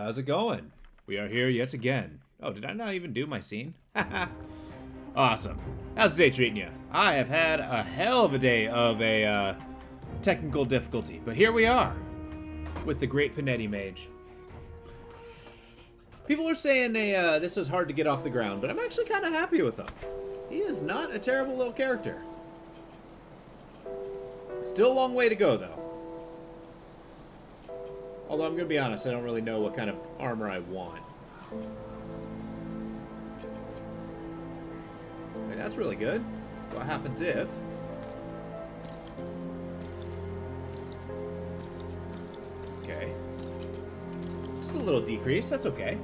how's it going? We are here yet again. Oh, did I not even do my scene? Awesome. How's the day treating you? I have had a hell of a day of a technical difficulty, but here we are with the Great Pannetti Mage. People are saying this was hard to get off the ground, but I'm actually kind of happy with him. He is not a terrible little character. Still a long way to go, though. Although I'm going to be honest, I don't really know what kind of armor I want. Okay, that's really good. What happens if... Okay. Just a little decrease, that's okay.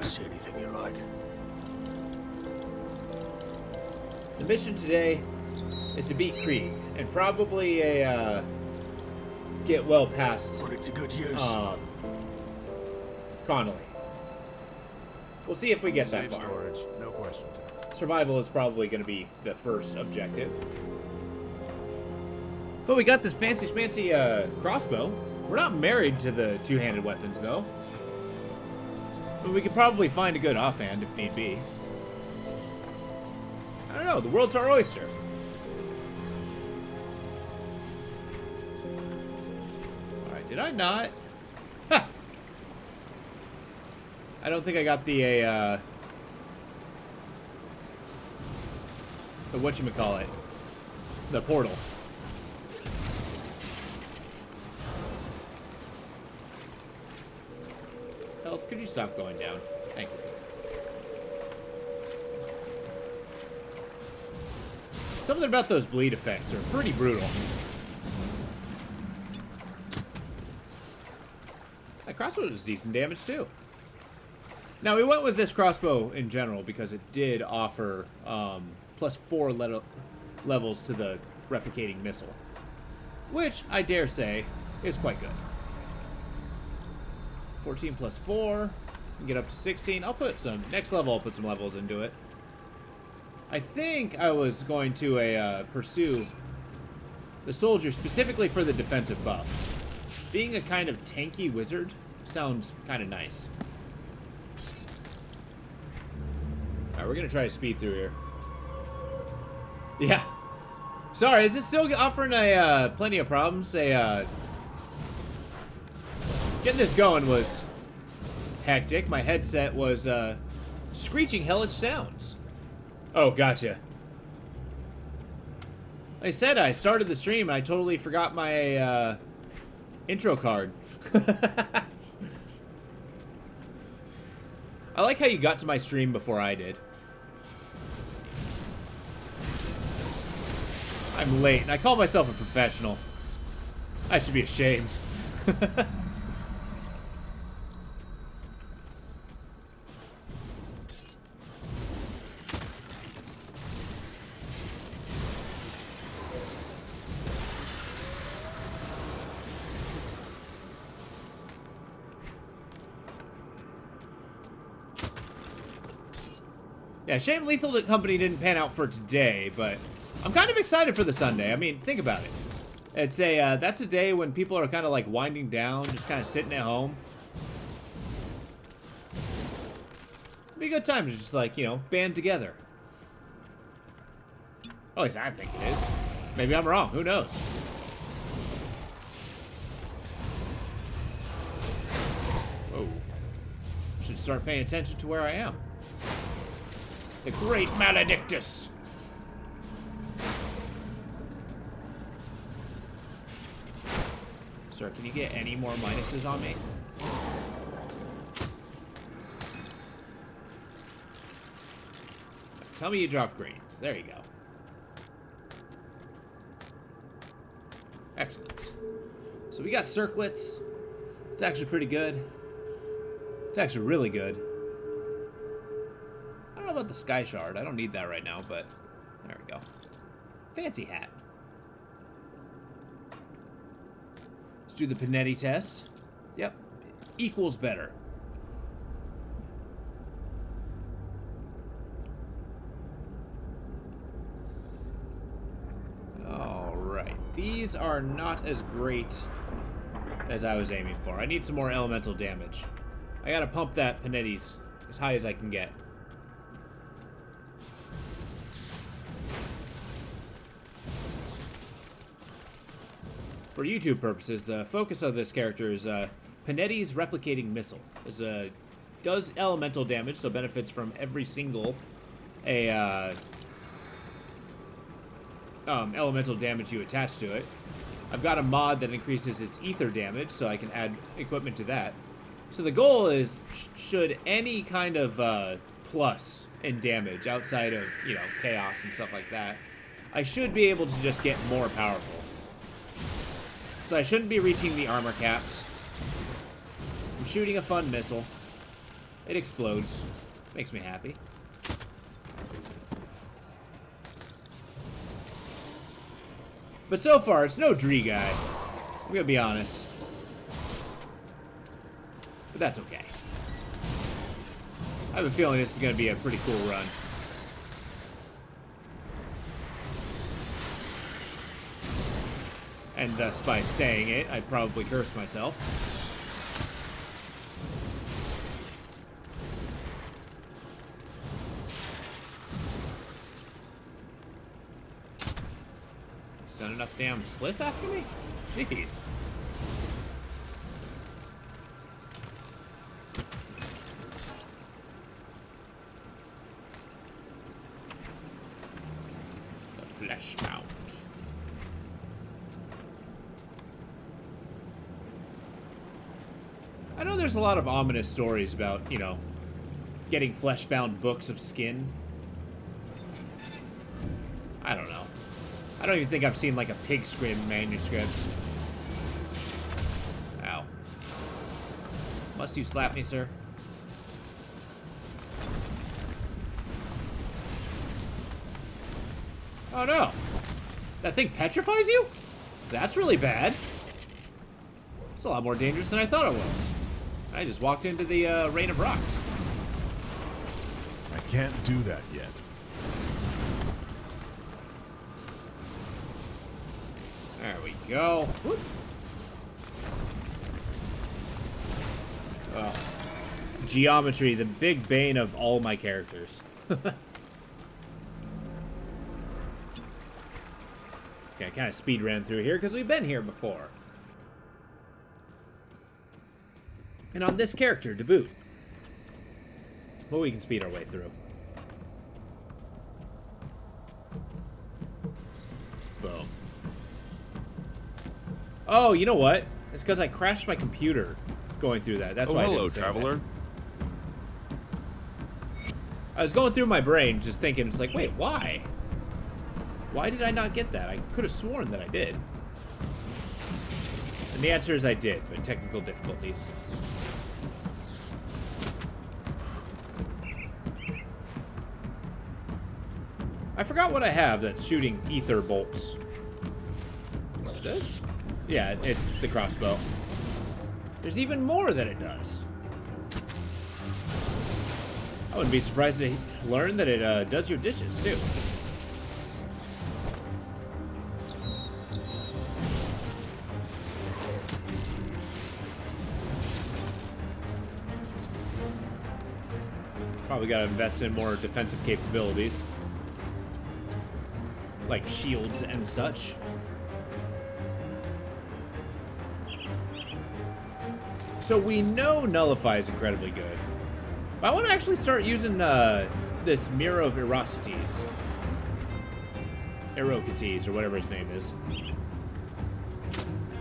See anything you like? The mission today is to beat Krieg, and probably get well past Put it to good use. Connolly. We'll see if we get that Safe far. storage, no questions asked. Survival is probably going to be the first objective. But we got this fancy schmancy crossbow. We're not married to the two-handed weapons, though. But we could probably find a good offhand if need be. I don't know, the world's our oyster. Alright, did I not? Ha! I don't think I got the whatchamacallit. The portal. Health, could you stop going down? Thank you. Something about those bleed effects are pretty brutal. That crossbow does decent damage too. Now we went with this crossbow in general because it did offer plus 4 levels to the replicating missile, which I dare say is quite good. 14 plus 4, get up to 16. I'll put some, next level I'll put some levels into it. I think I was going to pursue the soldier specifically for the defensive buffs. Being a kind of tanky wizard sounds kind of nice. Alright, we're going to try to speed through here. Yeah. Sorry, is it still offering a plenty of problems? Getting this going was hectic. My headset was screeching hellish sounds. Oh, gotcha. Like I said, I started the stream and I totally forgot my intro card. I like how you got to my stream before I did. I'm late, and I call myself a professional. I should be ashamed. Yeah, shame Lethal Company didn't pan out for today, but I'm kind of excited for the Sunday. I mean, think about it. It's a that's a day when people are kind of like winding down, just kind of sitting at home. It'd be a good time to just like, you know, band together. At least I think it is. Maybe I'm wrong. Who knows? Whoa. Should start paying attention to where I am. The Great Maledictus. Sir, can you get any more minuses on me? Tell me you dropped greens. There you go. Excellent. So we got circlets. It's actually pretty good. It's actually really good. I don't know about the sky shard. I don't need that right now, but there we go. Fancy hat. Let's do the Pannetti test. Yep. Equals better. Alright. These are not as great as I was aiming for. I need some more elemental damage. I gotta pump that Pannetti's as high as I can get. For YouTube purposes, the focus of this character is Pannetti's Replicating Missile. Does elemental damage, so benefits from every single elemental damage you attach to it. I've got a mod that increases its ether damage, so I can add equipment to that. So the goal is, should any kind of plus in damage outside of, you know, chaos and stuff like that, I should be able to just get more powerful. So I shouldn't be reaching the armor caps. I'm shooting a fun missile. It explodes. Makes me happy. But so far, it's no Dree guy. I'm gonna be honest. But that's okay. I have a feeling this is gonna be a pretty cool run. And thus, by saying it, I'd probably curse myself. Send enough damn slith after me? Jeez. The flesh mount. I know there's a lot of ominous stories about, you know, getting flesh-bound books of skin. I don't know. I don't even think I've seen, like, a pig scream manuscript. Ow. Must you slap me, sir? Oh, no. That thing petrifies you? That's really bad. It's a lot more dangerous than I thought it was. I just walked into the rain of rocks. I can't do that yet. There we go. Whoop. Oh. Geometry, the big bane of all my characters. Okay, I kind of speed ran through here because we've been here before. And on this character, to boot. Well, we can speed our way through. Boom. Oh, you know what? It's because I crashed my computer going through that. That's why I didn't say traveler. that. I was going through my brain just thinking, it's like, wait, why? Why did I not get that? I could have sworn that I did. And the answer is I did, but technical difficulties. I forgot what I have that's shooting ether bolts. What's this? Yeah, it's the crossbow. There's even more that it does. I wouldn't be surprised to learn that it does your dishes, too. Probably gotta invest in more defensive capabilities. Like shields and such. So we know Nullify is incredibly good. But I want to actually start using this Mirror of Erocetes. Erocetes, or whatever his name is.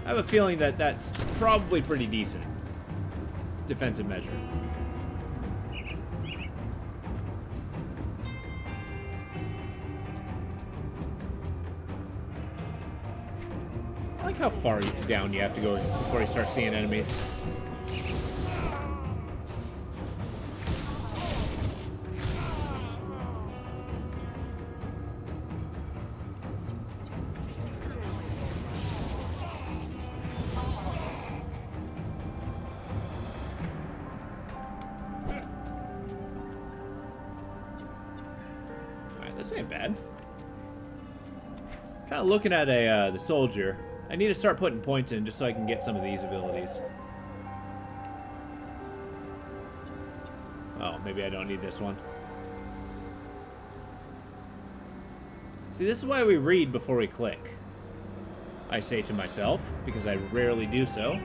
I have a feeling that that's probably pretty decent. Defensive measure. I like how far down you have to go before you start seeing enemies. Alright, this ain't bad. Kind of looking at the soldier. I need to start putting points in just so I can get some of these abilities. Oh, maybe I don't need this one. See, this is why we read before we click. I say to myself, because I rarely do so.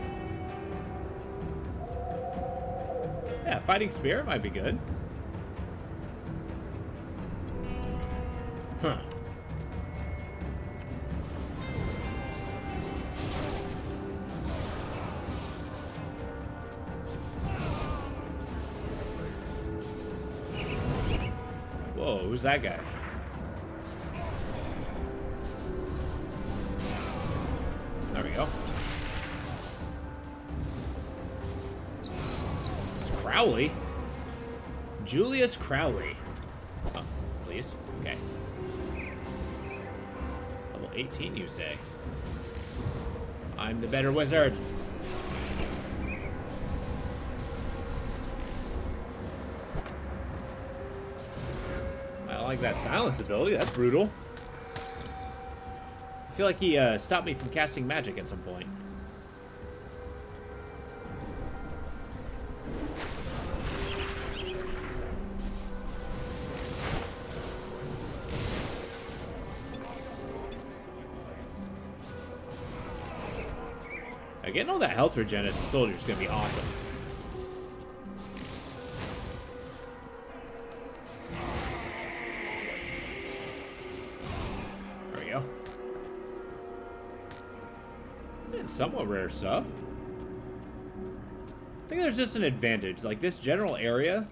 Yeah, Fighting Spirit might be good. Huh. Whoa, who's that guy? There we go. It's Crowley. Julius Crowley. Oh, please. Okay. Level 18, you say? I'm the better wizard. I like that silence ability. That's brutal. I feel like he stopped me from casting magic at some point. Getting all that health regen as a soldier is going to be awesome. There we go. And somewhat rare stuff. I think there's just an advantage. Like this general area.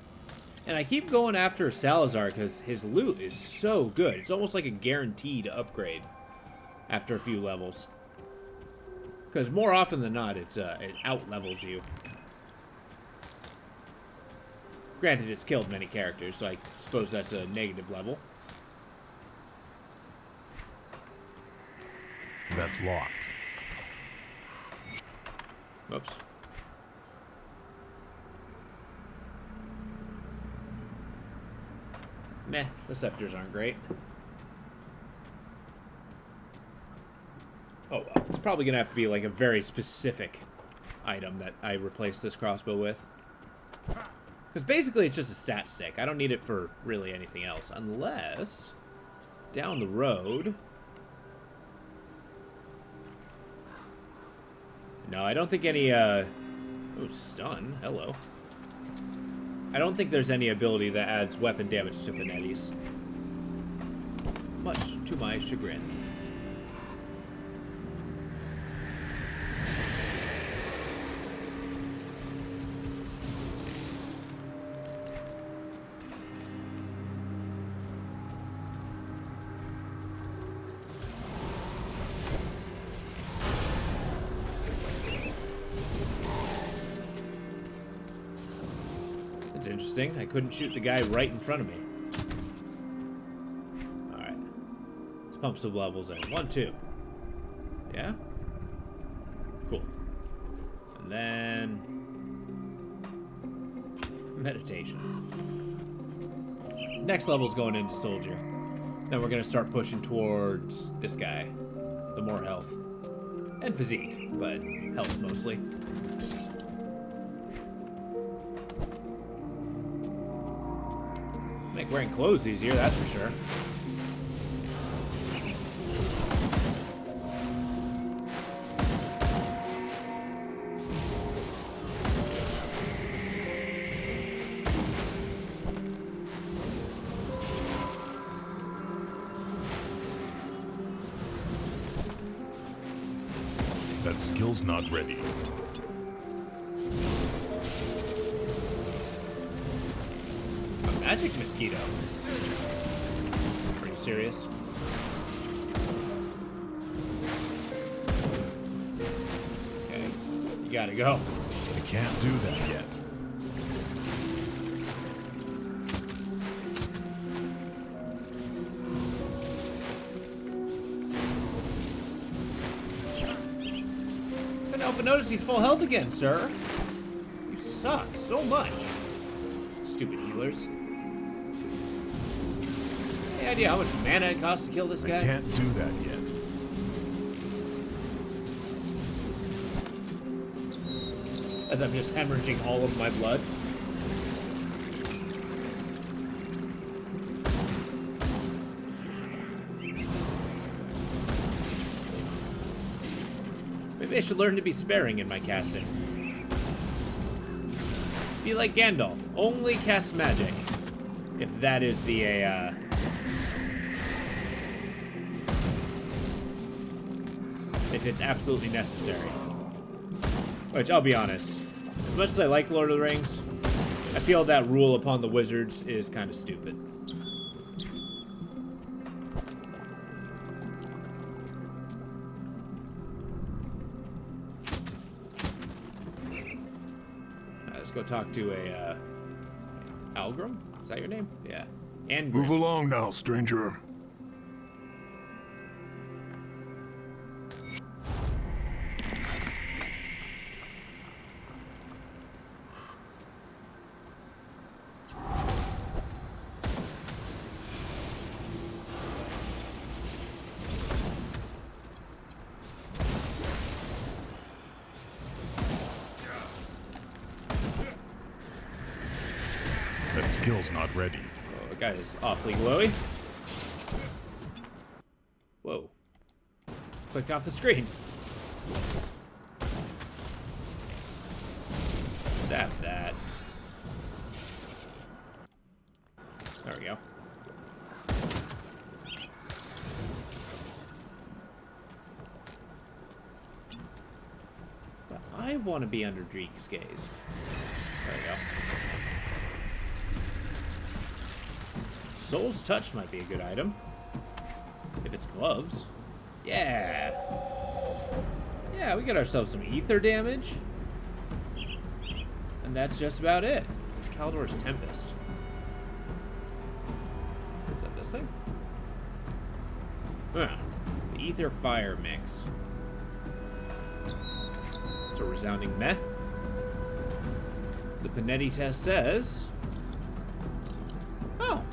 And I keep going after Salazar because his loot is so good. It's almost like a guaranteed upgrade after a few levels. Because more often than not, it out-levels you. Granted, it's killed many characters, so I suppose that's a negative level. That's locked. Whoops. Meh, the scepters aren't great. Oh, well, it's probably going to have to be like a very specific item that I replace this crossbow with. Because basically it's just a stat stick. I don't need it for really anything else. Unless, down the road... No, I don't think any, Oh, stun. Hello. I don't think there's any ability that adds weapon damage to Panetti's. Much to my chagrin. That's interesting. I couldn't shoot the guy right in front of me. Alright. Let's pump some levels in. 1, 2. Yeah? Cool. And then... meditation. Next level's going into soldier. Then we're going to start pushing towards this guy. The more health. And physique, but health mostly. Make wearing clothes easier, that's for sure. That skill's not ready. Magic mosquito. Pretty serious. Okay, you gotta go. I can't do that yet. Couldn't help but notice he's full health again, sir. You suck so much. Stupid healers. Any idea how much mana it costs to kill this guy? I can't do that yet. as I'm just hemorrhaging all of my blood. Maybe I should learn to be sparing in my casting. Be like Gandalf, only cast magic. If that is the, if it's absolutely necessary. Which, I'll be honest, as much as I like Lord of the Rings, I feel that rule upon the wizards is kind of stupid. Let's go talk to a, Algrim? Is that your name? Yeah. And Move along now, stranger. That skill's not ready. Oh, the guy is awfully glowy. Whoa. Clicked off the screen. Stab that. There we go. But I want to be under Dreek's gaze. There we go. Soul's Touch might be a good item. If it's gloves. Yeah. Yeah, we got ourselves some ether damage. And that's just about it. It's Caldor's Tempest. Is that this thing? Huh. The ether fire mix. It's a resounding meh. The Pannetti test says... Oh.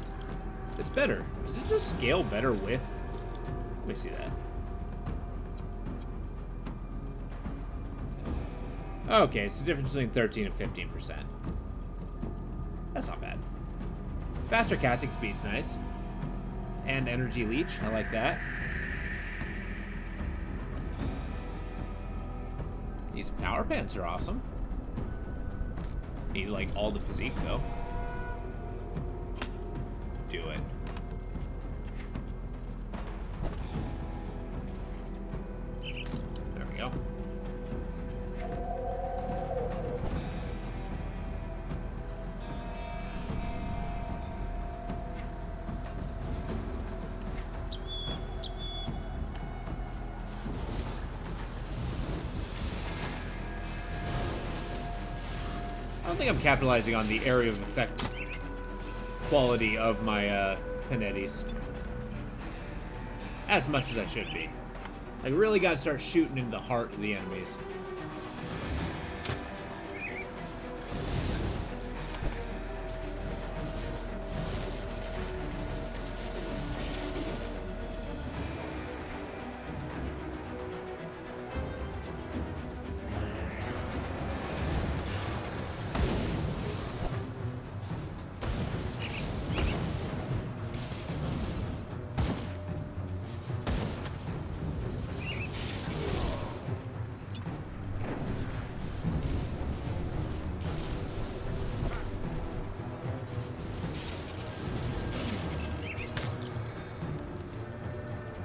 It's better. Does it just scale better with? Let me see that. Okay, it's the difference between 13 and 15%. That's not bad. Faster casting speed's nice. And energy leech, I like that. These power pants are awesome. Need like all the physique though. Do it. There we go. I don't think I'm capitalizing on the area of effect quality of my Pannettis as much as I should be. Like, really gotta start shooting in the heart of the enemies.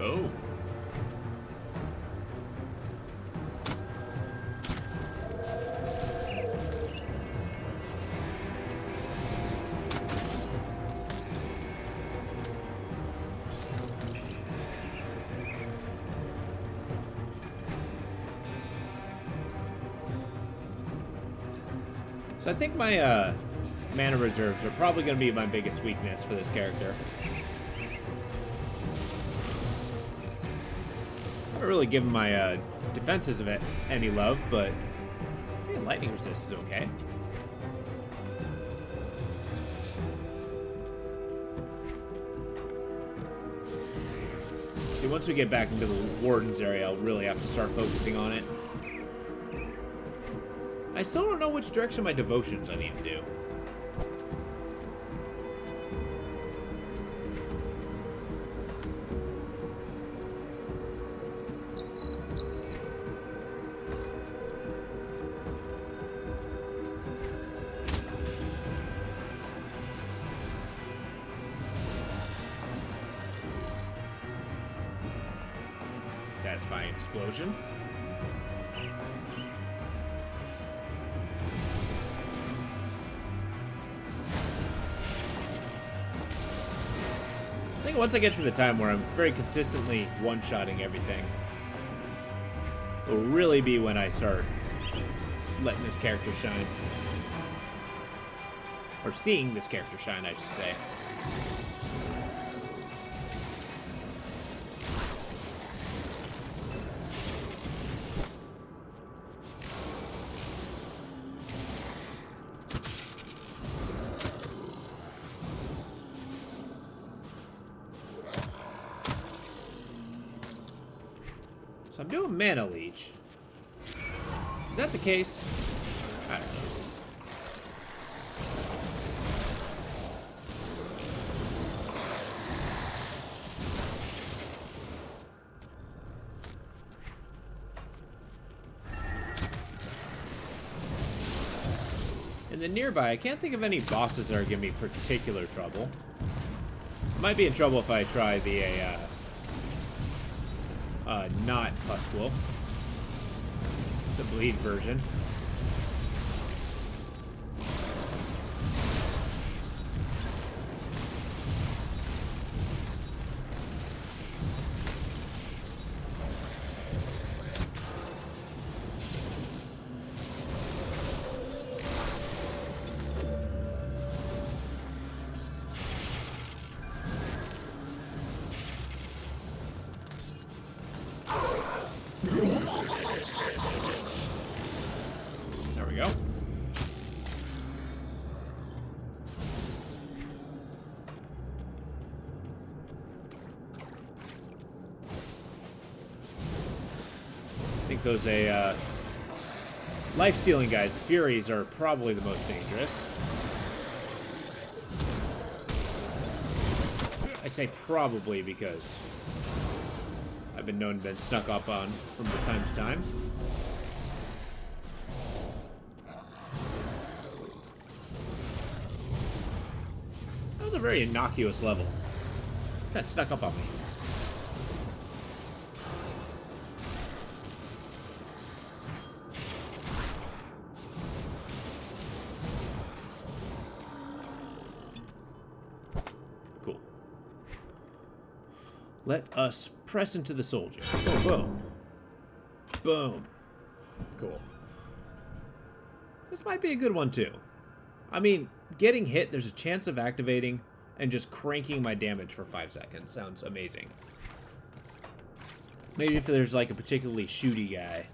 Oh. So I think my mana reserves are probably going to be my biggest weakness for this character. I haven't really given my defenses of it any love, but lightning resist is okay. See, once we get back into the Warden's area, I'll really have to start focusing on it. I still don't know which direction my devotions I need to do. Satisfying explosion. I think once I get to the time where I'm very consistently one-shotting everything, will really be when I start letting this character shine. Or seeing this character shine, I should say. I'm doing mana leech. Is that the case? I don't know. In the nearby, I can't think of any bosses that are giving me particular trouble. I might be in trouble if I try the not Pustule. The bleed version. There we go. I think those life-stealing guys, the Furies, are probably the most dangerous. I say probably because I've been known to be snuck up on from time to time. That was a very innocuous level. Kind of snuck up on me. Cool. Let us press into the soldier. Boom, boom. Boom. Cool. This might be a good one, too. I mean, getting hit, there's a chance of activating and just cranking my damage for 5 seconds. Sounds amazing. Maybe if there's, like, a particularly shooty guy,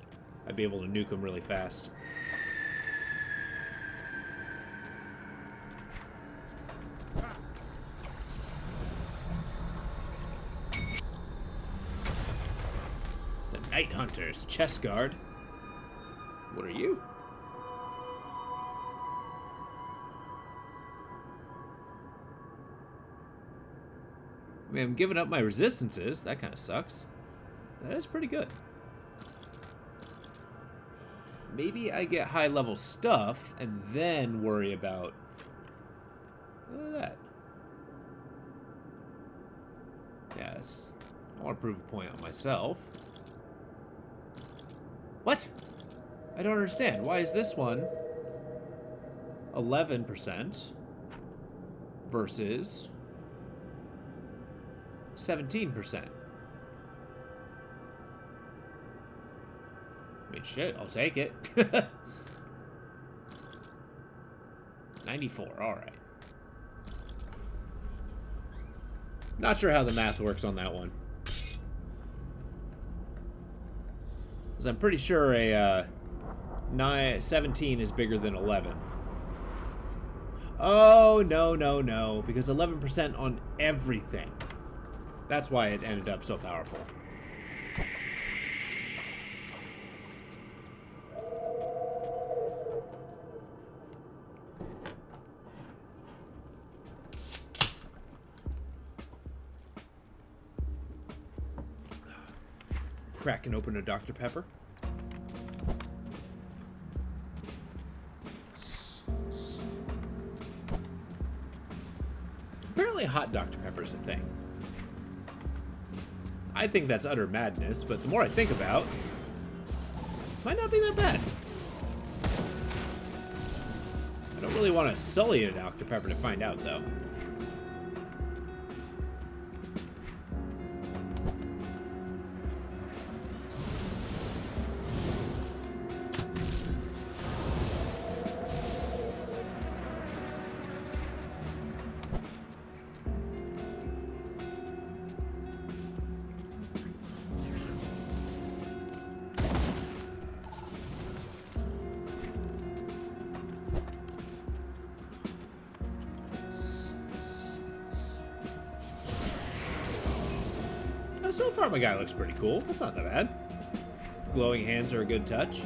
I'd be able to nuke him really fast. Night Hunters, chest guard. What are you? I mean, I'm giving up my resistances. That kind of sucks. That is pretty good. Maybe I get high-level stuff and then worry about... Look at that. Yes. I want to prove a point on myself. What? I don't understand. Why is this one 11% versus 17%? I mean, shit, I'll take it. 94, alright. Not sure how the math works on that one. Because I'm pretty sure a 17 is bigger than 11. Oh, no, no, no. Because 11% on everything. That's why it ended up so powerful. cracking open a Dr. Pepper. Apparently hot Dr. Pepper's a thing. I think that's utter madness, but the more I think about, it might not be that bad. I don't really want to sully a Dr. Pepper to find out, though. So far, my guy looks pretty cool. That's not that bad. Glowing hands are a good touch.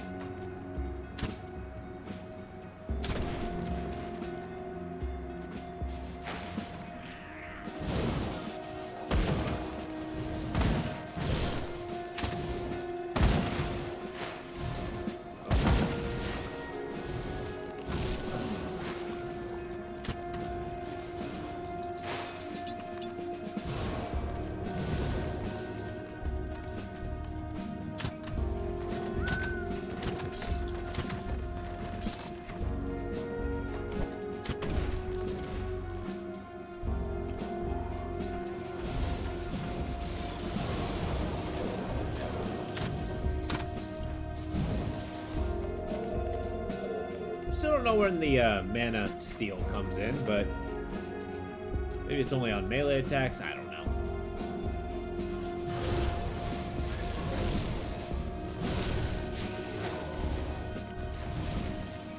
Still don't know when the mana steal comes in, but maybe it's only on melee attacks. I don't know.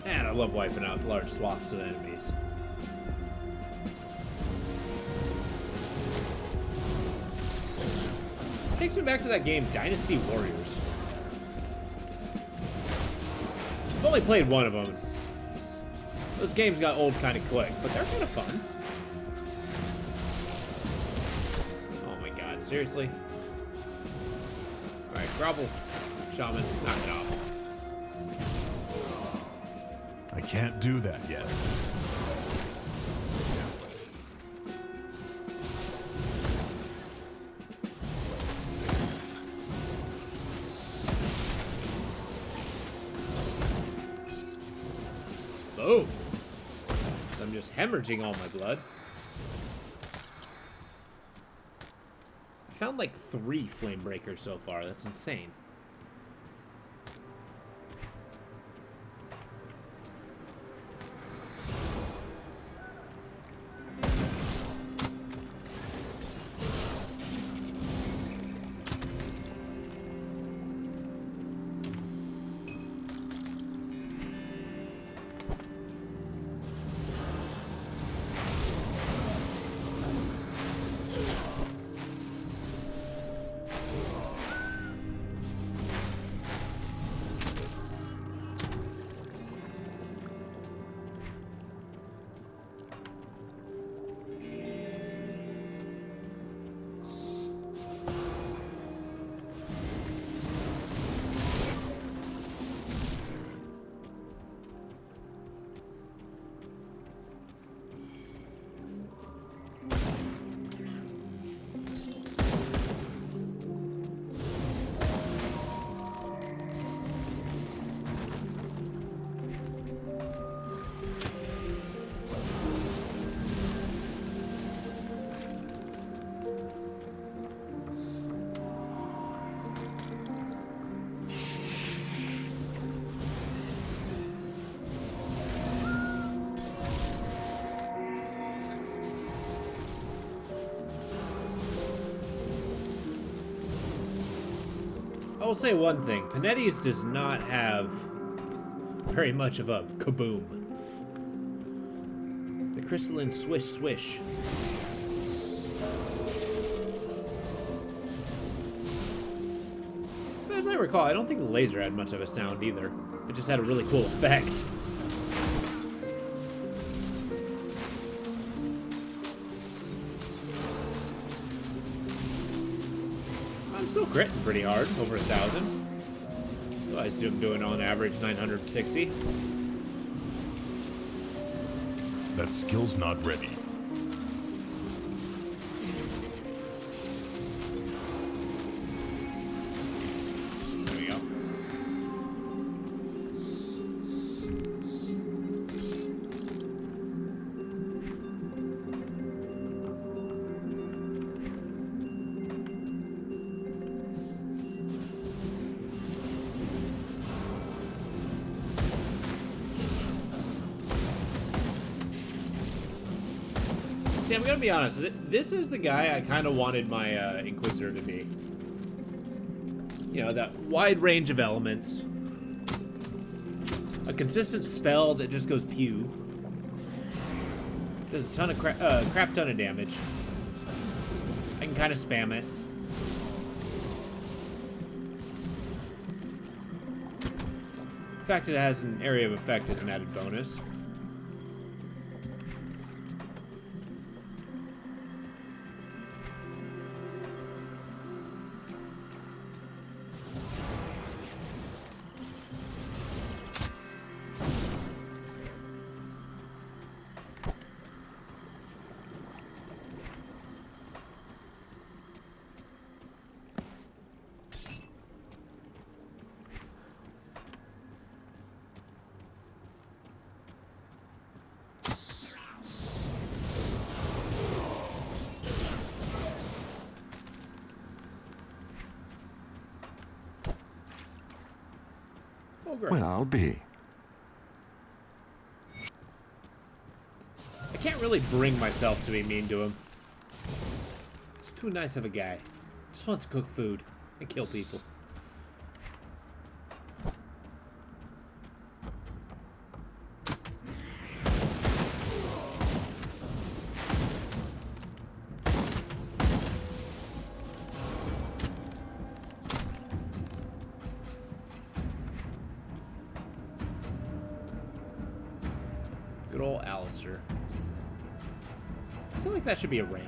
Man, I love wiping out large swaths of enemies. Takes me back to that game, Dynasty Warriors. I've only played one of them. Those games got old kind of quick, but they're kind of fun. Oh my god, seriously? Alright, grovel. Shaman, knock it off. I can't do that yet. Boom. I'm just hemorrhaging all my blood. I found like 3 flame breakers so far. That's insane. I will say one thing. Pannetti's does not have very much of a kaboom. The crystalline swish swish. But as I recall, I don't think the laser had much of a sound either. It just had a really cool effect. still critting pretty hard, over 1,000. Realized I'm doing on average 960. That skill's not ready. There we go. See, I'm gonna be honest. This is the guy I kind of wanted my Inquisitor to be. You know, that wide range of elements. A consistent spell that just goes pew. Does a ton of crap ton of damage. I can kind of spam it. The fact it has an area of effect is an added bonus. Oh, great. Well, I'll be. I can't really bring myself to be mean to him. He's too nice of a guy. Just wants to cook food and kill people. Good old Alistair. I feel like that should be a ramp.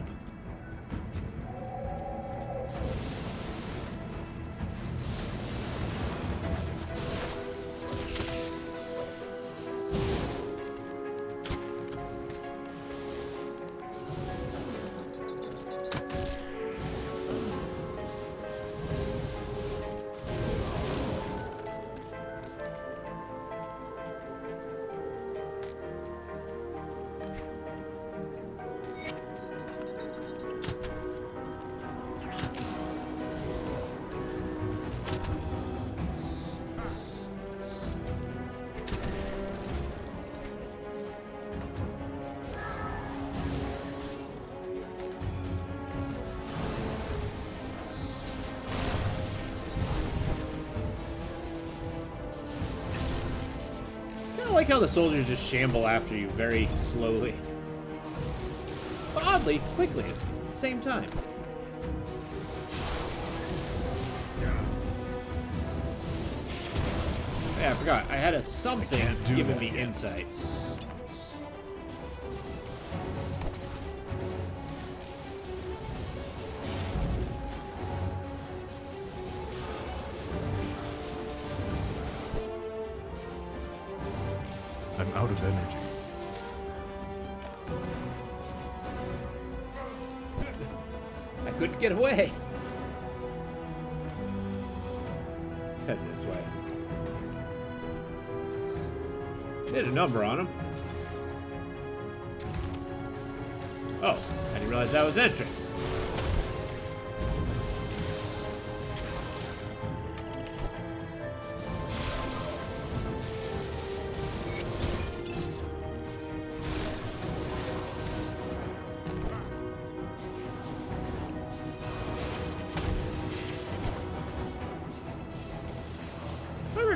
I like how the soldiers just shamble after you very slowly. But oddly, quickly at the same time. Yeah, I forgot. I had a something giving me insight. I'm out of energy. I couldn't get away. Let's head this way. Did a number on him. Oh, I didn't realize that was entrance.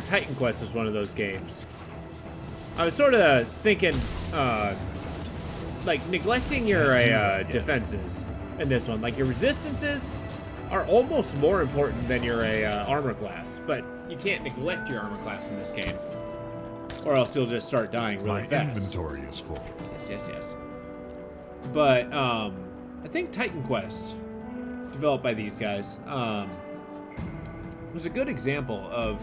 Titan Quest was one of those games. I was sort of thinking, like, neglecting your defenses in this one. Like, your resistances are almost more important than your armor class, but you can't neglect your armor class in this game, or else you'll just start dying really fast. My inventory is full. Yes. But I think Titan Quest, developed by these guys, was a good example of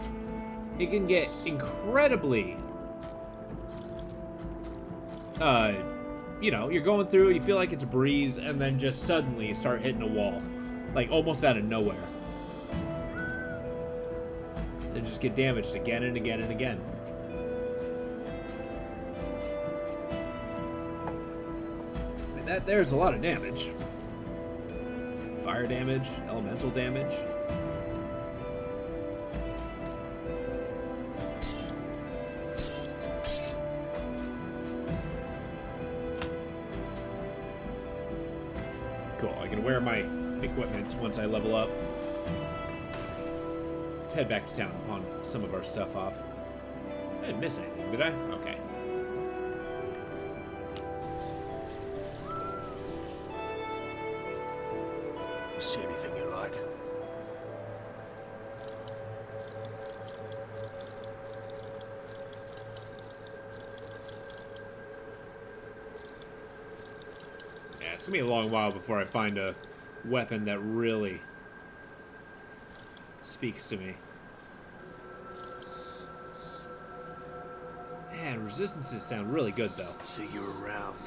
it can get incredibly, you know, you're going through, you feel like it's a breeze, and then just suddenly you start hitting a wall, like almost out of nowhere. They just get damaged again and again and again. And there's a lot of damage. Fire damage, elemental damage. Cool, I can wear my equipment once I level up. Let's head back to town and pawn some of our stuff off. I didn't miss anything, did I? Okay. See anything you like? Yeah, it's gonna be a long while before I find a weapon that really speaks to me. Man, resistances sound really good though. See you around.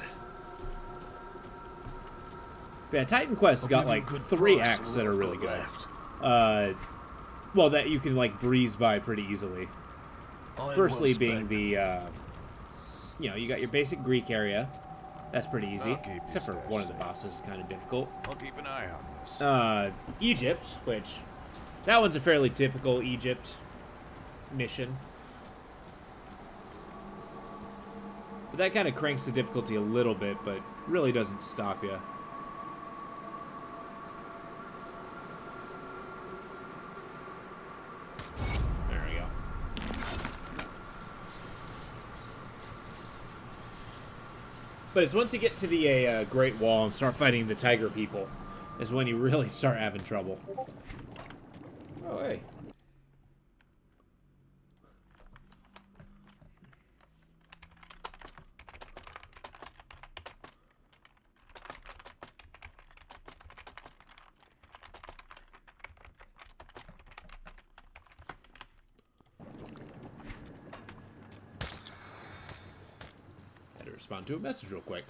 Yeah, Titan Quest has got like 3 acts that are really good. Well, that you can like breeze by pretty easily. Firstly being the, you know, you got your basic Greek area. That's pretty easy. Except for one of the bosses is kind of difficult. I'll keep an eye on this. Egypt, which, that one's a fairly typical Egypt mission. But that kind of cranks the difficulty a little bit, but really doesn't stop you. But it's once you get to the Great Wall and start fighting the tiger people is when you really start having trouble. Oh, hey. Respond to a message real quick.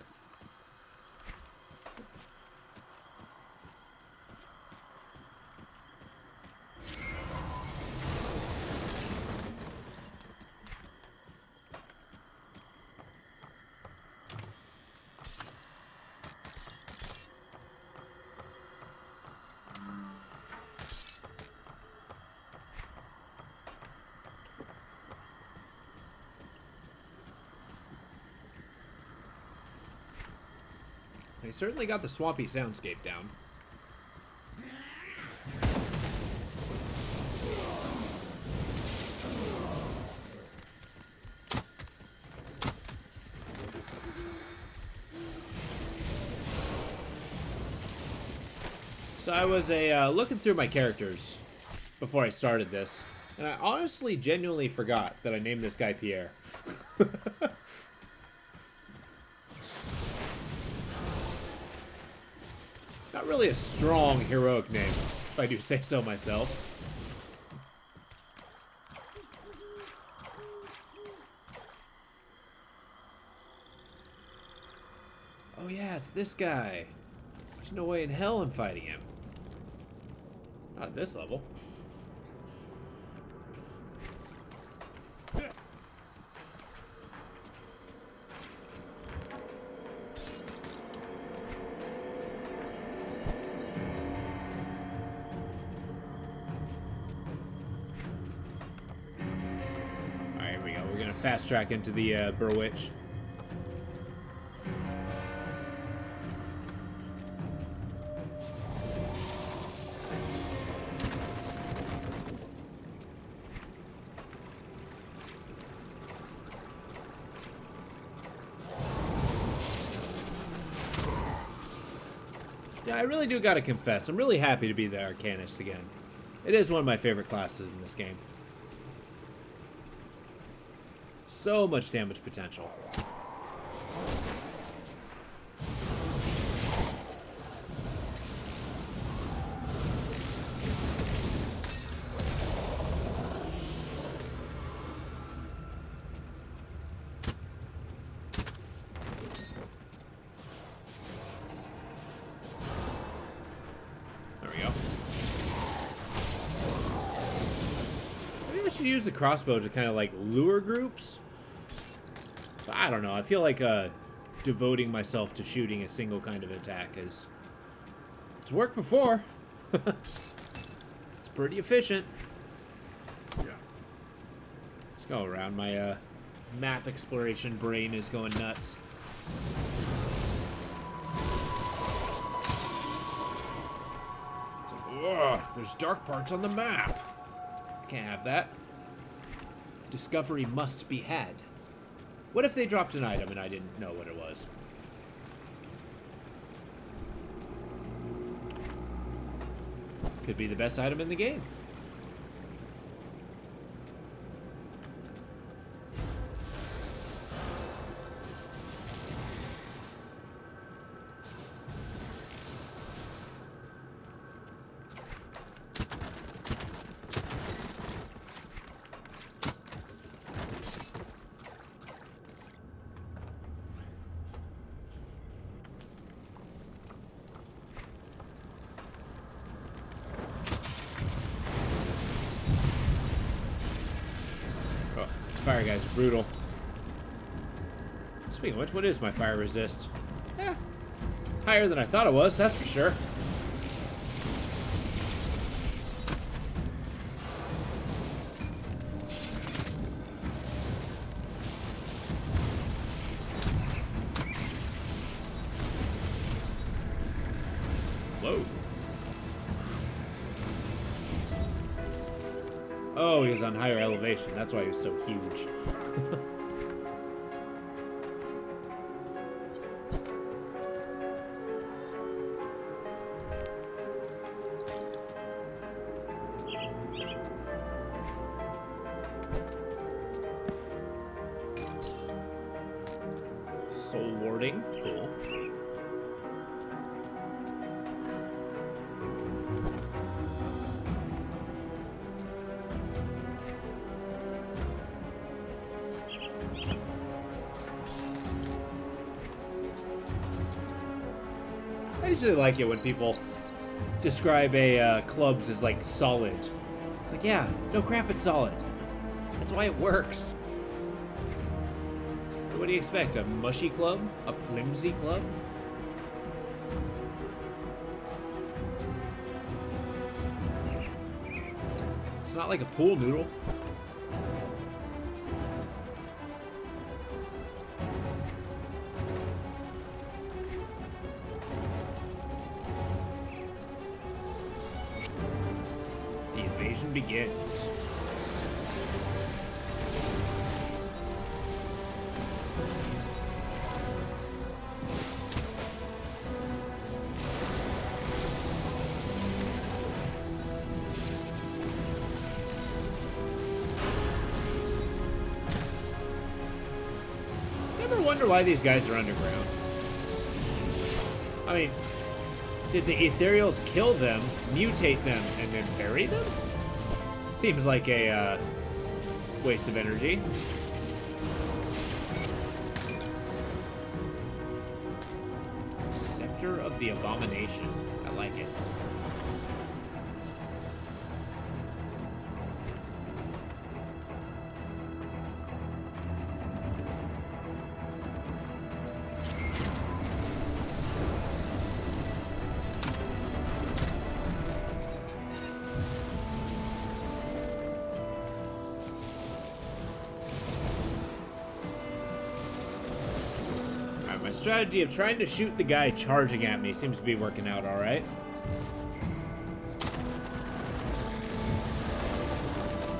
They certainly got the swampy soundscape down. So I was looking through my characters before I started this, and I honestly genuinely forgot that I named this guy Pierre. Not really a strong heroic name, if I do say so myself. Oh yeah, it's this guy. There's no way in hell I'm fighting him. Not at this level. Fast track into the Burwitch. Yeah, I really do gotta confess, I'm really happy to be the Arcanist again. It is one of my favorite classes in this game. So much damage potential. should use the crossbow to kind of like lure groups. But I don't know. I feel like devoting myself to shooting a single kind of attack is... It's worked before. It's pretty efficient. Yeah. Let's go around. My map exploration brain is going nuts. It's like, ugh, there's dark parts on the map. Can't have that. Discovery must be had. What if they dropped an item and I didn't know what it was? Could be the best item in the game. Fire guys are brutal. Speaking of which, what is my fire resist? Yeah, higher than I thought it was, that's for sure. Whoa. Oh, he was on higher elevation. That's why he was so huge. Soul warding. Cool. I usually like it when people describe a clubs as like solid. It's like, yeah, no crap, it's solid. That's why it works. What do you expect? A mushy club? A flimsy club? It's not like a pool noodle. The invasion begins. Ever wonder why these guys are underground? I mean, did the ethereals kill them, mutate them, and then bury them? Seems like a waste of energy. Scepter of the Abomination. I like it. My strategy of trying to shoot the guy charging at me seems to be working out all right.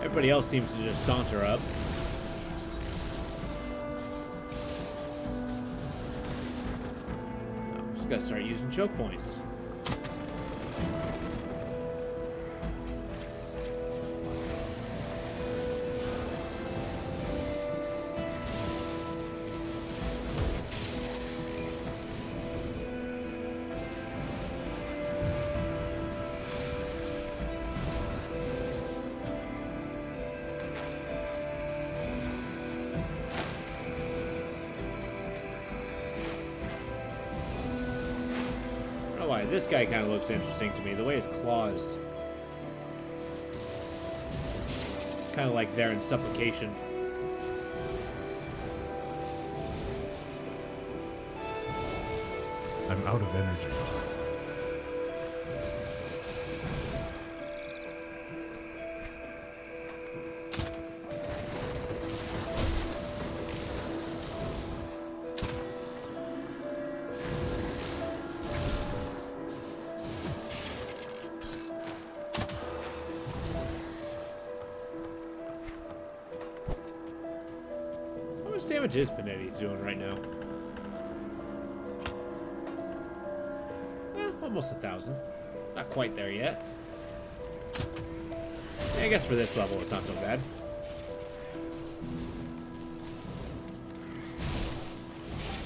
Everybody else seems to just saunter up. Oh, just gotta start using choke points. Why, this guy kind of looks interesting to me. The way his claws Kind of like there in Supplication. I'm out of energy. How much damage is Pannetti doing right now? Almost 1,000. Not quite there yet. Yeah, I guess for this level it's not so bad.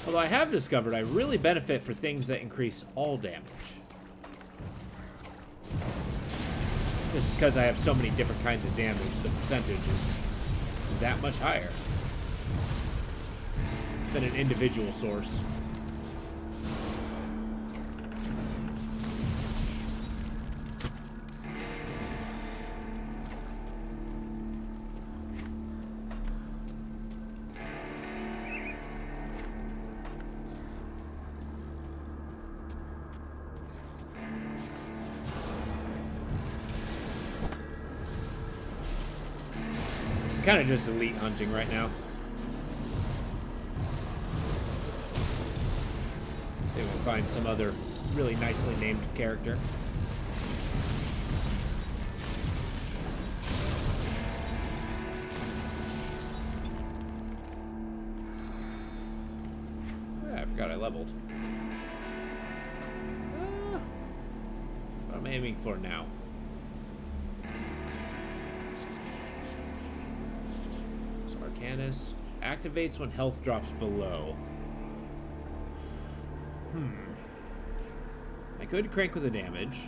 Although I have discovered I really benefit for things that increase all damage. Just because I have so many different kinds of damage, the percentage is that much higher than an individual source. Kind of just elite hunting right now. See if we can find some other really nicely named character. Yeah, I forgot I leveled. What am I aiming for now? Arcanist activates when health drops below. I could crank with the damage.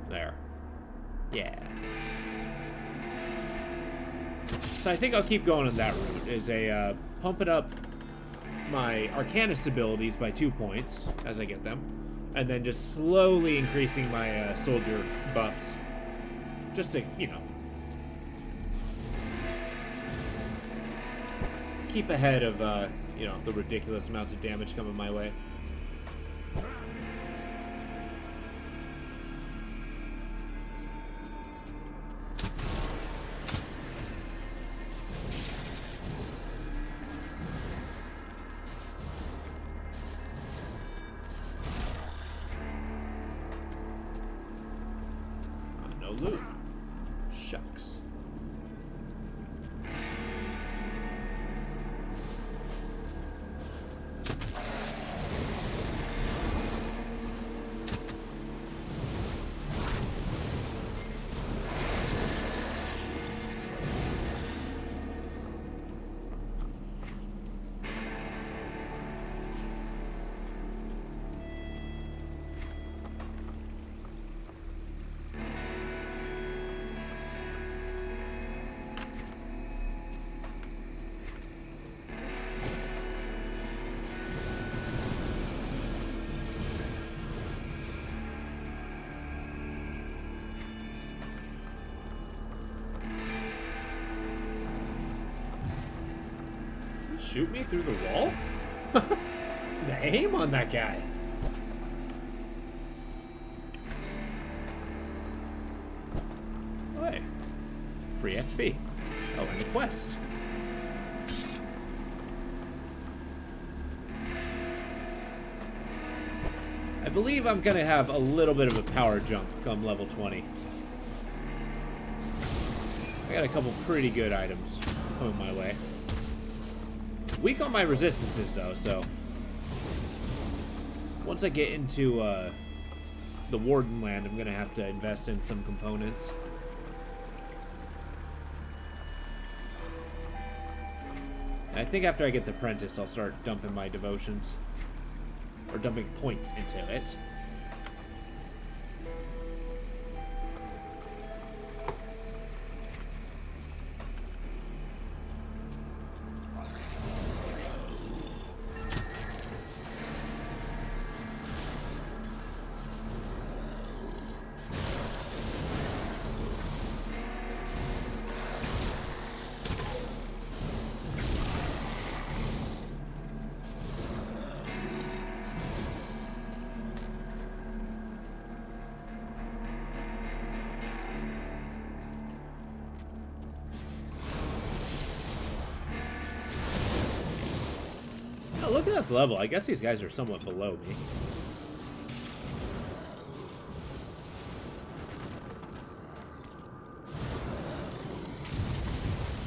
There. Yeah. So I think I'll keep going on that route. Is a pumping up my Arcanist abilities by 2 points as I get them, and then just slowly increasing my soldier buffs, just to, you know, keep ahead of, you know, the ridiculous amounts of damage coming my way. No loot. Shucks. Shoot me through the wall? The aim on that guy. Oh, hey. Free XP. Oh, and a quest. I believe I'm gonna have a little bit of a power jump come level 20. I got a couple pretty good items coming my way. Weak on my resistances, though, so once I get into the Warden land, I'm going to have to invest in some components. And I think after I get the Apprentice, I'll start dumping my devotions, or dumping points into it. Oh, look at that level. I guess these guys are somewhat below me.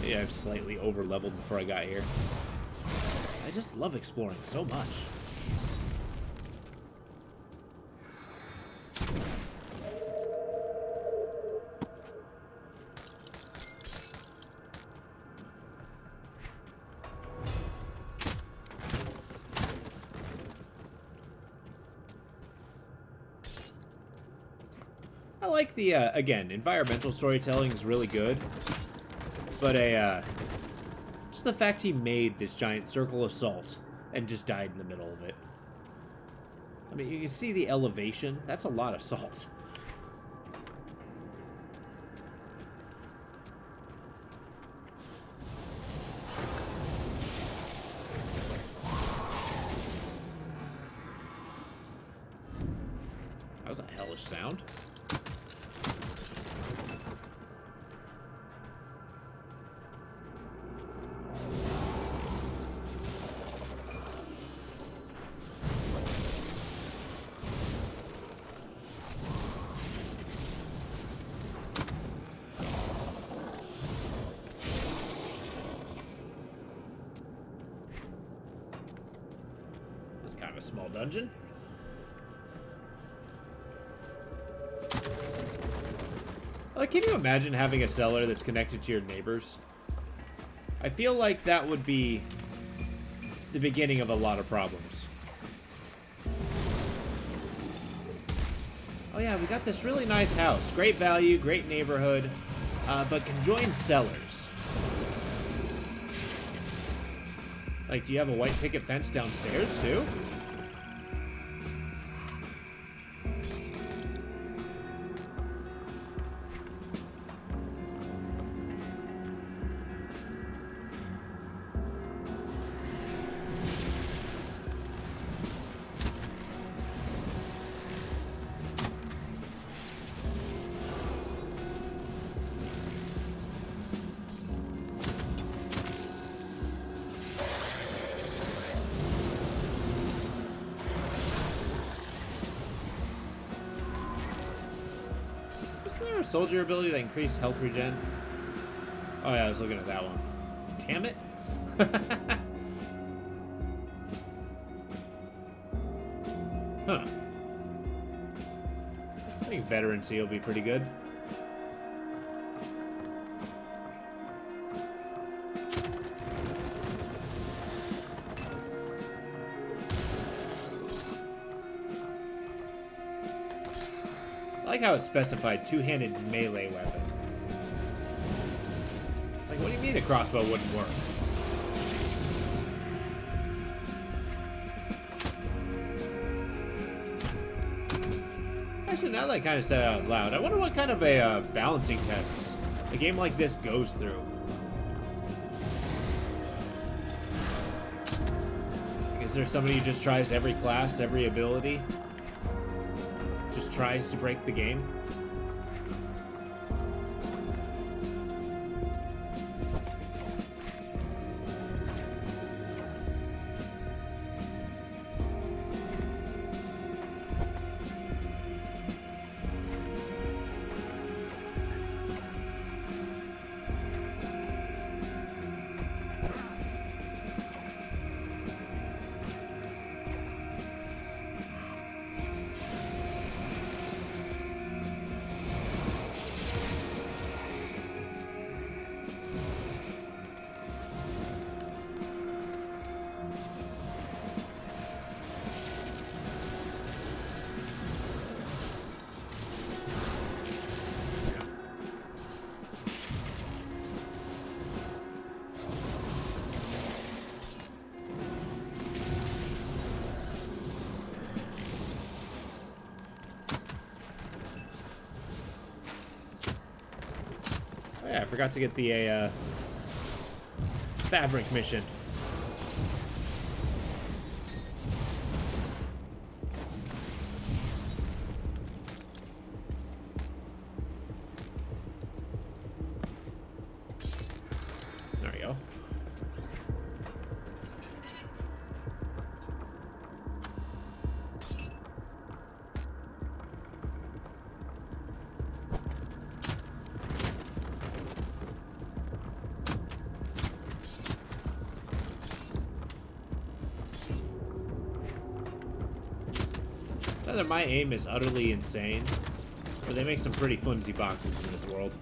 Maybe I've slightly over-leveled before I got here. I just love exploring so much. I like the, again, environmental storytelling is really good, but just the fact he made this giant circle of salt and just died in the middle of it. I mean, you can see the elevation. That's a lot of salt. That was a hellish sound. That's kind of a small dungeon. Like, can you imagine having a cellar that's connected to your neighbors? I feel like that would be the beginning of a lot of problems. Oh yeah, we got this really nice house. Great value, great neighborhood, but conjoined cellars. Like, do you have a white picket fence downstairs, too? Isn't there a soldier ability that increased health regen? Oh yeah, I was looking at that one. Damn it. Huh. I think veterancy will be pretty good. I like how it specified two-handed melee weapon. It's like, what do you mean a crossbow wouldn't work? Actually, now that I kind of said it out loud, I wonder what kind of a balancing tests a game like this goes through. Is there somebody who just tries every class, every ability? Just tries to break the game? Oh yeah, I forgot to get the fabric mission. There we go. Either my aim is utterly insane, or they make some pretty flimsy boxes in this world.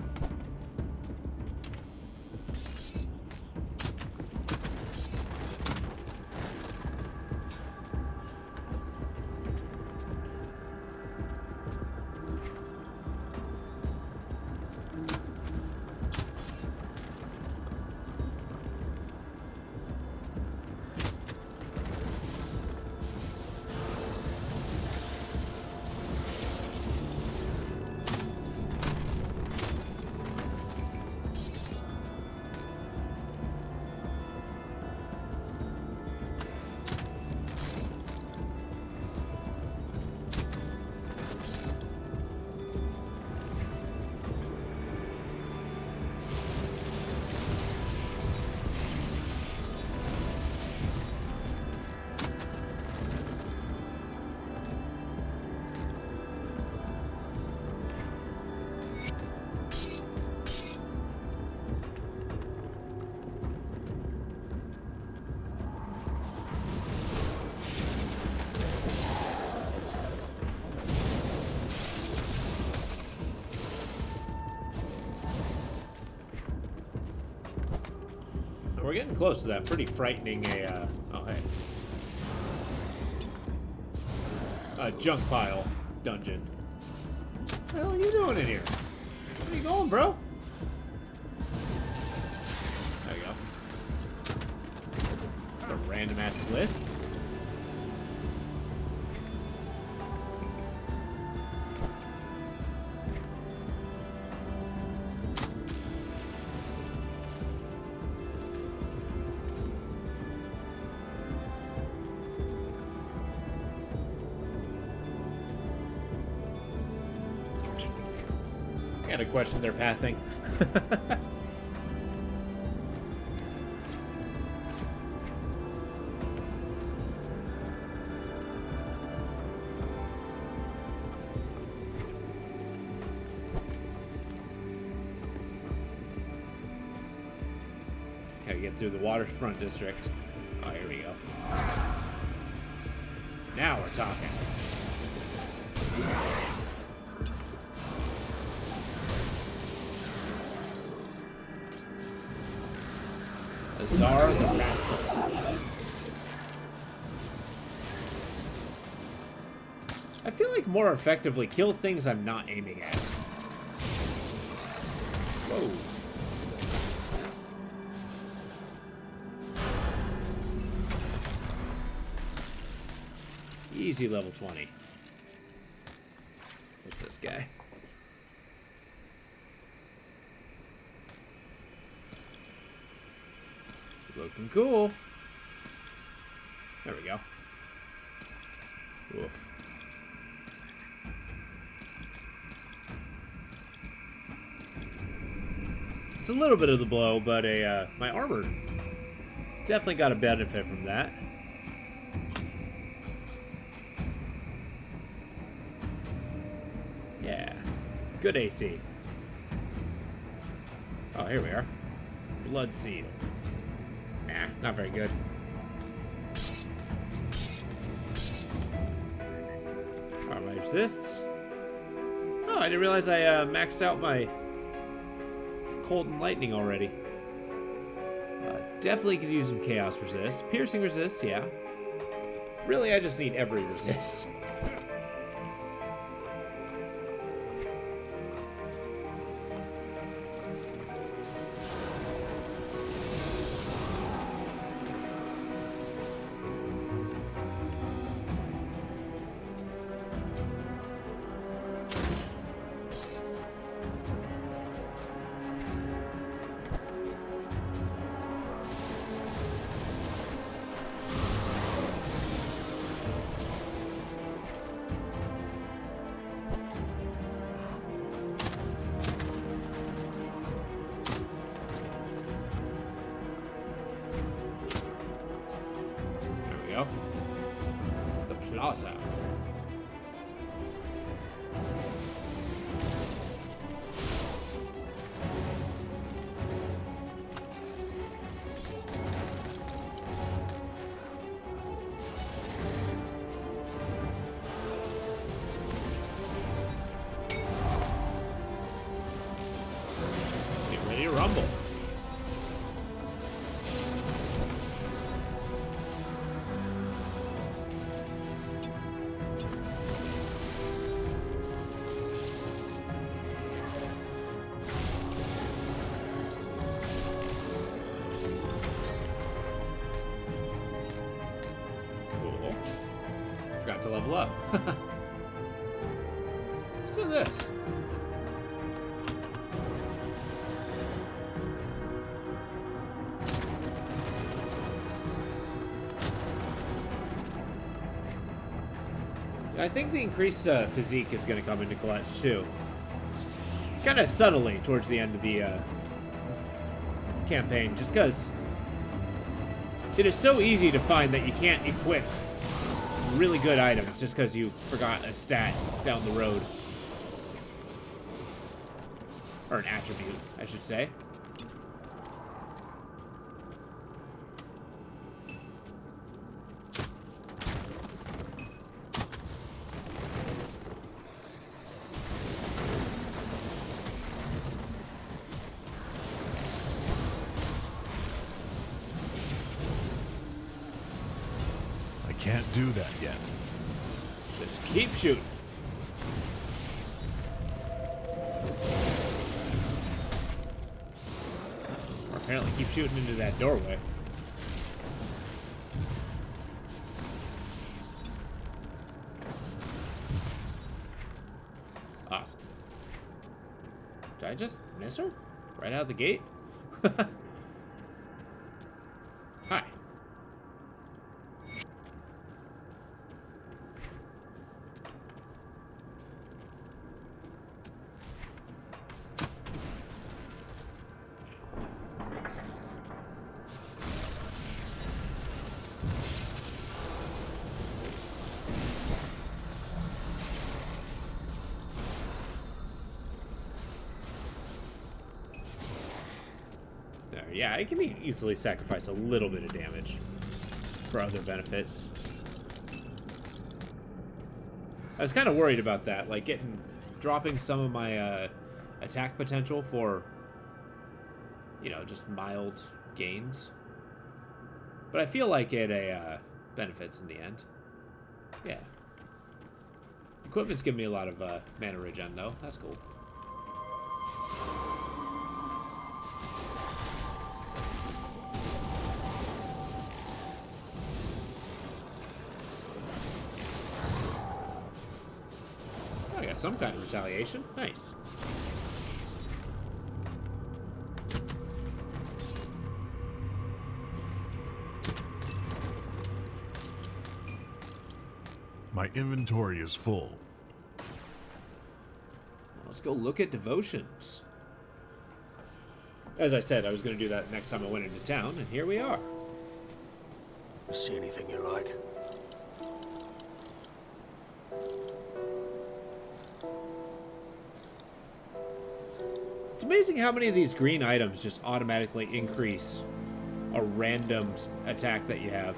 We're getting close to that pretty frightening oh hey. Junk pile dungeon. What the hell are you doing in here? Where are you going, bro? There you go. A random ass slith. To question their pathing. Gotta get through the waterfront district. Oh, here we go. Now we're talking. Czar the Wrathful. I feel like more effectively kill things I'm not aiming at. Whoa. Easy level 20. What's this guy? Looking cool. There we go. Woof. It's a little bit of the blow, but my armor definitely got a benefit from that. Yeah. Good AC. Oh, here we are. Blood Seal. Nah, not very good. Are my resists? Oh, I didn't realize I maxed out my cold and lightning already. Definitely could use some chaos resist. Piercing resist, yeah. Really, I just need every resist. The plaza. forgot to level up. Let's do this. I think the increased physique is going to come into clutch, too. Kind of subtly towards the end of the campaign, just because it is so easy to find that you can't equip really good items just because you forgot a stat down the road. Or an attribute, I should say. Can't do that yet. Just keep shooting. Or apparently keep shooting into that doorway. Awesome. Did I just miss her? Right out of the gate? Hi. Yeah, I can easily sacrifice a little bit of damage for other benefits. I was kind of worried about that, like dropping some of my attack potential for, you know, just mild gains. But I feel like it benefits in the end. Yeah. Equipment's giving me a lot of mana regen, though. That's cool. Some kind of retaliation. Nice. My inventory is full. Let's go look at devotions. As I said, I was going to do that next time I went into town, and here we are. See anything you like? It's amazing how many of these green items just automatically increase a random attack that you have.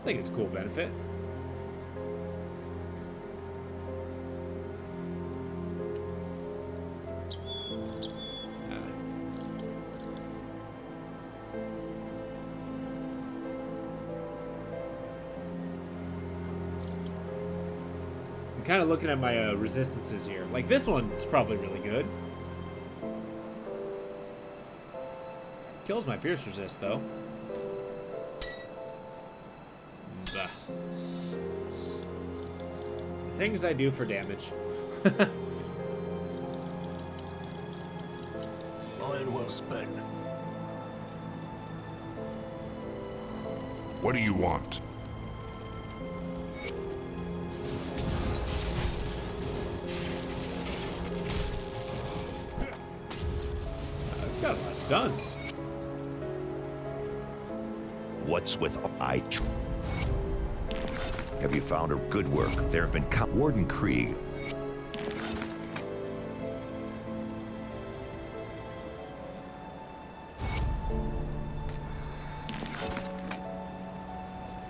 I think it's a cool benefit. Kind of looking at my resistances here. Like, this one's probably really good. Kills my pierce resist, though. Bah. The things I do for damage. Iron well spent. What do you want? Got a lot of stuns. What's with Have you found her? Good work. There have been Warden Krieg.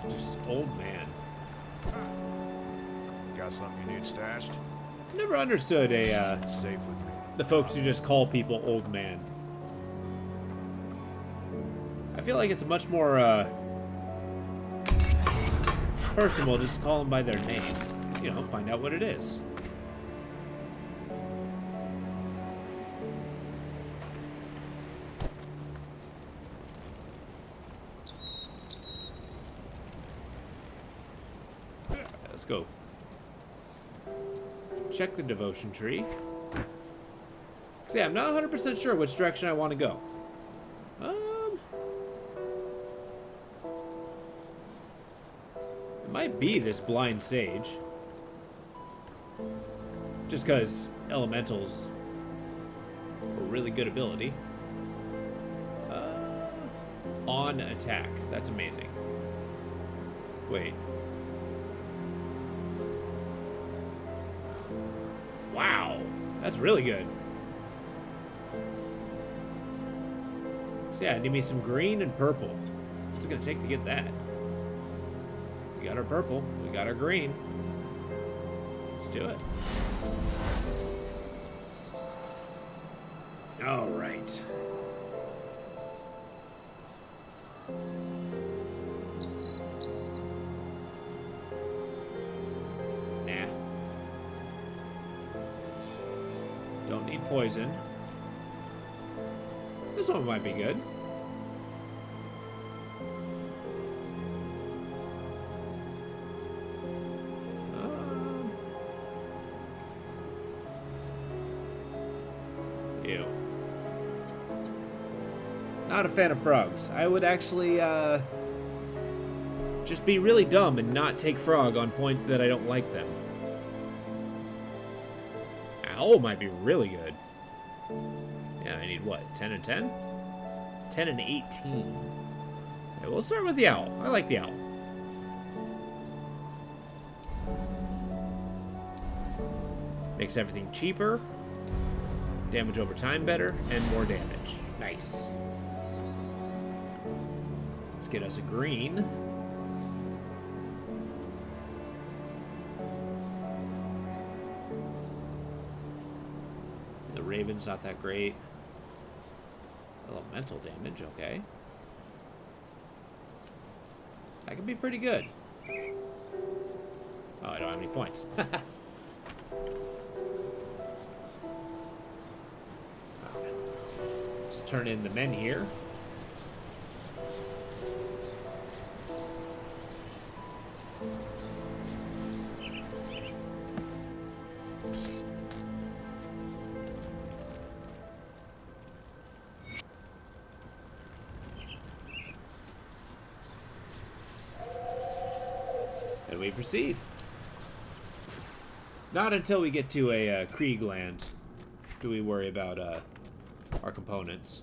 Just old man. Got something you need stashed? Never understood It's safe with me. the folks who just call people old man. I feel like it's much more personable just to call them by their name. You know, find out what it is. go check the devotion tree. So yeah, I'm not 100% sure which direction I want to go. It might be this blind sage. Just because elementals are a really good ability. On attack. That's amazing. Wait. Wow. That's really good. So yeah, I need me some green and purple. What's it gonna take to get that? We got our purple. We got our green. Let's do it. All right. Nah. Don't need poison. This one might be good. Ew. Not a fan of frogs. I would actually just be really dumb and not take frog on point that I don't like them. Owl might be really good. Yeah, I need what? 10 and 10? 10 and 18. Okay, we'll start with the owl. I like the owl. Makes everything cheaper. Damage over time better, and more damage. Nice. Let's get us a green. The Raven's not that great. Elemental damage, okay. That could be pretty good. Oh, I don't have any points. Let's turn in the men here. And we proceed. Not until we get to a Krieg land do we worry about our components.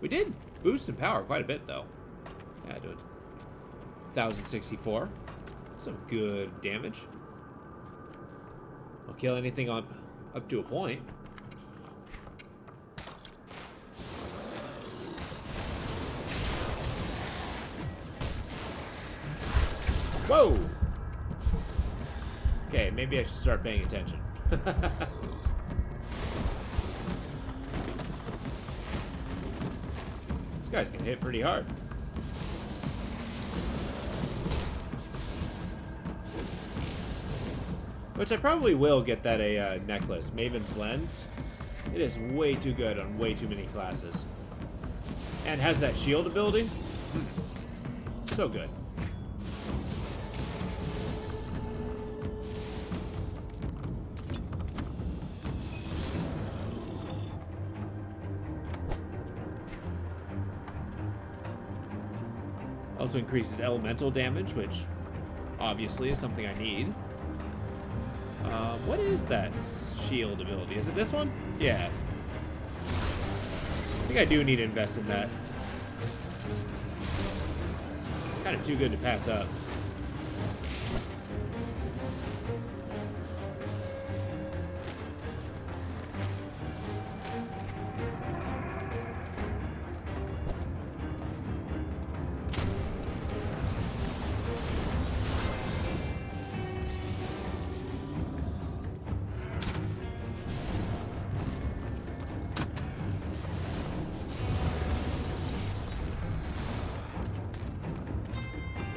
We did boost in power quite a bit, though. Yeah, do it. 1064. Some good damage. I'll kill anything on up to a point. Whoa! Okay, maybe I should start paying attention. These guys can hit pretty hard. Which I probably will get that a necklace, Maven's Lens. It is way too good on way too many classes. And has that shield ability. So good. Also increases elemental damage, which obviously is something I need. What is that shield ability? Is it this one? Yeah. I think I do need to invest in that. Kind of too good to pass up.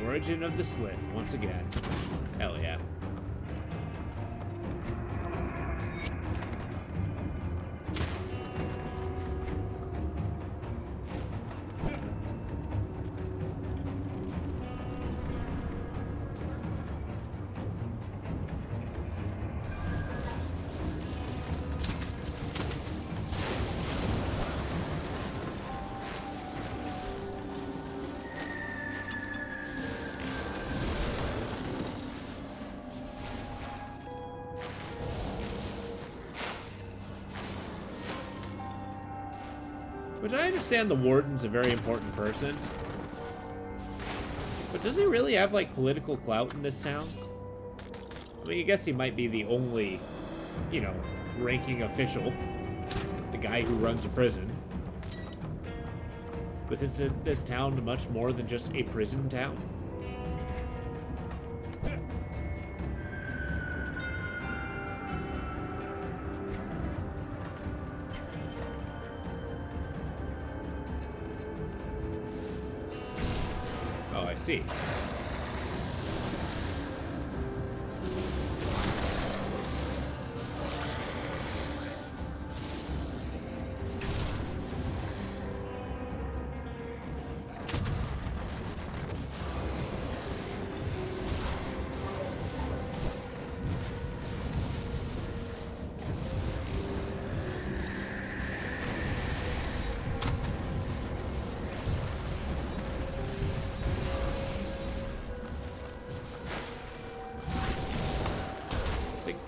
Origin of the Slith, once again. Hell yeah. Which I understand the warden's a very important person. But does he really have, like, political clout in this town? I mean, I guess he might be the only, you know, ranking official. The guy who runs a prison. But isn't this town much more than just a prison town? Oh, I see.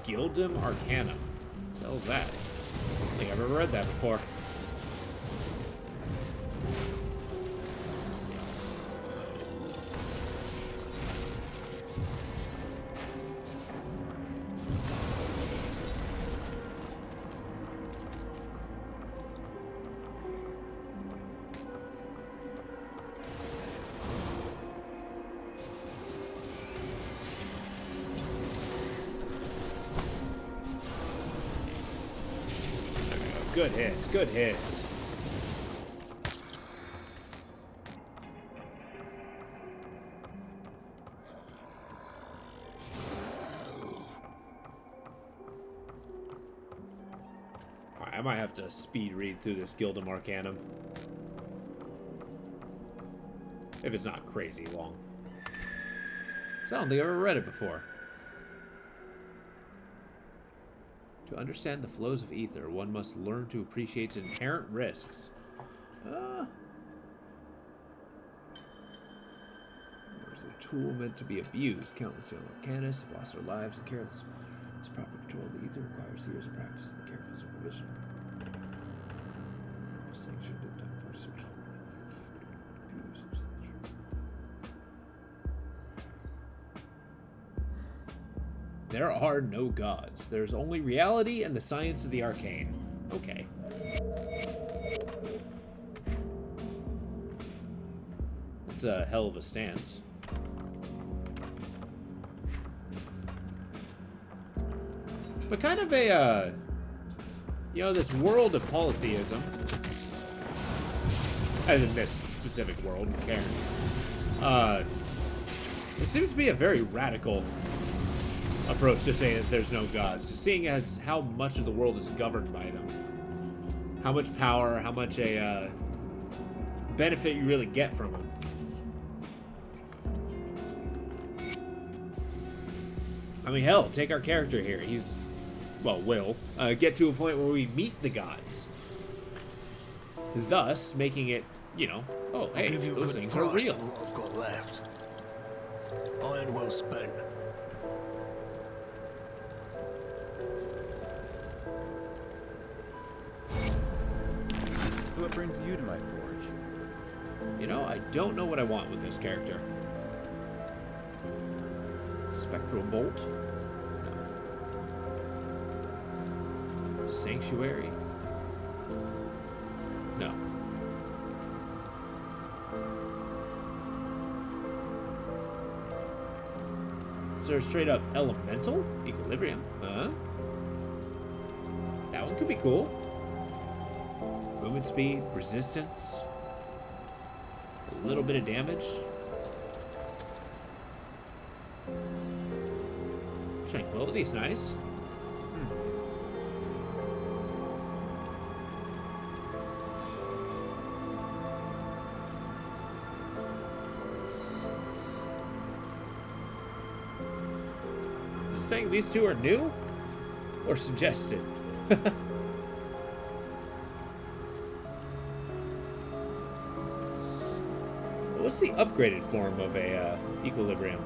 Gildem Arcanum. What the hell is that? I don't think I've ever read that before. Good hits, good hits. Alright, I might have to speed read through this Gildem Arcanum. If it's not crazy long. 'Cause I don't think I've ever read it before. To understand the flows of ether, one must learn to appreciate its inherent risks. There's a tool meant to be abused. Countless young arcanists have lost their lives in careless. This proper control of the ether requires years of practice and careful supervision. Sanctioned and done for research. There are no gods. There's only reality and the science of the arcane. Okay. That's a hell of a stance. But kind of a, you know, this world of polytheism, as in this specific world, Cairn, it seems to be a very radical approach to saying that there's no gods, seeing as how much of the world is governed by them. How much power, how much a benefit you really get from them. I mean, hell, take our character here. He's, well, will get to a point where we meet the gods. Thus, making it, you know, oh, hey, those things are real. I've got left. Iron well spent. So what brings you to my forge? You know, I don't know what I want with this character. Spectral Bolt? No. Sanctuary? No. Is there a straight up elemental? Equilibrium? Huh? That one could be cool. Movement speed, resistance, a little bit of damage. Tranquility is nice. Is it saying these two are new or suggested? What's the upgraded form of a equilibrium?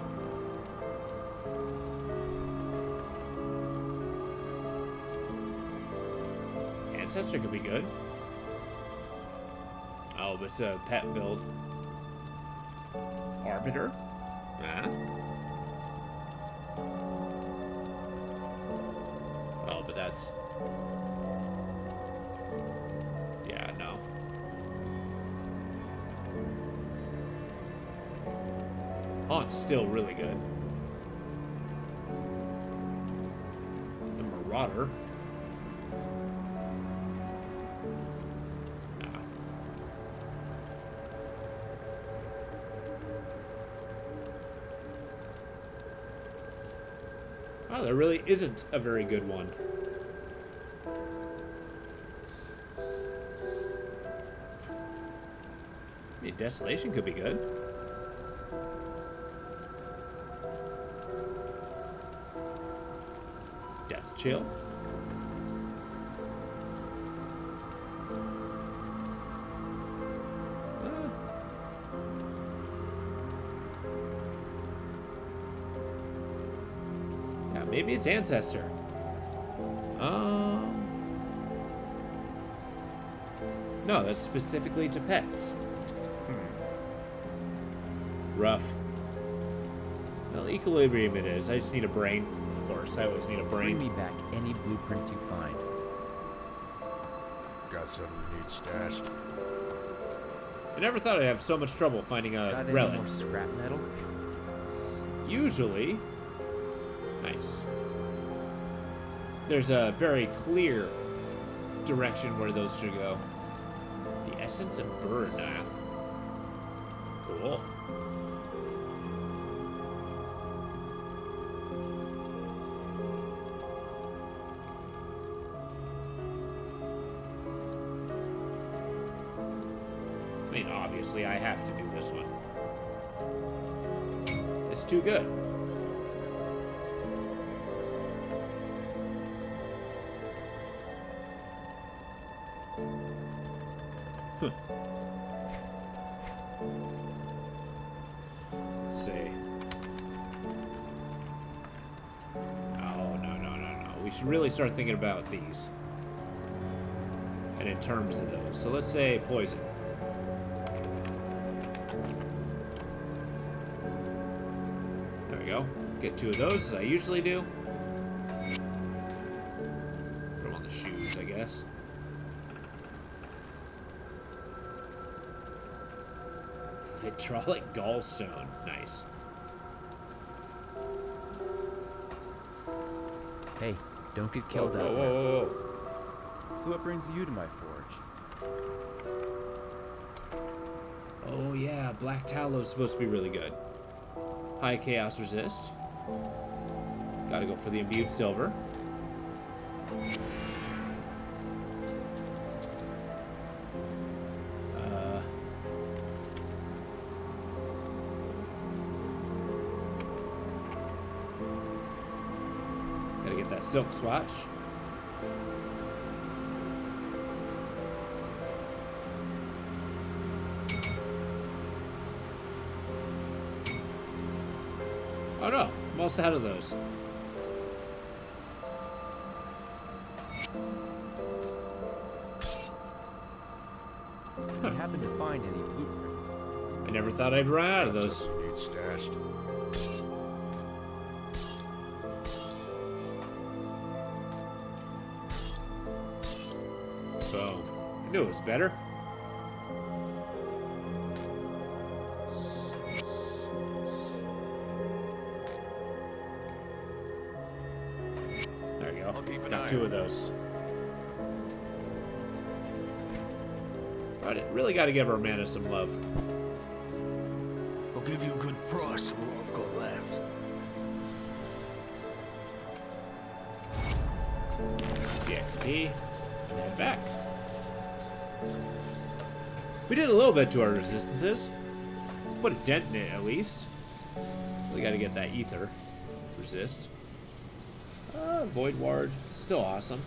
Ancestor could be good. Oh, but it's a pet build. Arbiter? Huh? Oh, but that's... Yeah, no. Haunt's still really good. The Marauder. Oh, there really isn't a very good one. I mean, Desolation could be good. Death Chill. Yeah, maybe it's Ancestor. No, that's specifically to pets. Rough. Well, Equilibrium it is. I just need a brain. Of course, I always need a brain. Bring me back any blueprints you find. Got something you need stashed? I never thought I'd have so much trouble finding a Got relic. any more scrap metal? Usually, nice. There's a very clear direction where those should go. The Essence of Burnath. Cool. I mean, obviously, I have to do this one. It's too good. Huh. Let's see. Oh, no. We should really start thinking about these. And in terms of those. So let's say poison. There we go. Get 2 of those, as I usually do. Put them on the shoes, I guess. Vitrolic Gallstone. Nice. Hey, don't get killed out there. Whoa. So what brings you to my forge? Oh, yeah. Black Tallow is supposed to be really good. High Chaos Resist. Gotta go for the Imbued Silver. Gotta get that Silk Swatch. Oh no, I'm almost out of those. You happen to find any blueprints? I never thought I'd run out of Got those. something you need stashed? Boom. I knew it was better. There we go. I'll keep an Got eye 2 on of those. But really got to give our mana some love. I'll give you a good price for what I've got left. The XP and head back. We did a little bit to our resistances. Put a dent in it at least. We got to get that ether resist. Void Ward, still awesome.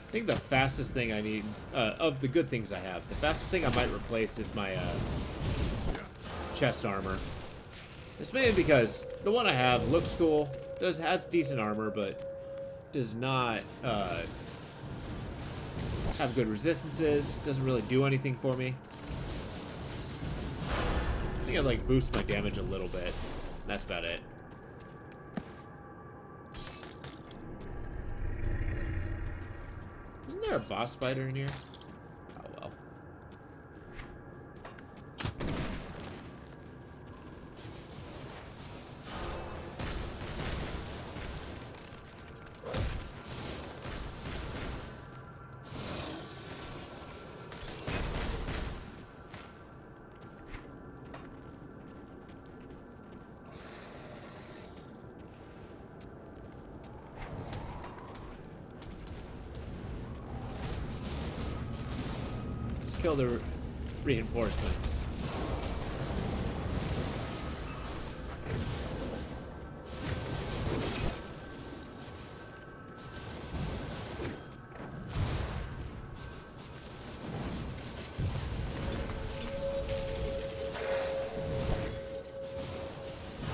I think the fastest thing I need, of the good things I have, the fastest thing I might replace is my chest armor. It's mainly because the one I have looks cool, has decent armor, but does not have good resistances, doesn't really do anything for me. I think I'd like boost my damage a little bit. That's about it. Isn't there a boss spider in here? Oh well. Kill the reinforcements.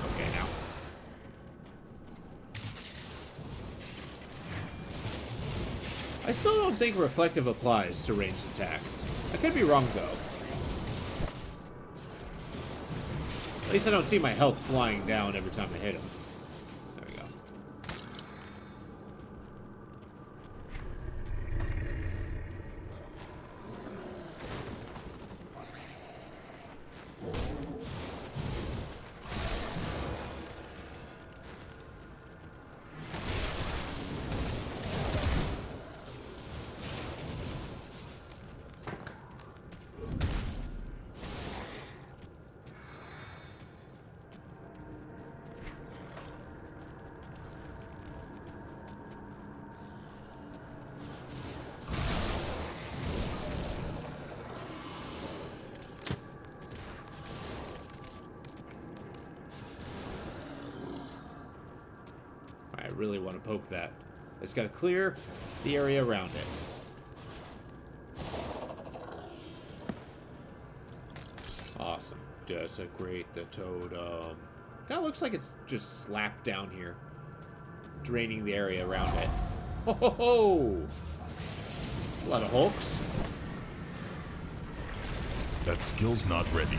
Okay, now. I still don't think reflective applies to ranged attacks. I could be wrong, though. At least I don't see my health flying down every time I hit him. There we go. I really want to poke that. It's got to clear the area around it. Awesome. Desecrate the totem. Kind of looks like it's just slapped down here, draining the area around it. Ho ho ho! That's a lot of hulks. That skill's not ready.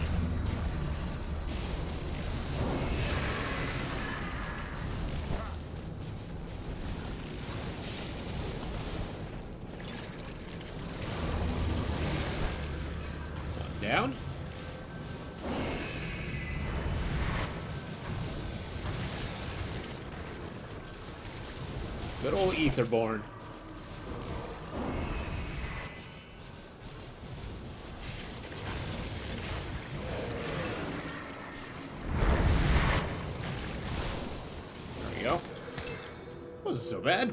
Down. Good old Etherborn. There we go. Wasn't so bad.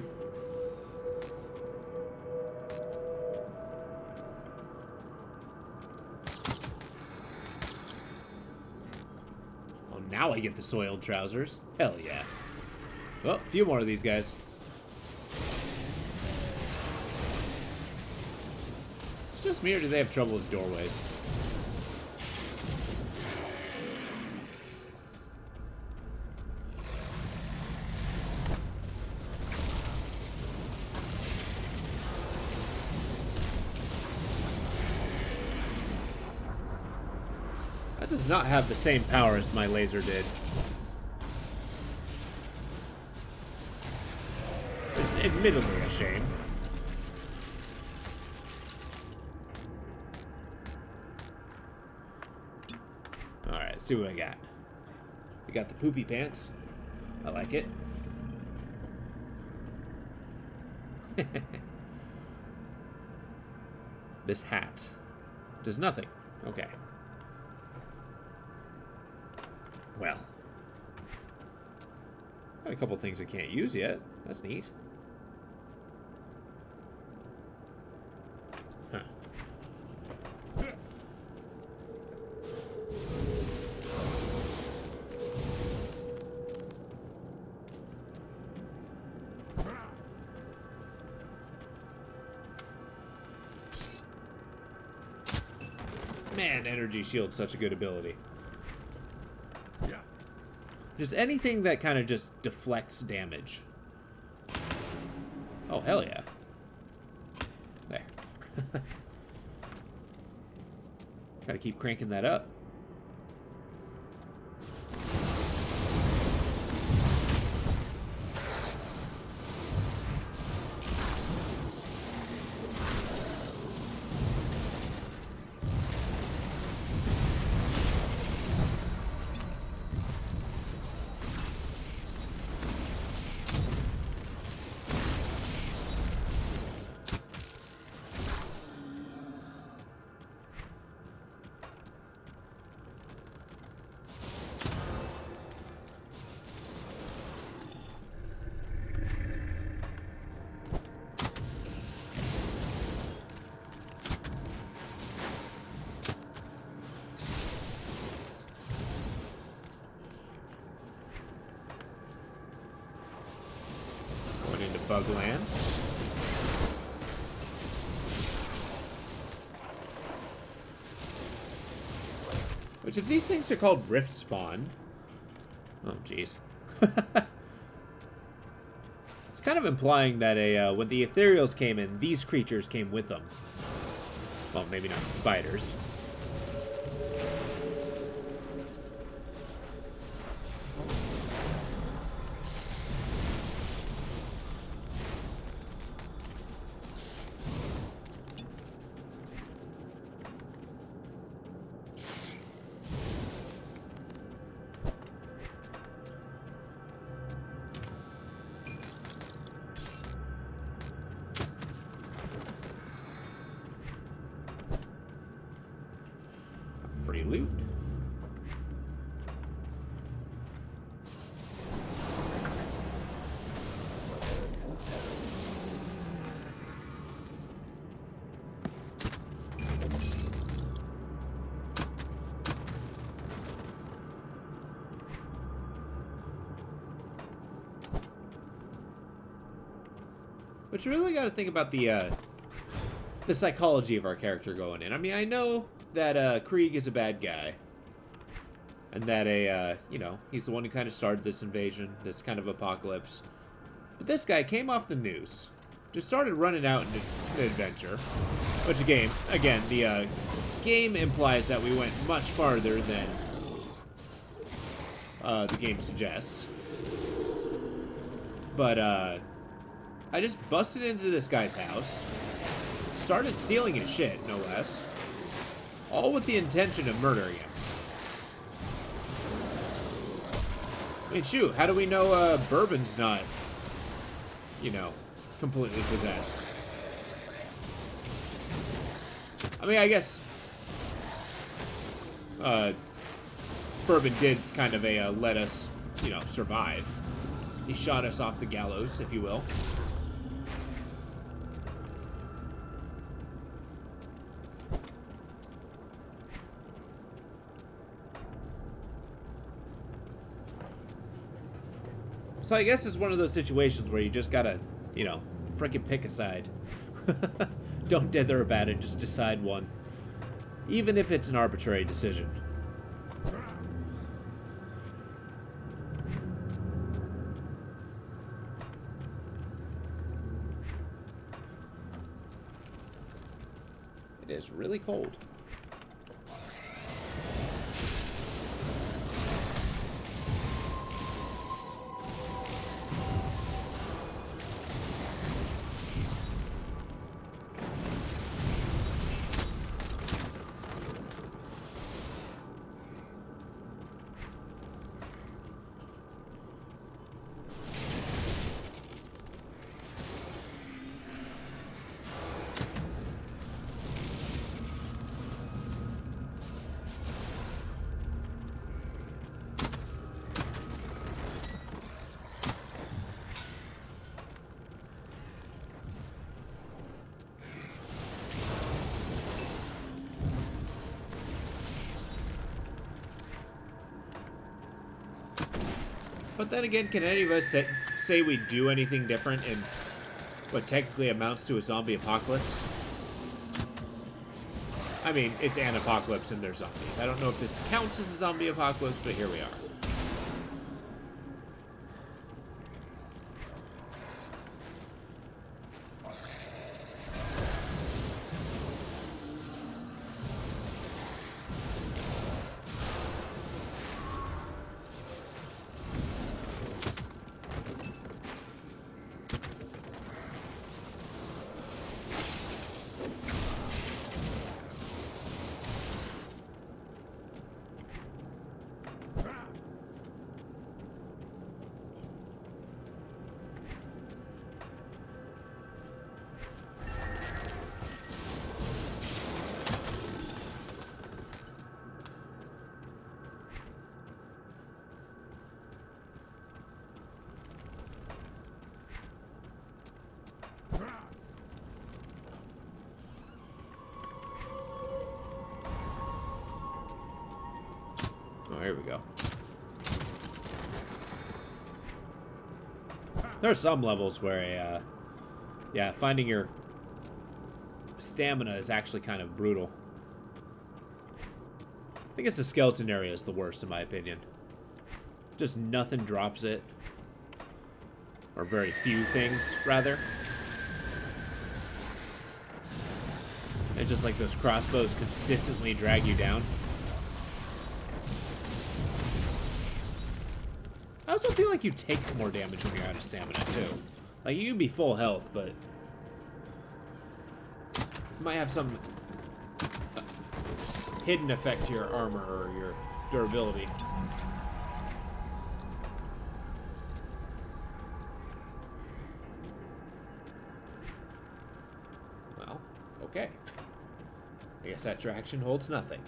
Now I get the soiled trousers. Hell yeah. Well, a few more of these guys. It's just me, or do they have trouble with doorways? That does not have the same power as my laser did. It's admittedly a shame. Alright, let's see what I got. We got the poopy pants. I like it. This hat does nothing. Okay. Well, got a couple things I can't use yet. That's neat. Huh. Man, energy shield's such a good ability. Yeah. Just anything that kind of just deflects damage. Oh, hell yeah. There. Gotta keep cranking that up. Going into Bugland. Which, if these things are called Rift Spawn... Oh, jeez. It's kind of implying that when the Ethereals came in, these creatures came with them. Well, maybe not the spiders. Free loot. But you really got to think about the psychology of our character going in. I mean, I know that Krieg is a bad guy, and that you know, he's the one who kind of started this invasion, this kind of apocalypse. But this guy came off the news, just started running out into an adventure. Which again, the game implies that we went much farther than the game suggests. But I just busted into this guy's house, started stealing his shit, no less. All with the intention of murdering him. I mean, shoot, how do we know Bourbon's not, you know, completely possessed? I mean, I guess Bourbon did kind of let us, you know, survive. He shot us off the gallows, if you will. So I guess it's one of those situations where you just gotta, you know, frickin' pick a side. Don't dither about it, just decide one. Even if it's an arbitrary decision. It is really cold. But then again, can any of us say we do anything different in what technically amounts to a zombie apocalypse? I mean, it's an apocalypse and there's zombies. I don't know if this counts as a zombie apocalypse, but here we are. Oh, here we go. There are some levels where yeah, finding your stamina is actually kind of brutal. I think it's the skeleton area is the worst in my opinion. Just nothing drops it. Or very few things, rather. It's just like those crossbows consistently drag you down. I also feel like you take more damage when you're out of stamina, too. Like, you can be full health, but you might have some hidden effect to your armor or your durability. Well, okay. I guess that traction holds nothing.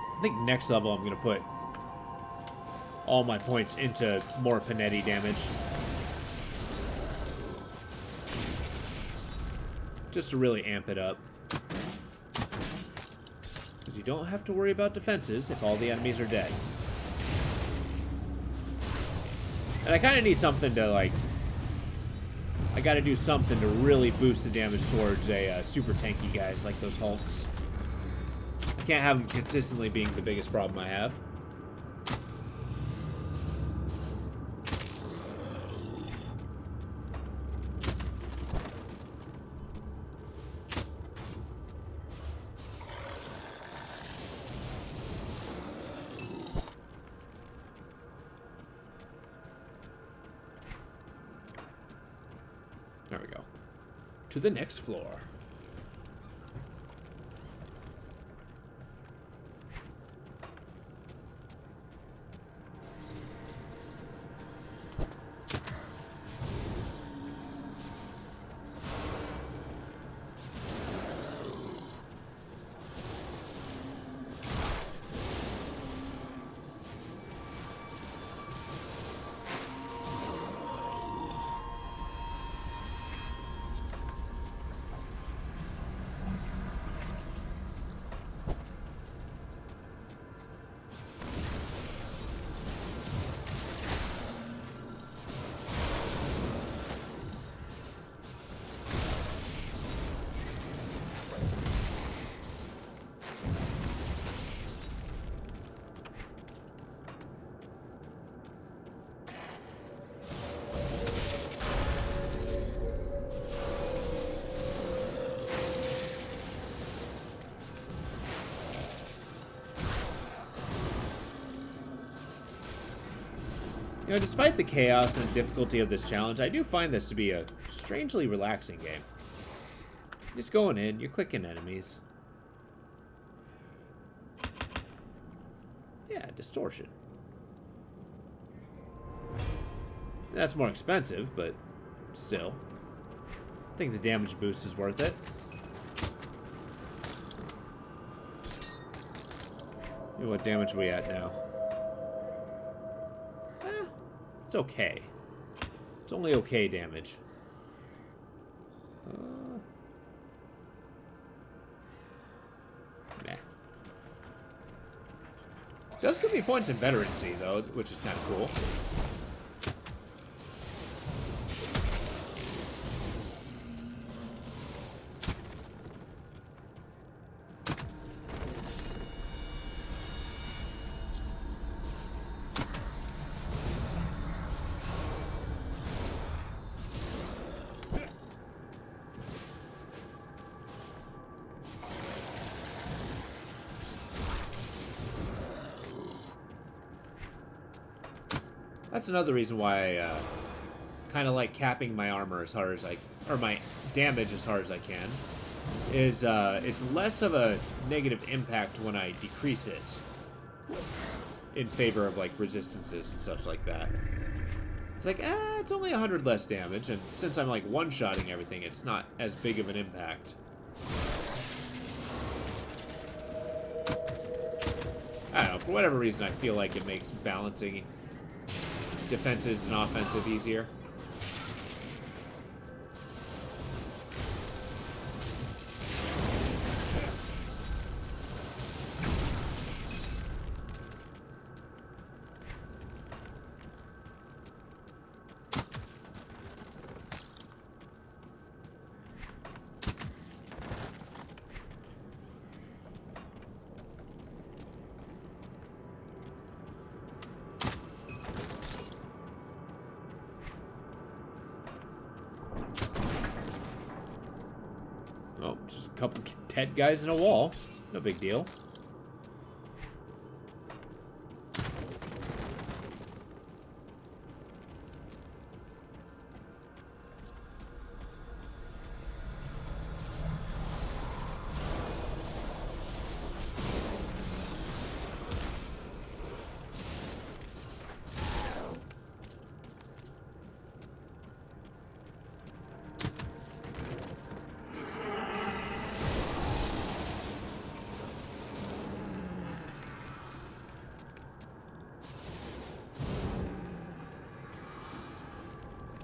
I think next level I'm going to put all my points into more Pannetti damage. Just to really amp it up. Because you don't have to worry about defenses if all the enemies are dead. And I kind of need something to, like... I got to do something to really boost the damage towards a super tanky guys like those Hulks. Can't have them consistently being the biggest problem I have. There we go. To the next floor. You know, despite the chaos and difficulty of this challenge, I do find this to be a strangely relaxing game. Just going in, you're clicking enemies. Yeah, distortion. That's more expensive, but still. I think the damage boost is worth it. What damage are we at now? It's okay. It's only okay damage. Meh. Does give me points in veterancy, though, which is kind of cool. That's another reason why I kind of like capping my armor as hard as or my damage as hard as I can. Is it's less of a negative impact when I decrease it in favor of like resistances and such like that. It's like, it's only 100 less damage, and since I'm like one-shotting everything, it's not as big of an impact. I don't know, for whatever reason, I feel like it makes balancing defensive and offensive easier. Oh, just a couple dead guys in a wall. No big deal.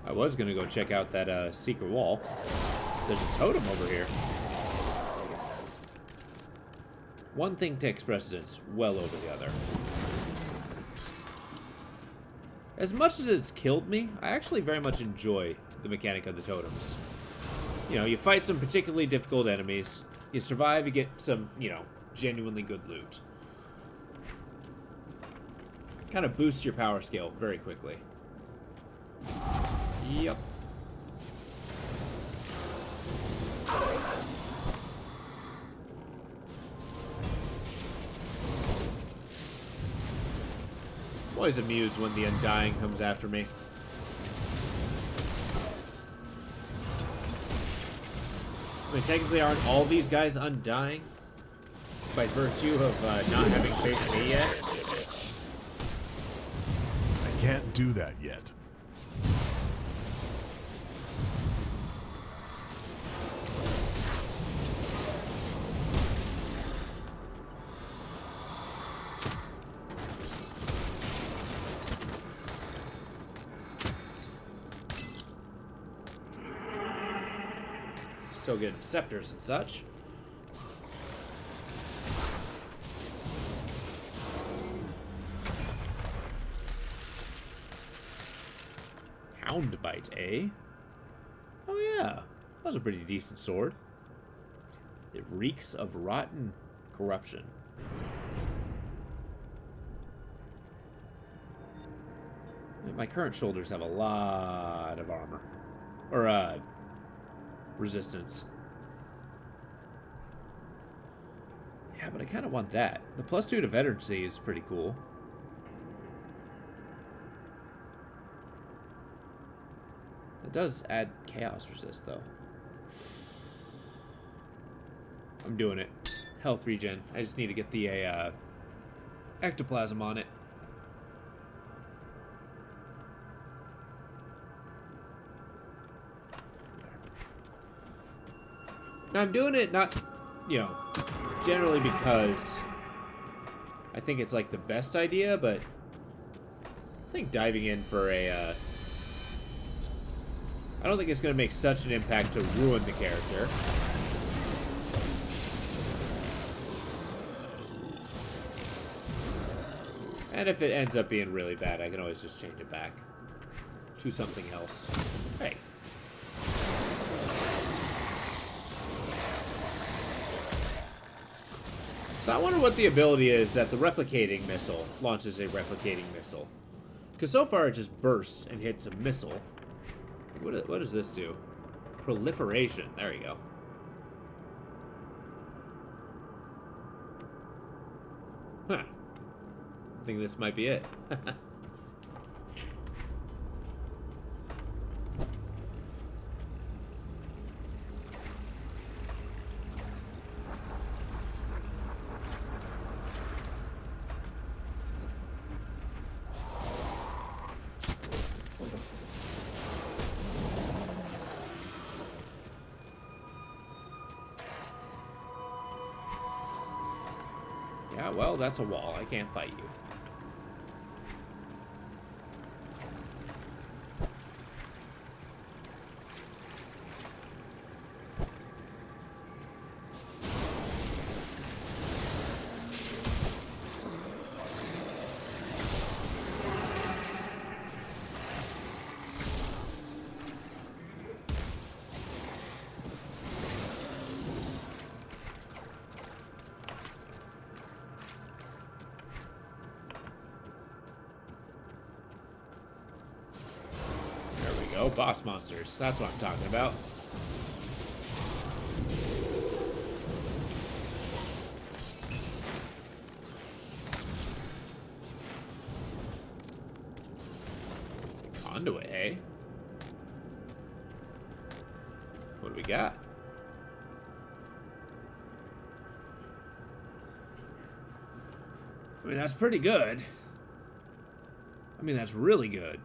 I was gonna go check out that secret wall. There's a totem over here. One thing takes precedence well over the other. As much as it's killed me, I actually very much enjoy the mechanic of the totems. You know, you fight some particularly difficult enemies, you survive, you get some, you know, genuinely good loot. Kind of boosts your power scale very quickly. Yep. I'm always amused when the Undying comes after me. I mean, technically aren't all these guys Undying? By virtue of not having faced me yet? I can't do that yet. Still getting scepters and such. Houndbite, eh? Oh yeah, that was a pretty decent sword. It reeks of rotten corruption. My current shoulders have a lot of armor. Or, resistance. Yeah, but I kind of want that. The +2 to veterancy is pretty cool. It does add chaos resist, though. I'm doing it. Health regen. I just need to get the ectoplasm on it. Now, I'm doing it not, you know, generally because I think it's like the best idea, but I think diving in for a, I don't think it's going to make such an impact to ruin the character. And if it ends up being really bad, I can always just change it back to something else. Hey. So I wonder what the ability is that the replicating missile launches a replicating missile. Because so far it just bursts and hits a missile. What does this do? Proliferation. There you go. Huh. I think this might be it. Yeah, well, that's a wall. I can't fight you. Oh, boss monsters. That's what I'm talking about. Conduit, hey? What do we got? I mean, that's pretty good. I mean, that's really good.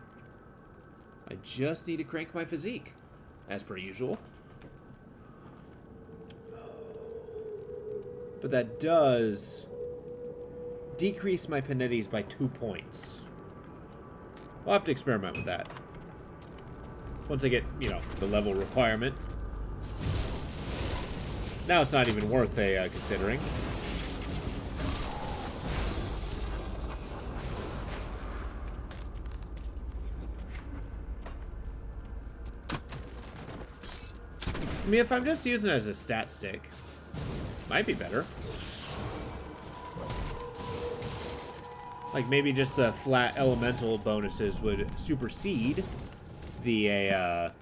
I just need to crank my physique, as per usual. But that does decrease my Pannettis by 2 points. We'll have to experiment with that. Once I get, you know, the level requirement. Now it's not even worth a considering. I mean, if I'm just using it as a stat stick, might be better. Like, maybe just the flat elemental bonuses would supersede the,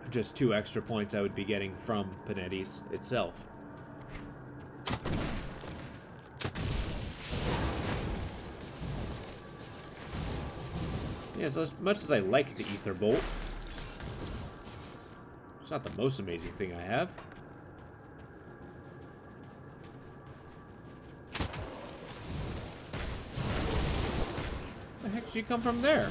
just 2 extra points I would be getting from Pannetti's itself. Yeah, so as much as I like the Ether Bolt, it's not the most amazing thing I have. Where the heck did you come from there?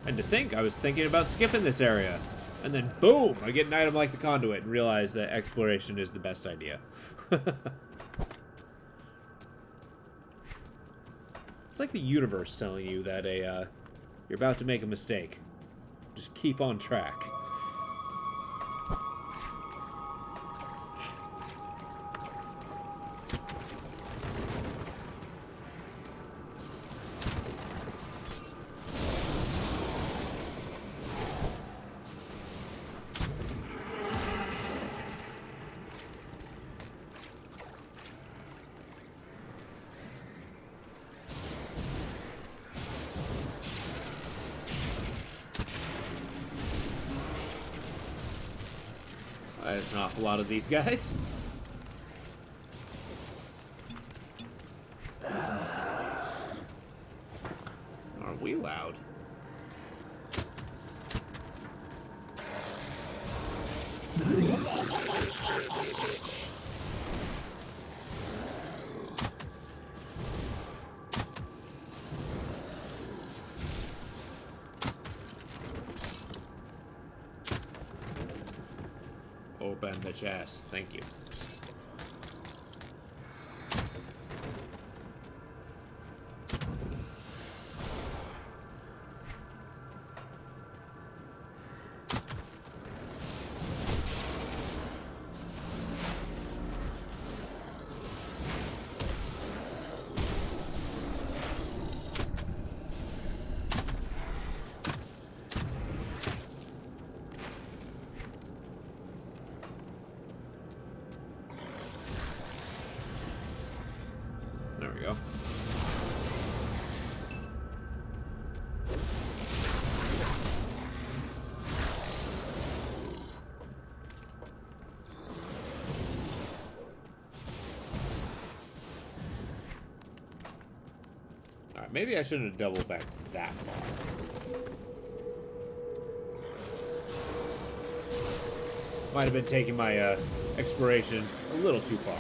And to think, I was thinking about skipping this area. And then, boom, I get an item like the conduit and realize that exploration is the best idea. It's like the universe telling you that you're about to make a mistake. Just keep on track. There's an awful lot of these guys. Open the chest. Thank you. There we go. Alright, maybe I shouldn't have doubled back that far. Might have been taking my exploration a little too far.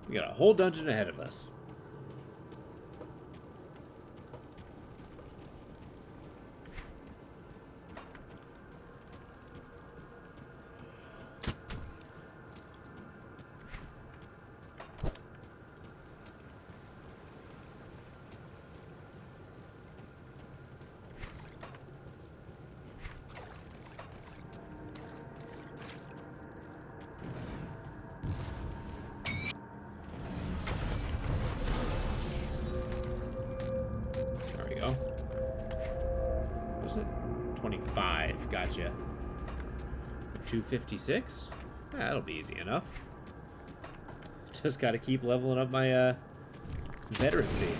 We got a whole dungeon ahead of us. Was it? 25. Gotcha. 256? Yeah, that'll be easy enough. Just gotta keep leveling up my veterancy.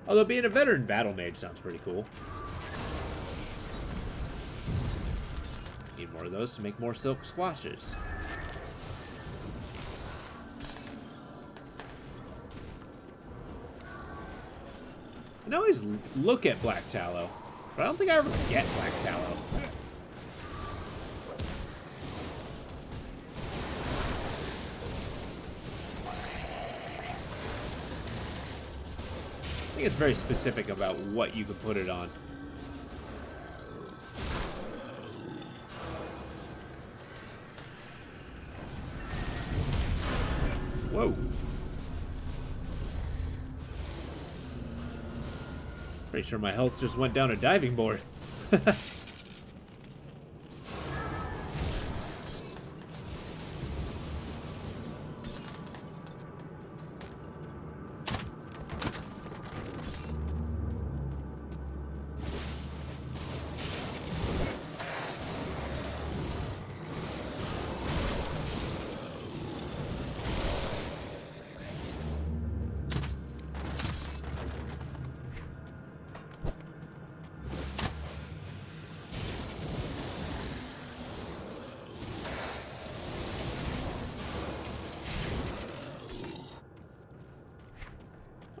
Although being a veteran battle mage sounds pretty cool. Need more of those to make more silk squashes. I always look at black tallow, but I don't think I ever get black tallow. I think it's very specific about what you can put it on. Whoa. Pretty sure my health just went down a diving board.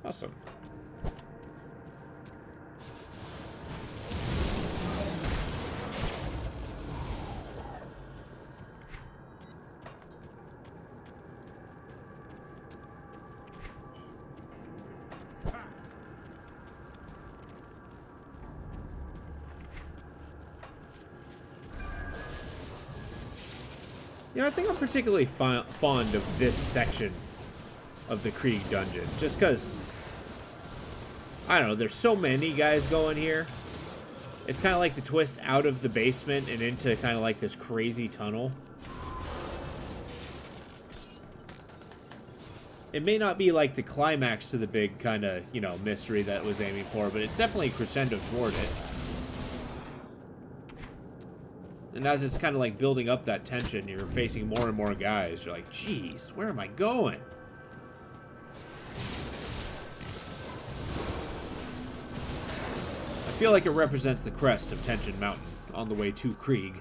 Awesome. You know, I think I'm particularly fond of this section of the Krieg dungeon, just because, I don't know, there's so many guys going here. It's kind of like the twist out of the basement and into kind of like this crazy tunnel. It may not be like the climax to the big kind of, you know, mystery that it was aiming for, but it's definitely a crescendo toward it. And as it's kind of like building up that tension, you're facing more and more guys. You're like, geez, where am I going? I feel like it represents the crest of Tension Mountain on the way to Krieg.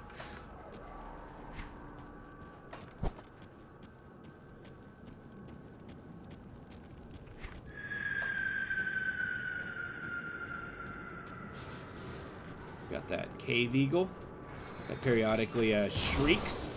Got that cave eagle that periodically shrieks.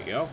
Go.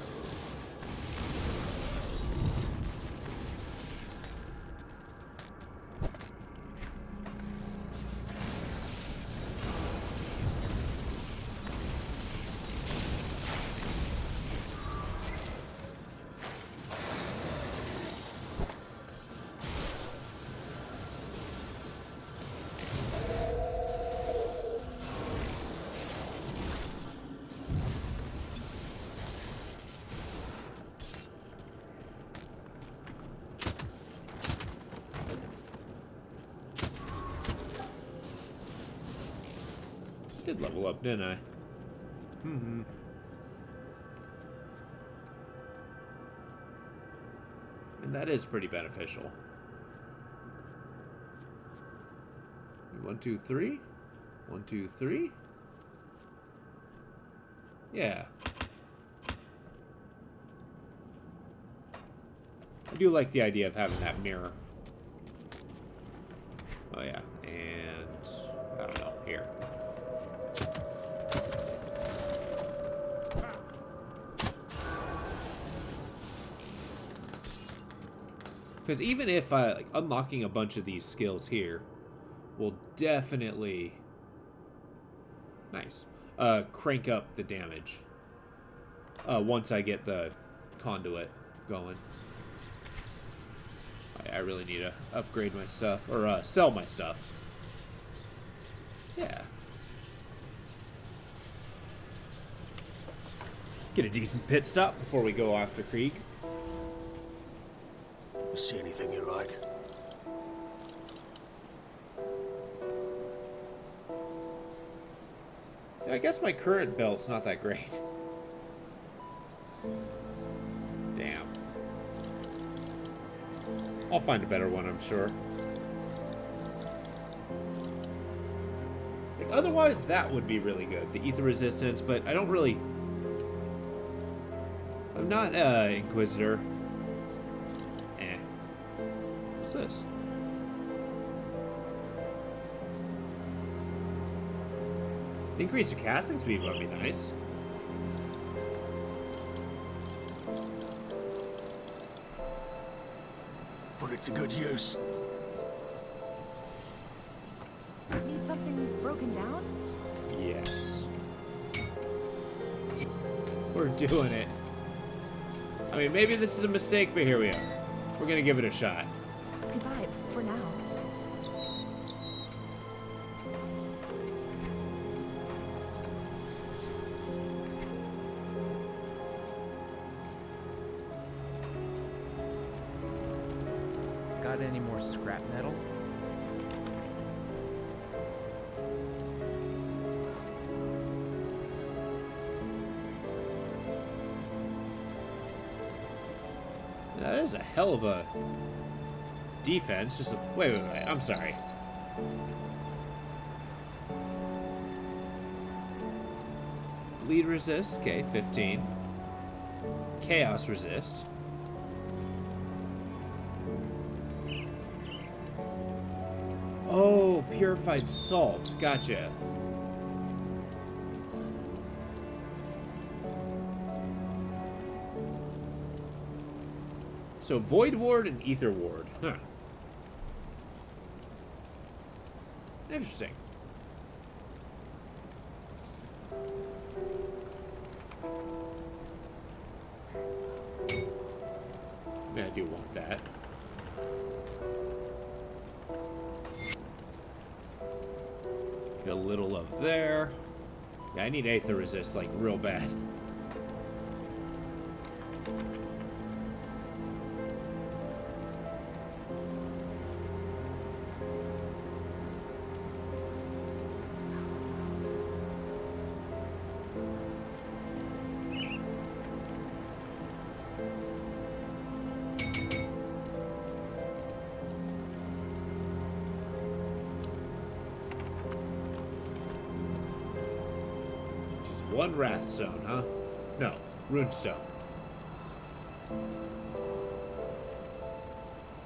Did level up, didn't I? Mm-hmm. And that is pretty beneficial. 1, 2, 3. 1, 2, 3. Yeah. I do like the idea of having that mirror. Oh yeah, and I don't know, here. Because even if like, unlocking a bunch of these skills here will definitely crank up the damage once I get the conduit going. I really need to upgrade my stuff or sell my stuff. Yeah. Get a decent pit stop before we go after Krieg. See anything you like? I guess my current belt's not that great. Damn. I'll find a better one, I'm sure. Like, otherwise, that would be really good. The ether resistance, but I don't really... I'm not Inquisitor. What's this? Increase your casting speed would be nice. Put it to good use. Need something broken down? Yes. We're doing it. I mean, maybe this is a mistake, but here we are. We're gonna give it a shot. Goodbye, for now. Got any more scrap metal? That is a hell of a defense. Just a, wait. I'm sorry. Bleed resist. Okay, 15. Chaos resist. Oh, purified salt. Gotcha. So Void Ward and Ether Ward. Huh. Interesting. Yeah, I do want that. Get a little of there. Yeah, I need Aether Resist, like, real bad. One Wrathstone, huh? No, Runestone.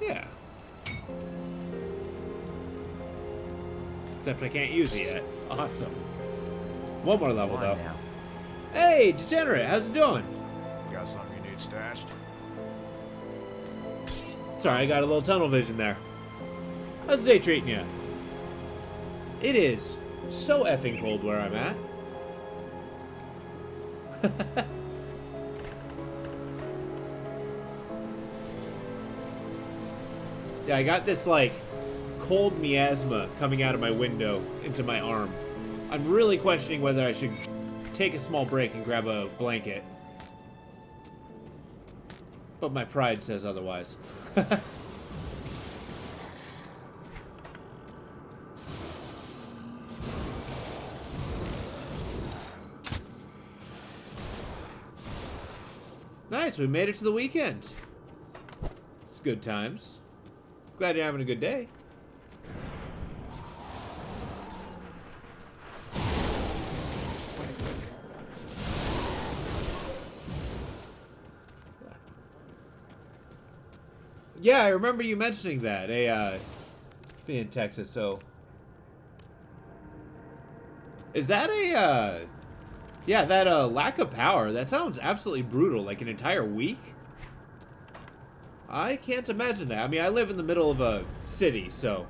Yeah. Except I can't use it yet. Awesome. One more level, Come on though. now. Hey, Degenerate, how's it doing? Got something you need stashed? Sorry, I got a little tunnel vision there. How's the day treating you? It is so effing cold where I'm at. Yeah, I got this, like, cold miasma coming out of my window into my arm. I'm really questioning whether I should take a small break and grab a blanket. But my pride says otherwise. Nice, we made it to the weekend. It's good times. Glad you're having a good day. Yeah, I remember you mentioning that. Being in Texas, so. Is that a, yeah, that lack of power, that sounds absolutely brutal. Like an entire week? I can't imagine that. I mean, I live in the middle of a city, so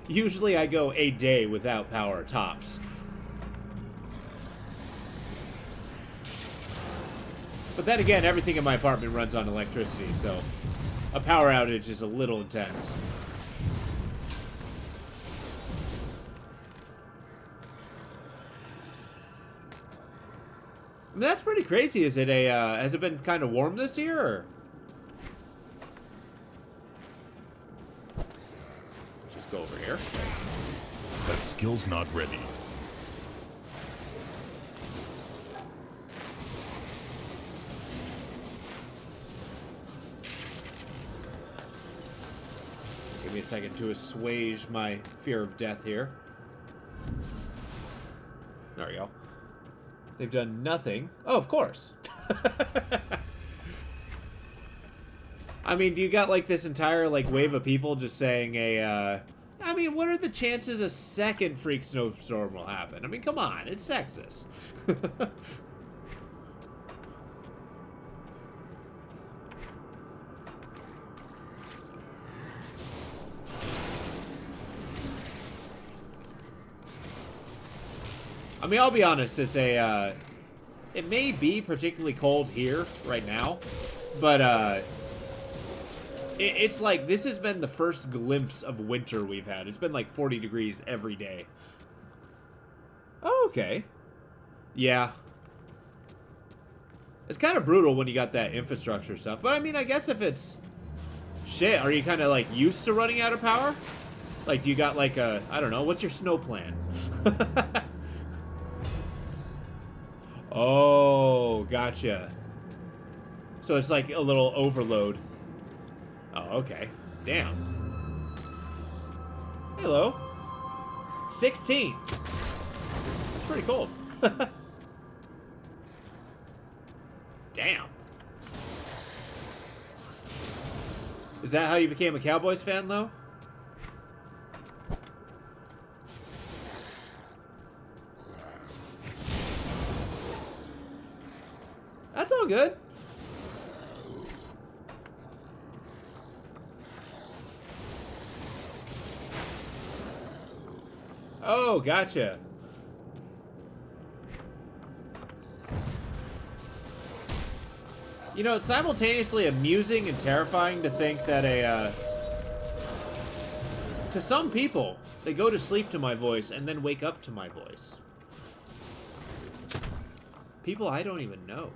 usually I go a day without power, tops. But then again, everything in my apartment runs on electricity, so a power outage is a little intense. I mean, that's pretty crazy. Is it a, has it been kind of warm this year, or? Just go over here. That skill's not ready. Give me a second to assuage my fear of death here. There we go. They've done nothing. Oh, of course. I mean, do you got like this entire like wave of people just saying I mean, what are the chances a second freak snowstorm will happen? I mean, come on, it's Texas. I mean, I'll be honest, it's a, it may be particularly cold here right now, but, it's like, this has been the first glimpse of winter we've had. It's been like 40 degrees every day. Oh, okay. Yeah. It's kind of brutal when you got that infrastructure stuff, but I mean, I guess if it's, shit, are you kind of like used to running out of power? Like, do you got like a, I don't know, what's your snow plan? Oh, gotcha. So it's like a little overload. Oh, okay. Damn. Hello. 16. That's pretty cold. Damn. Is that how you became a Cowboys fan, though? That's all good. Oh, gotcha. You know, it's simultaneously amusing and terrifying to think that to some people, they go to sleep to my voice and then wake up to my voice. People I don't even know.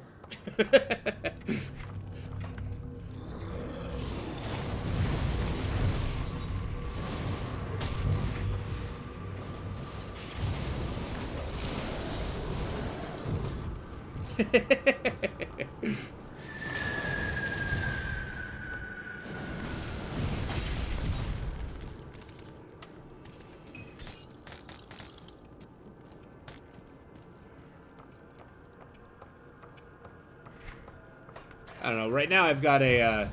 I don't know. Right now I've got a,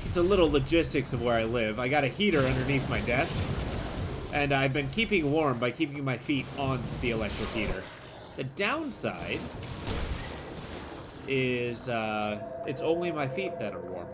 it's a little logistics of where I live. I got a heater underneath my desk, and I've been keeping warm by keeping my feet on the electric heater. The downside is, it's only my feet that are warm.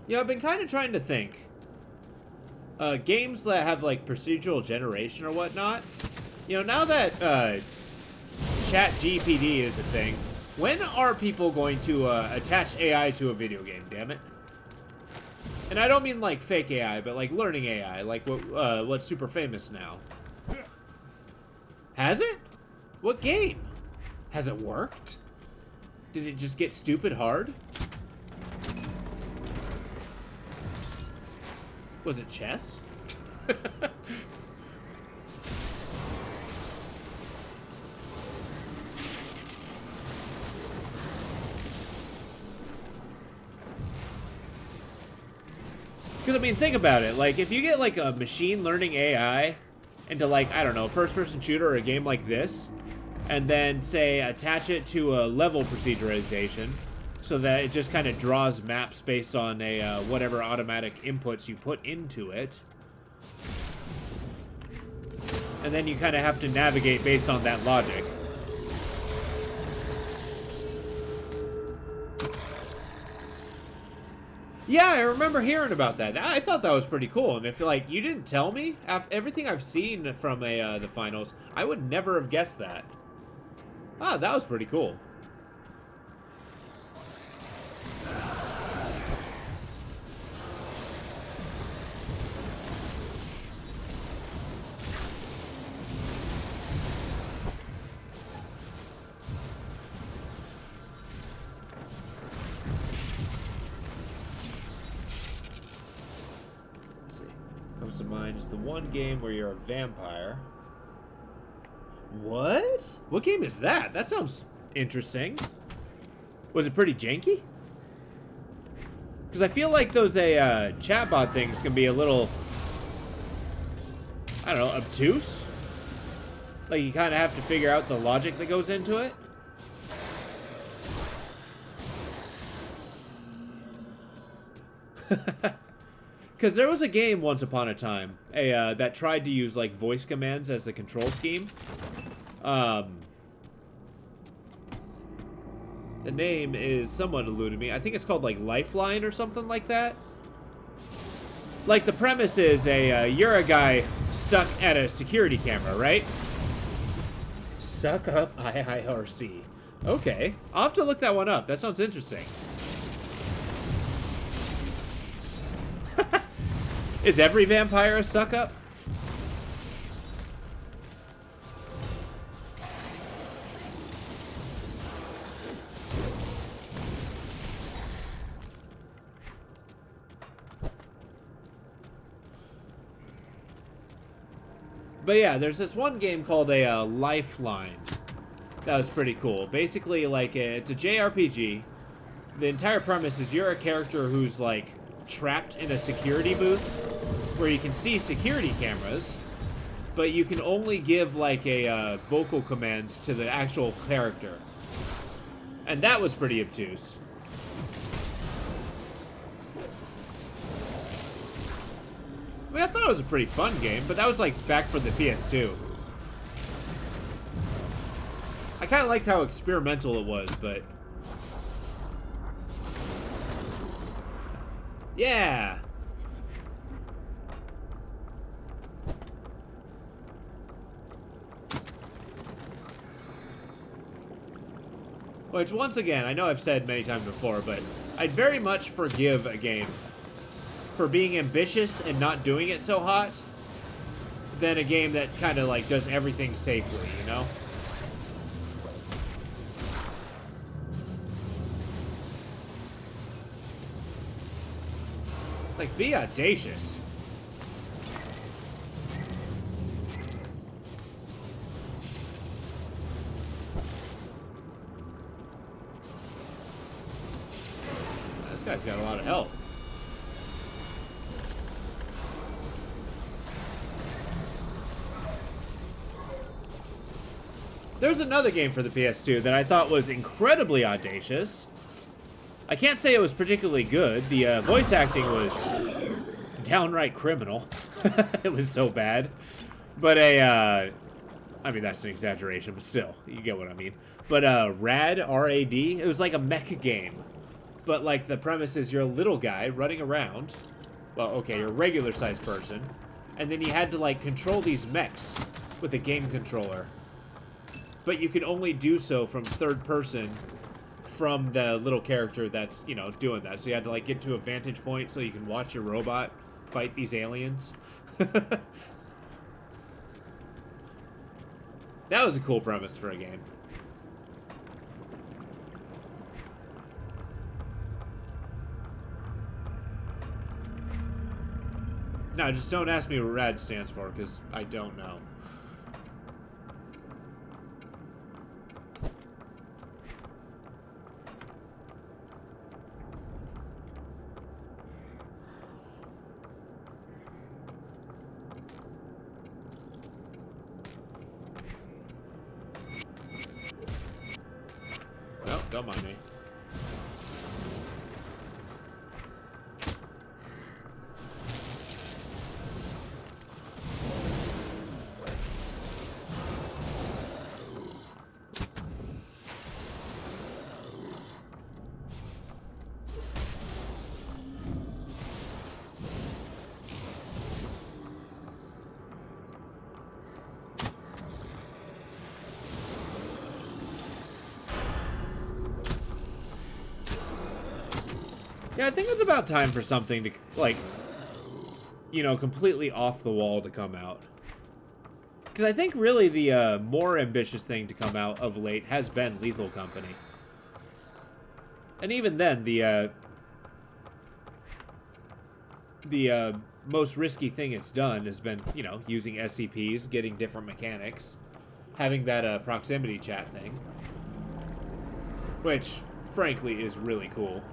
Yeah, I've been kind of trying to think. Games that have, like, procedural generation or whatnot. You know, now that, ChatGPT is a thing, when are people going to, attach AI to a video game, damn it? And I don't mean, like, fake AI, but, like, learning AI, like what's super famous now. Has it? What game? Has it worked? Did it just get stupid hard? Was it chess? Because, I mean, think about it. Like, if you get, like, a machine learning AI into, like, I don't know, first-person shooter or a game like this, and then, say, attach it to a level proceduralization, so that it just kind of draws maps based on a whatever automatic inputs you put into it. And then you kind of have to navigate based on that logic. Yeah, I remember hearing about that. I thought that was pretty cool. And if, like, you didn't tell me, after everything I've seen from the finals, I would never have guessed that. Ah, that was pretty cool. Comes to mind is the one game where you're a vampire. What? What game is that? That sounds interesting. Was it pretty janky? Because I feel like those chatbot things can be a little, I don't know, obtuse. Like you kind of have to figure out the logic that goes into it. Because there was a game once upon a time that tried to use like voice commands as the control scheme. The name is somewhat eluded me. I think it's called like Lifeline or something like that. Like the premise is you're a guy stuck at a security camera, right? Suck up IIRC. Okay, I'll have to look that one up. That sounds interesting. Is every vampire a suck up? But yeah, there's this one game called a Lifeline. That was pretty cool. Basically, like, it's a JRPG. The entire premise is you're a character who's, like, trapped in a security booth where you can see security cameras, but you can only give, like, a vocal commands to the actual character. And that was pretty obtuse. I mean, I thought it was a pretty fun game, but that was like back for the PS2. I kind of liked how experimental it was, but... Yeah! Which, once again, I know I've said many times before, but I'd very much forgive a game for being ambitious and not doing it so hot than a game that kind of, like, does everything safely, you know? Like, be audacious. This guy's got a lot of health. There's another game for the PS2 that I thought was incredibly audacious. I can't say it was particularly good. The voice acting was downright criminal. It was so bad. But I mean, that's an exaggeration, but still, you get what I mean. But RAD, R-A-D, it was like a mech game. But like the premise is you're a little guy running around. Well, okay, you're a regular-sized person. And then you had to like control these mechs with a game controller. But you could only do so from third person from the little character that's, you know, doing that. So you had to, like, get to a vantage point so you can watch your robot fight these aliens. That was a cool premise for a game. No, just don't ask me what RAD stands for, because I don't know. No, don't mind me. Yeah, I think it's about time for something to, like, you know, completely off the wall to come out. Because I think really the more ambitious thing to come out of late has been Lethal Company. And even then, the most risky thing it's done has been, you know, using SCPs, getting different mechanics, having that proximity chat thing. Which, frankly, is really cool.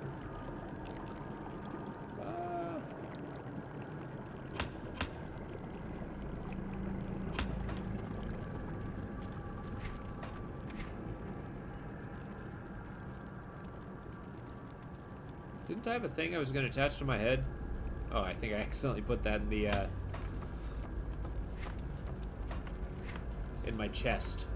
Didn't I have a thing I was going to attach to my head? Oh, I think I accidentally put that in the, in my chest.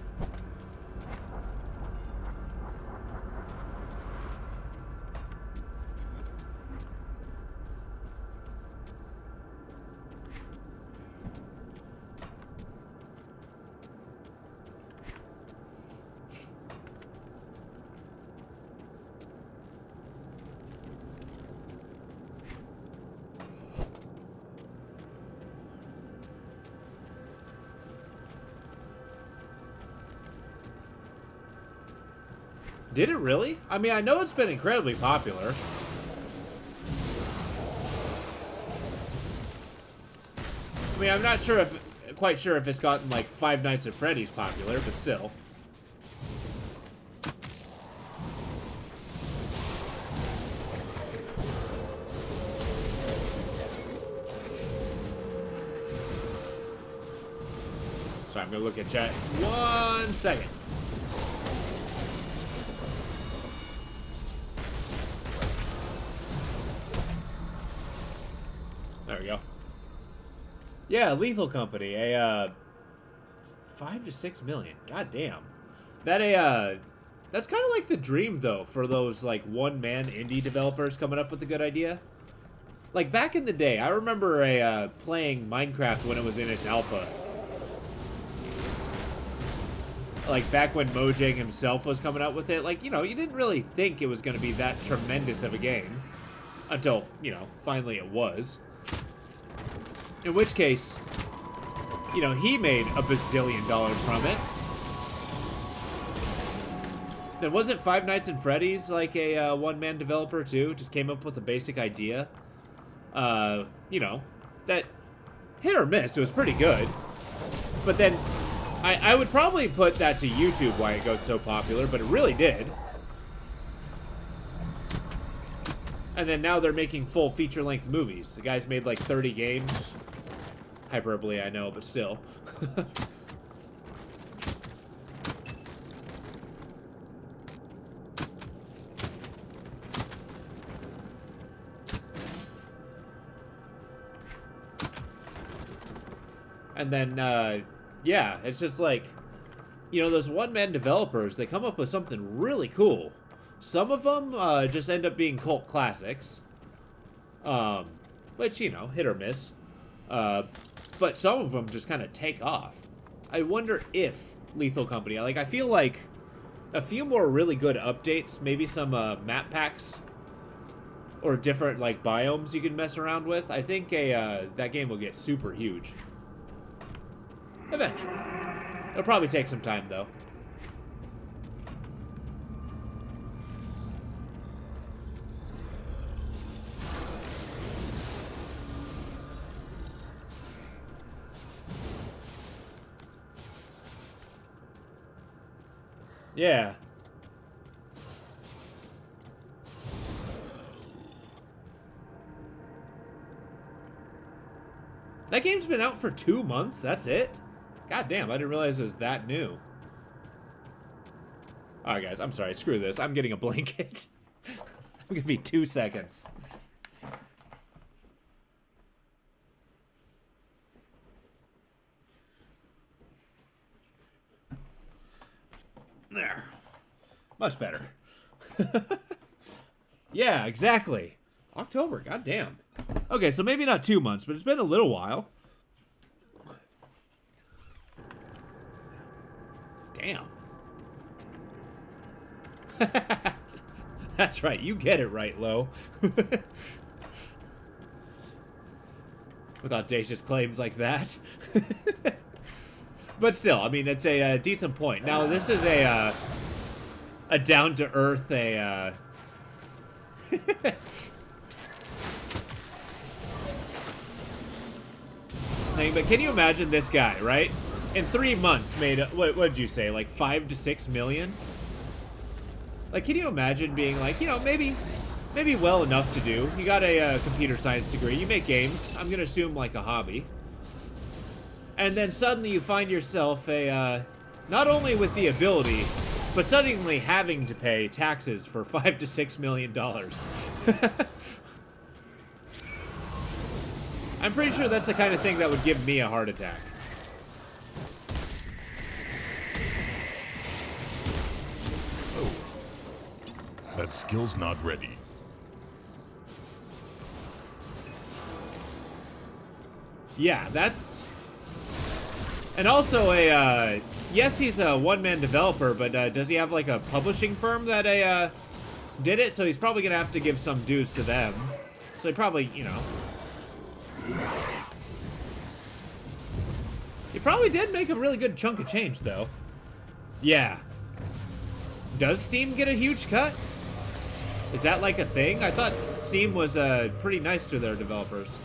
Did it really? I mean, I know it's been incredibly popular. I mean, I'm not sure if, quite sure if it's gotten like Five Nights at Freddy's popular, but still. Sorry, I'm gonna look at chat. 1 second. There we go. Yeah, Lethal Company, a 5 to 6 million. God damn. That's kind of like the dream though for those like one-man indie developers coming up with a good idea. Like back in the day, I remember playing Minecraft when it was in its alpha. Like back when Mojang himself was coming out with it, like, you know, you didn't really think it was going to be that tremendous of a game until, you know, finally it was. In which case, you know, he made $1 bazillion from it. Then wasn't Five Nights at Freddy's like a one-man developer too? Just came up with a basic idea. You know, that hit or miss. It was pretty good. But then I would probably put that to YouTube why it got so popular, but it really did. And then now they're making full feature-length movies. The guy's made like 30 games. Hyperbole, I know, but still. And then, yeah, it's just like, you know, those one-man developers, they come up with something really cool. Some of them just end up being cult classics. Which, you know, hit or miss. But some of them just kind of take off. I wonder if Lethal Company, like, I feel like a few more really good updates, maybe some map packs or different, like, biomes you can mess around with. I think that game will get super huge. Eventually. It'll probably take some time, though. Yeah. That game's been out for 2 months? That's it? God damn, I didn't realize it was that new. Alright, guys, I'm sorry. Screw this. I'm getting a blanket. I'm gonna be 2 seconds. There. Much better. Yeah, exactly. October, goddamn. Okay, so maybe not 2 months, but it's been a little while. Damn. That's right, you get it right, Lo. With audacious claims like that. But still, I mean, it's a decent point. Now, this is a down-to-earth, thing, but can you imagine this guy, right? In 3 months made, what did you say, like 5 to 6 million? Like, can you imagine being like, you know, maybe well enough to do. You got a computer science degree, you make games, I'm gonna assume like a hobby. And then suddenly you find yourself not only with the ability, but suddenly having to pay taxes for $5 to $6 million. I'm pretty sure that's the kind of thing that would give me a heart attack. Oh. That skill's not ready. Yeah, that's... And also yes, he's a one-man developer, but does he have like a publishing firm that did it? So he's probably gonna have to give some dues to them. So he probably, you know... He probably did make a really good chunk of change, though. Yeah. Does Steam get a huge cut? Is that like a thing? I thought Steam was pretty nice to their developers.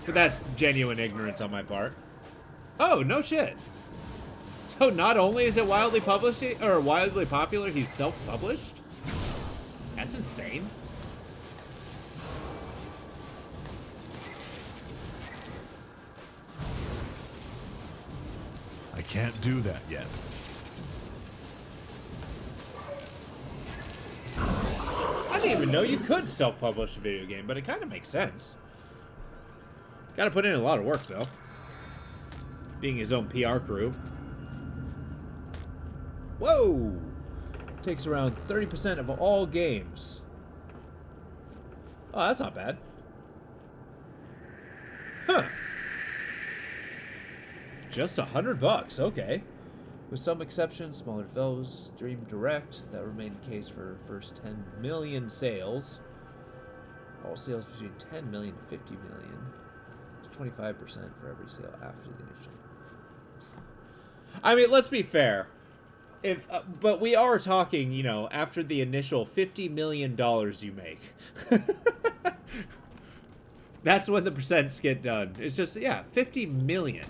But that's genuine ignorance on my part. Oh, no shit. So not only is it wildly published, or wildly popular, he's self-published? That's insane. I can't do that yet. I didn't even know you could self-publish a video game, but it kind of makes sense. Gotta put in a lot of work, though. Being his own PR crew. Whoa! Takes around 30% of all games. Oh, that's not bad. Huh. Just $100, okay. With some exceptions, smaller developers stream direct. That remained the case for first 10 million sales. All sales between 10 million to 50 million. It's 25% for every sale after the initial. I mean, let's be fair. If, but we are talking, you know, after the initial $50 million you make. That's when the percents get done. It's just, yeah, 50 million.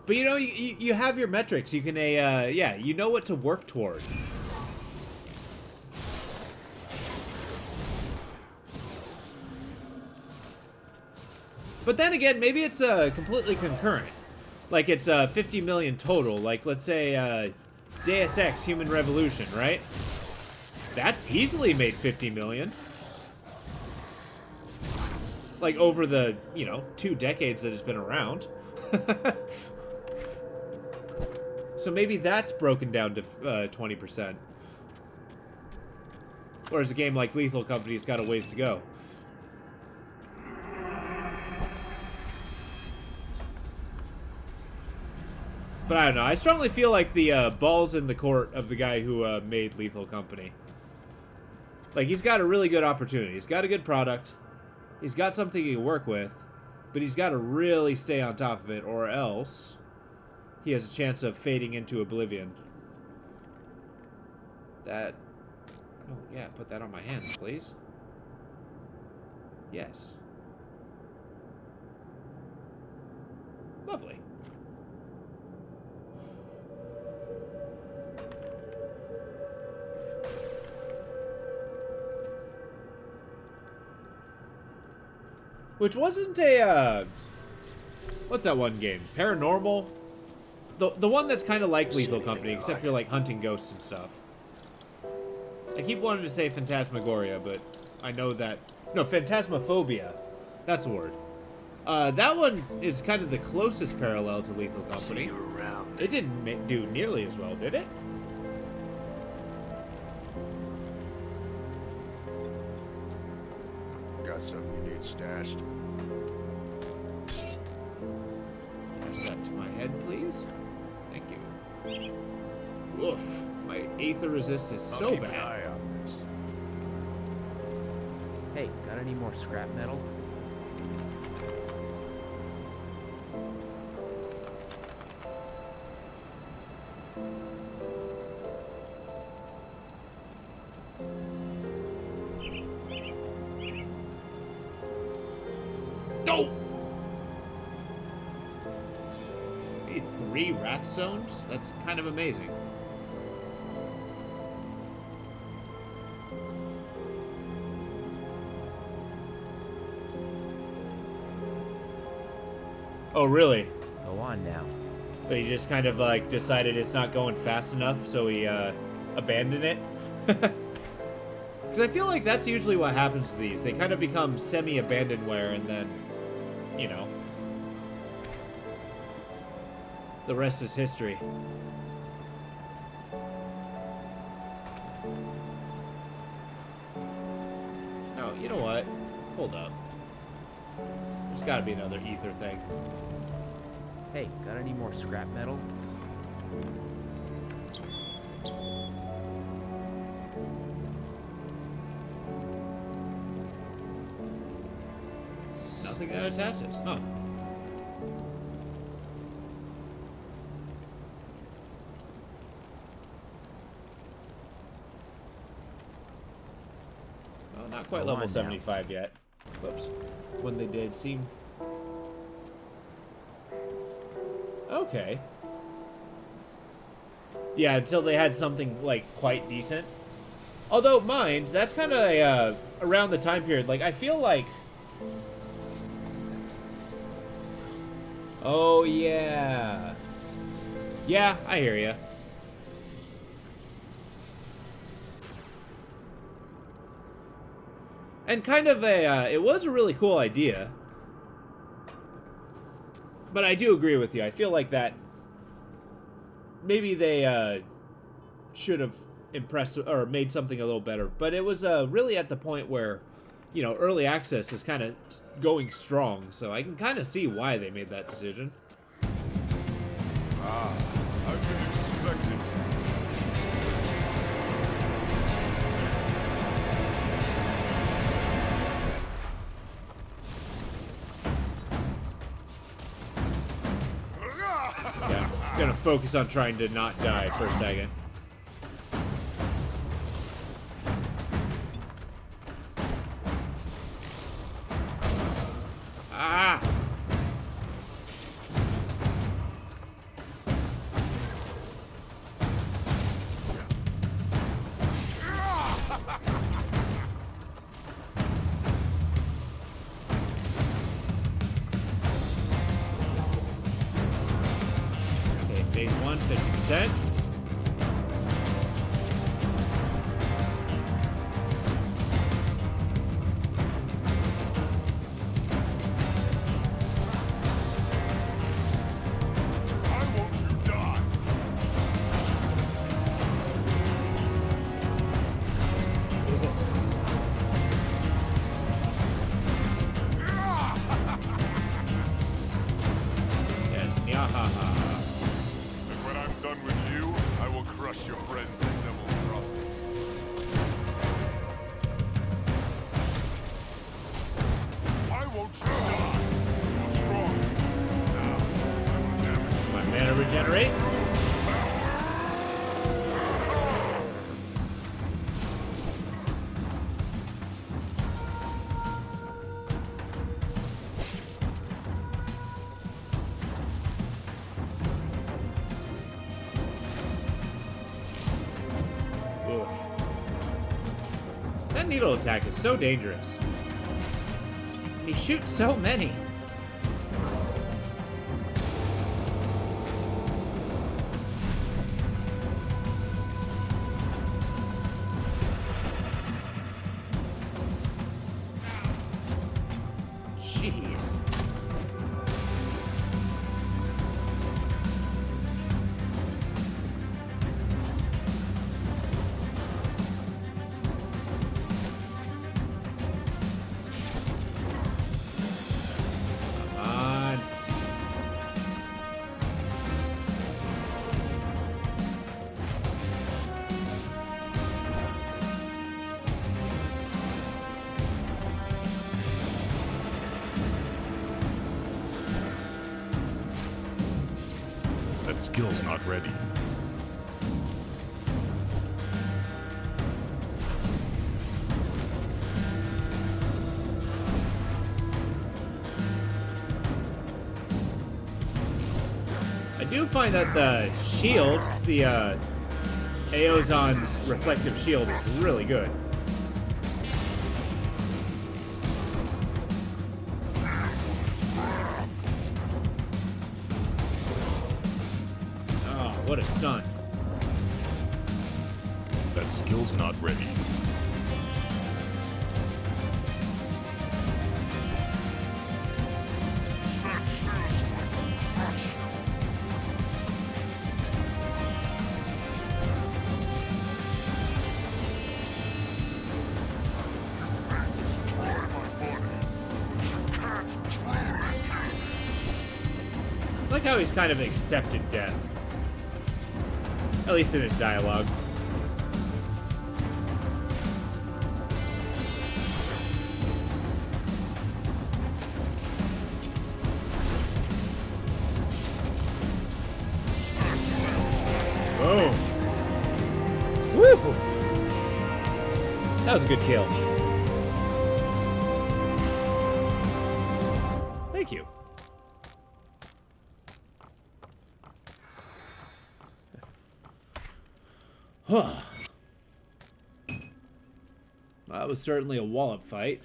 But you know, you have your metrics. You can, yeah, you know what to work toward. But then again, maybe it's completely concurrent. Like it's 50 million total. Like let's say Deus Ex Human Revolution, right? That's easily made 50 million. Like over the, you know, 2 decades that it's been around. So maybe that's broken down to 20%. Whereas a game like Lethal Company's got a ways to go. But I don't know. I strongly feel like the ball's in the court of the guy who made Lethal Company. Like, he's got a really good opportunity. He's got a good product. He's got something he can work with. But he's got to really stay on top of it, or else he has a chance of fading into oblivion. That... Oh, yeah, put that on my hands, please. Yes. Lovely. Which wasn't a, what's that one game? Paranormal? The one that's kind of like Lethal Company, except you're like hunting ghosts and stuff. I keep wanting to say Phantasmagoria, but I know that... No, Phantasmophobia. That's the word. That one is kind of the closest parallel to Lethal Company. It didn't do nearly as well, did it? Got something you need stashed? Pass that to my head, please. Thank you. Woof. My aether resist is so Keep bad. an eye on this. Hey, got any more scrap metal? Go! 3 Wrath Zones? That's kind of amazing. Oh, really? Go on now. But he just kind of, like, decided it's not going fast enough, so he, abandoned it? Because I feel like that's usually what happens to these. They kind of become semi-abandonware, and then, you know, the rest is history. No, you know what? Hold up. There's got to be another ether thing. Hey, got any more scrap metal? Nothing that attaches, huh? Well, not quite Go level on now. 75 yet. Whoops. When they did seem... Okay. Yeah, until they had something, like, quite decent. Although, mind, that's kind of around the time period. Like, I feel like Oh, yeah. Yeah, I hear ya. And kind of it was a really cool idea. But I do agree with you. I feel like that maybe they should have impressed or made something a little better. But it was really at the point where, you know, early access is kind of going strong. So I can kind of see why they made that decision. I've been expecting. Yeah, I'm gonna focus on trying to not die for a second. Ah! Okay, phase 1, 50%. Why won't you die? Yes, nyahaha. And when I'm done with you, I will crush your friends at Devil's Crossing. Why won't you die? You're strong. Now, I will damage My mana regenerate. Oof. That needle attack is so dangerous. He shoots so many. Jeez. Come on. That skill's not ready. I do find that the shield, the Aozon's reflective shield, is really good. Oh, what a stun. That skill's not ready. I like how he's kind of accepted death. At least in his dialogue. Boom. Woo! That was a good kill. Thank you. That was certainly a wallop fight.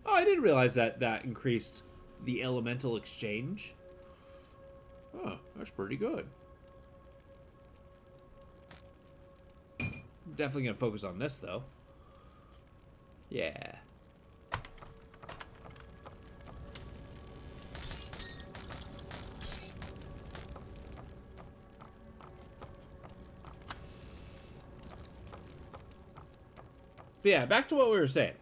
Oh, I didn't realize that that increased the elemental exchange. Oh, that's pretty good. Definitely gonna focus on this though. Yeah. But yeah, back to what we were saying.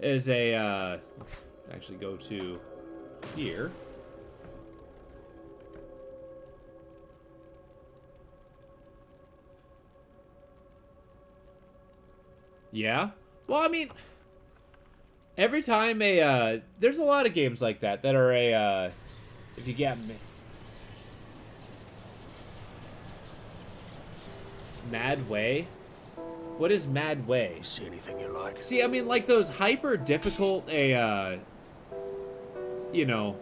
Is a let's actually go to here. Yeah. Well, I mean, every time there's a lot of games like that that are if you get me. Mad Way? What is Mad Way? See anything you like? See, I mean, like those hyper difficult, you know,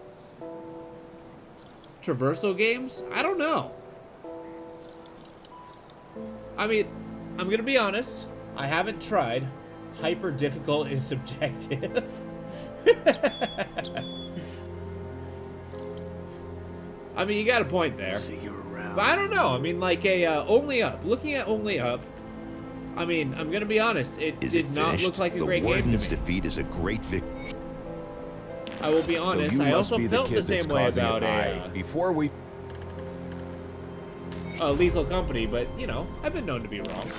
traversal games? I don't know. I mean, I'm gonna be honest. I haven't tried. Hyper difficult is subjective. I mean, you got a point there. See you around. But I don't know. I mean, like Only Up. Looking at Only Up, I mean, I'm gonna be honest. It did not look like a great game to me. The Warden's defeat is a great victory. I will be honest. So you I must also be felt the kid that's same way causing about it. Before we Lethal Company, but you know, I've been known to be wrong.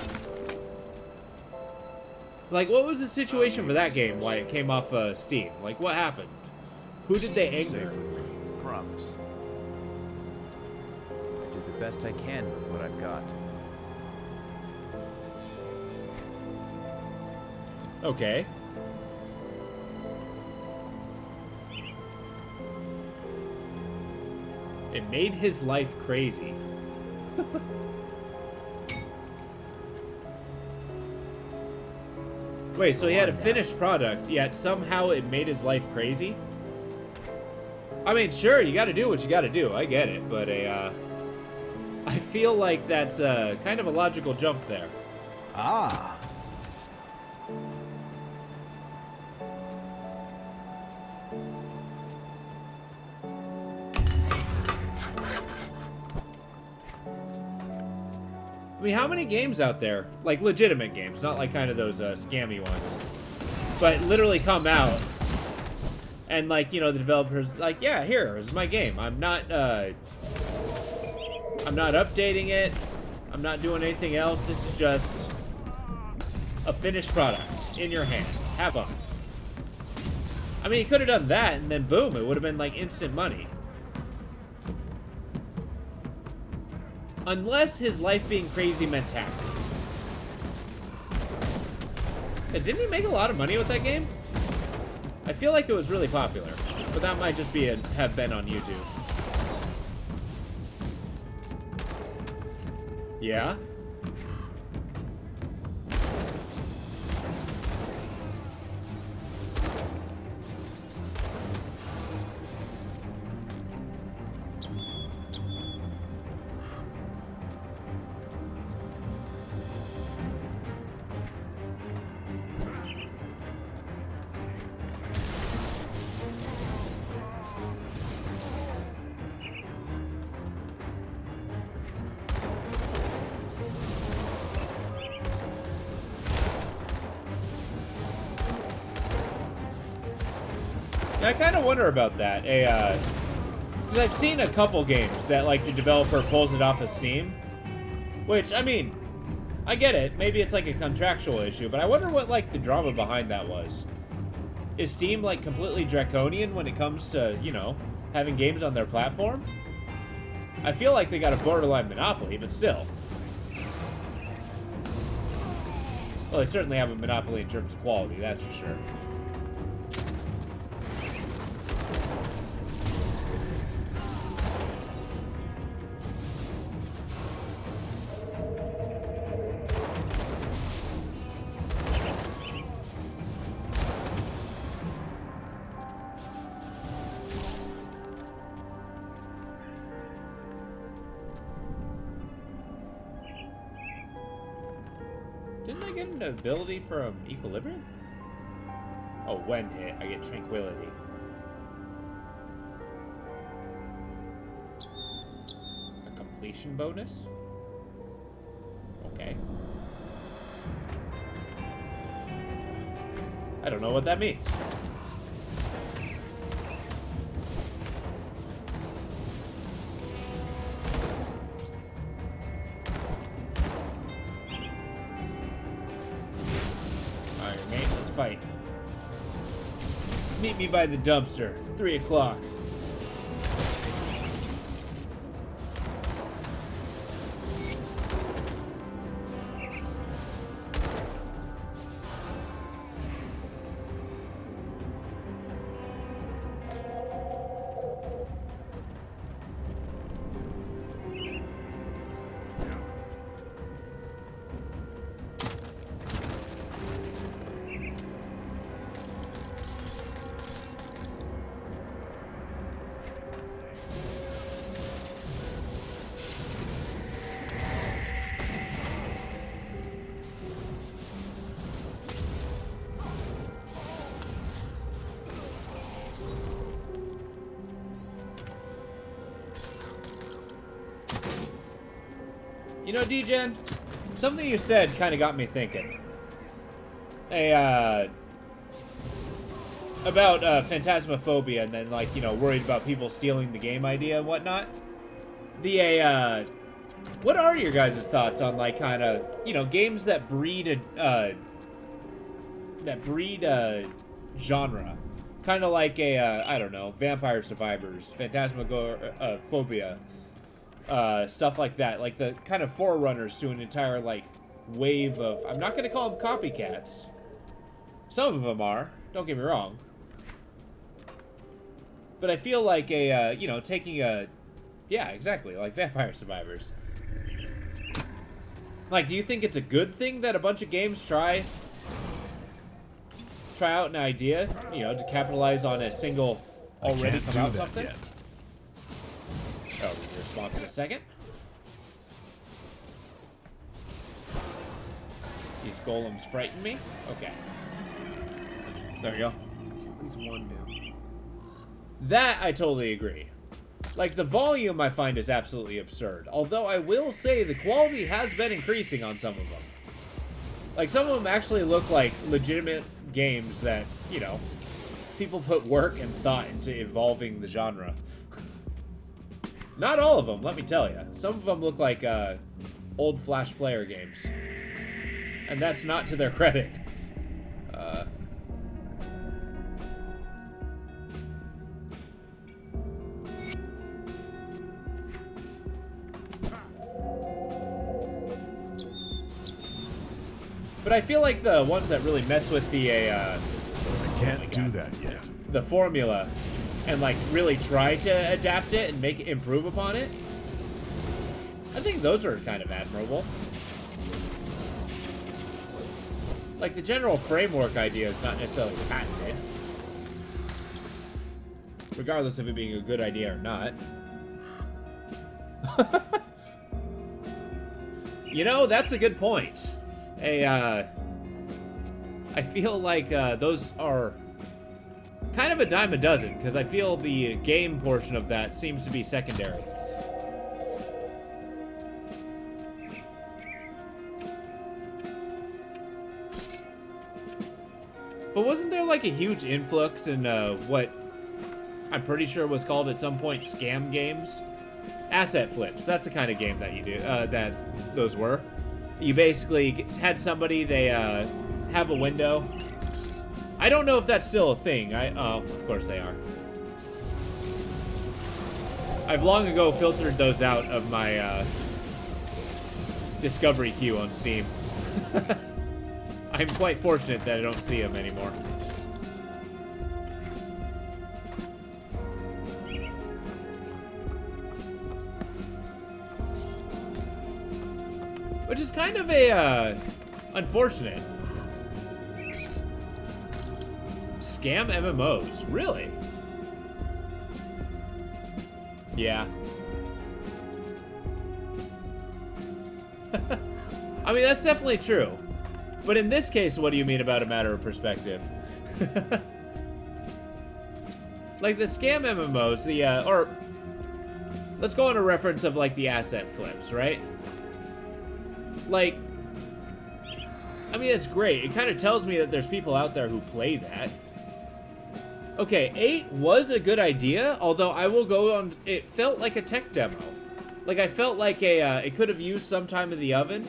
Like, what was the situation for that game? Why it came off Steam? Like, what happened? Who did they Safe anger? with me. Promise. I do the best I can with what I've got. Okay. It made his life crazy. Wait, so he had a finished product, yet somehow it made his life crazy? I mean, sure, you gotta do what you gotta do. I get it, but I feel like that's kind of a logical jump there. Ah. I mean, how many games out there, like legitimate games, not like kind of those scammy ones, but literally come out and like, you know, the developer's like, yeah, here's my game. I'm not updating it. I'm not doing anything else. This is just a finished product in your hands. Have fun. I mean, he could have done that and then boom, it would have been like instant money. Unless his life being crazy meant taxes. Yeah, didn't he make a lot of money with that game? I feel like it was really popular, but that might just be have been on YouTube. Yeah? Yeah, I kind of wonder about that. Because I've seen a couple games that, like, the developer pulls it off of Steam. Which, I mean, I get it. Maybe it's, like, a contractual issue. But I wonder what, like, the drama behind that was. Is Steam, like, completely draconian when it comes to, you know, having games on their platform? I feel like they got a borderline monopoly, but still. Well, they certainly have a monopoly in terms of quality, that's for sure. Didn't I get an ability from Equilibrium? Oh, when hit, I get Tranquility. completion bonus. Okay. I don't know what that means. Alright, mate, let's fight. Meet me by the dumpster, 3 o'clock. You know, D-Gen, something you said kind of got me thinking. About Phantasmophobia and then, like, you know, worried about people stealing the game idea and whatnot. What are your guys' thoughts on, like, kind of, you know, games that breed genre? Kind of like I don't know, Vampire Survivors, Phantasmophobia, stuff like that. Like the kind of forerunners to an entire, like, wave of, I'm not going to call them copycats. Some of them are, don't get me wrong. But I feel like you know, taking yeah, exactly, like Vampire Survivors. Like, do you think it's a good thing that a bunch of games try out an idea, you know, to capitalize on a single already come out something? Yet. Oh, read your response in a second. These golems frighten me. Okay. There we go. At least one new. That I totally agree. Like, the volume I find is absolutely absurd. Although I will say the quality has been increasing on some of them. Like, some of them actually look like legitimate games that, you know, people put work and thought into evolving the genre. Not all of them, let me tell you. Some of them look like old Flash player games. And that's not to their credit. But I feel like the ones that really mess with the I can't do that yet. the formula and, like, really try to adapt it and make it improve upon it, I think those are kind of admirable. Like, the general framework idea is not necessarily patented, regardless of it being a good idea or not. You know, that's a good point. I feel like those are kind of a dime a dozen, because I feel the game portion of that seems to be secondary. But wasn't there, like, a huge influx in what I'm pretty sure was called at some point scam games? Asset flips. That's the kind of game that you do, that those were. You basically had somebody, they have a window. I don't know if that's still a thing. Oh, of course they are. I've long ago filtered those out of my discovery queue on Steam. I'm quite fortunate that I don't see them anymore. Which is kind of a, unfortunate. Scam MMOs, really? Yeah. I mean, that's definitely true. But in this case, what do you mean about a matter of perspective? Like the scam MMOs, let's go on a reference of like the asset flips, right? Like, I mean, it's great. It kind of tells me that there's people out there who play that. Okay, 8 was a good idea, although I will go on, it felt like a tech demo. Like, I felt like it could have used some time in the oven.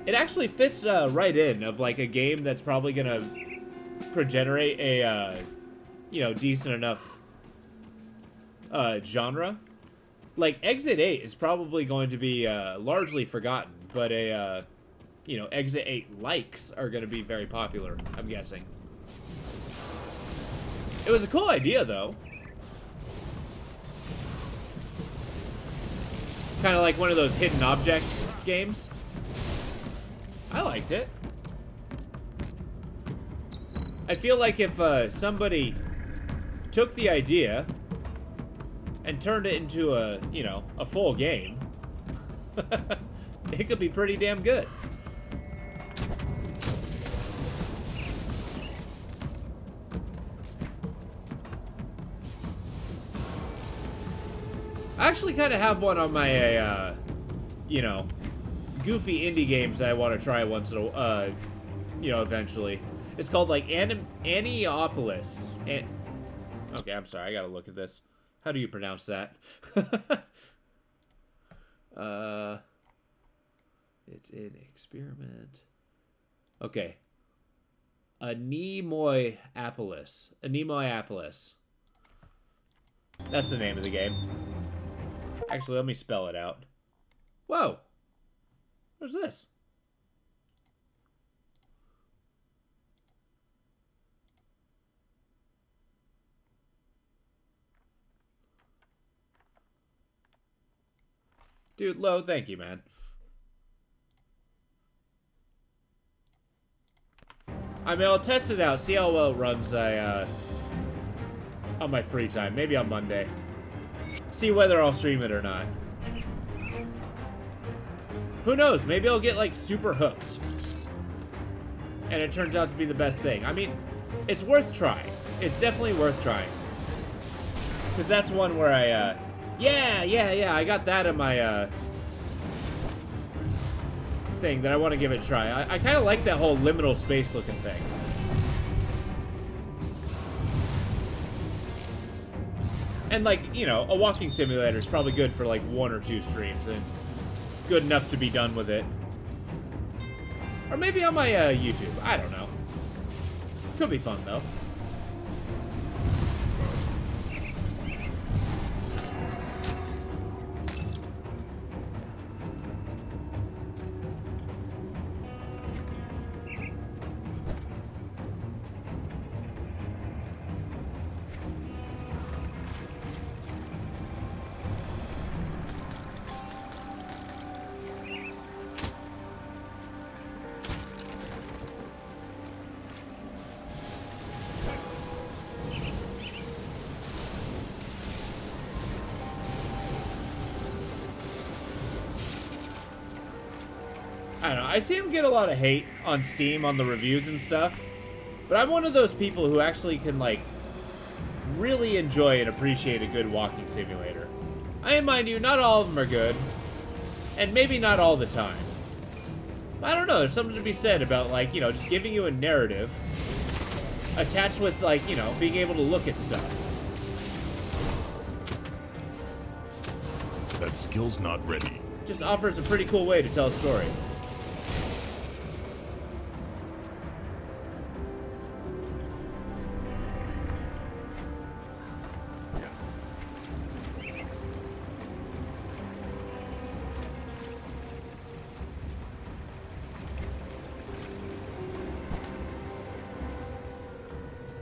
It actually fits right in of like a game that's probably gonna progenerate a, you know, decent enough genre. Like, Exit 8 is probably going to be largely forgotten, but you know, Exit 8 likes are going to be very popular, I'm guessing. It was a cool idea, though. Kind of like one of those hidden object games. I liked it. I feel like if somebody took the idea and turned it into a, you know, a full game, it could be pretty damn good. I actually kind of have one on my, you know, goofy indie games that I want to try once in a, you know, eventually. It's called, like, Aniopolis. Okay, I'm sorry, I gotta look at this. How do you pronounce that? It's an experiment. Okay. Anemoiopolis. Anemoiopolis. That's the name of the game. Actually, let me spell it out. Whoa! What's this? Dude, low, thank you, man. I mean, I'll test it out, see how well it runs on my free time. Maybe on Monday. See whether I'll stream it or not. Who knows? Maybe I'll get, like, super hooked. And it turns out to be the best thing. I mean, it's worth trying. It's definitely worth trying. Because that's one where I, yeah, I got that in my, thing that I want to give it a try. I kind of like that whole liminal space looking thing. And, like, you know, a walking simulator is probably good for, like, 1 or 2 streams, and good enough to be done with it. Or maybe on my, YouTube. I don't know. Could be fun, though. I don't know, I see him get a lot of hate on Steam on the reviews and stuff, but I'm one of those people who actually can, like, really enjoy and appreciate a good walking simulator. I mind you, not all of them are good, and maybe not all the time. I don't know, there's something to be said about, like, you know, just giving you a narrative attached with, like, you know, being able to look at stuff. That skill's not ready. Just offers a pretty cool way to tell a story.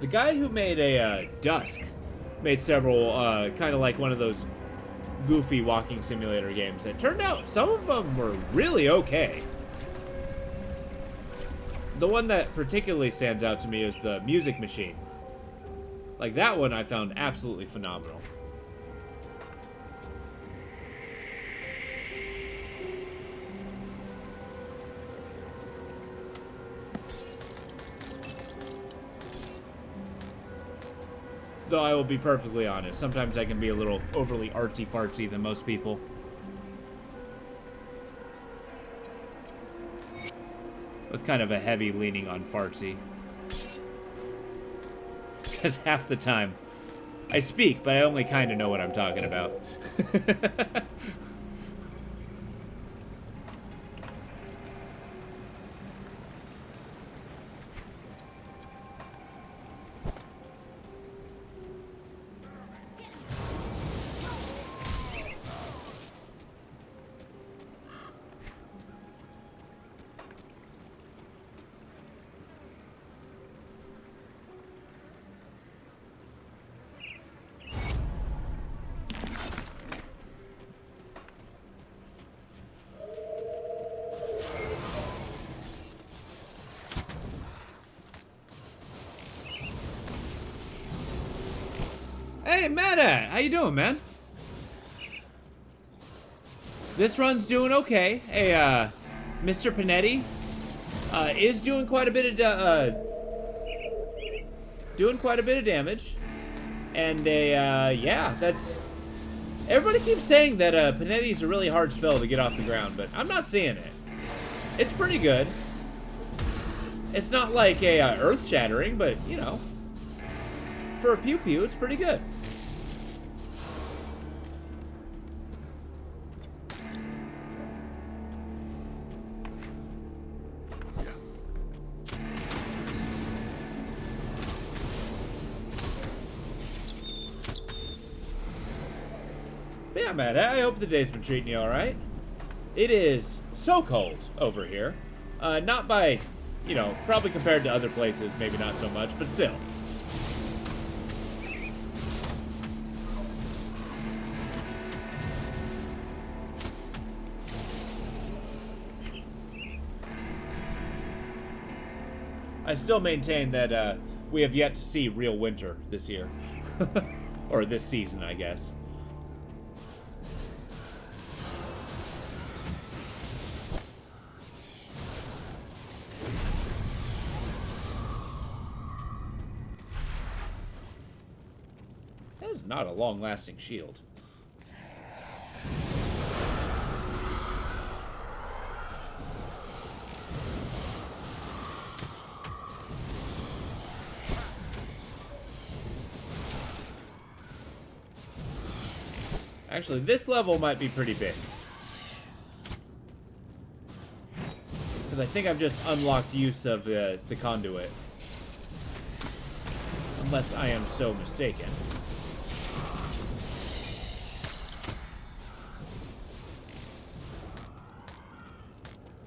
The guy who made a Dusk made several kind of like one of those goofy walking simulator games that turned out some of them were really okay. The one that particularly stands out to me is the Music Machine. Like, that one I found absolutely phenomenal. Though I will be perfectly honest, sometimes I can be a little overly artsy-fartsy than most people. With kind of a heavy leaning on fartsy. Because half the time, I speak, but I only kind of know what I'm talking about. Hey, Meta! How you doing, man? This run's doing okay. Hey, Mr. Pannetti is doing quite a bit of damage, and yeah, that's. Everybody keeps saying that Panetti's a really hard spell to get off the ground, but I'm not seeing it. It's pretty good. It's not like a earth-shattering, but you know, for a pew-pew, it's pretty good. Yeah, man, I hope the day's been treating you alright. It is so cold over here. Not by, you know, probably compared to other places, maybe not so much, but still. I still maintain that we have yet to see real winter this year. Or this season, I guess. That is not a long-lasting shield. Actually, this level might be pretty big. Because I think I've just unlocked use of the conduit. Unless I am so mistaken.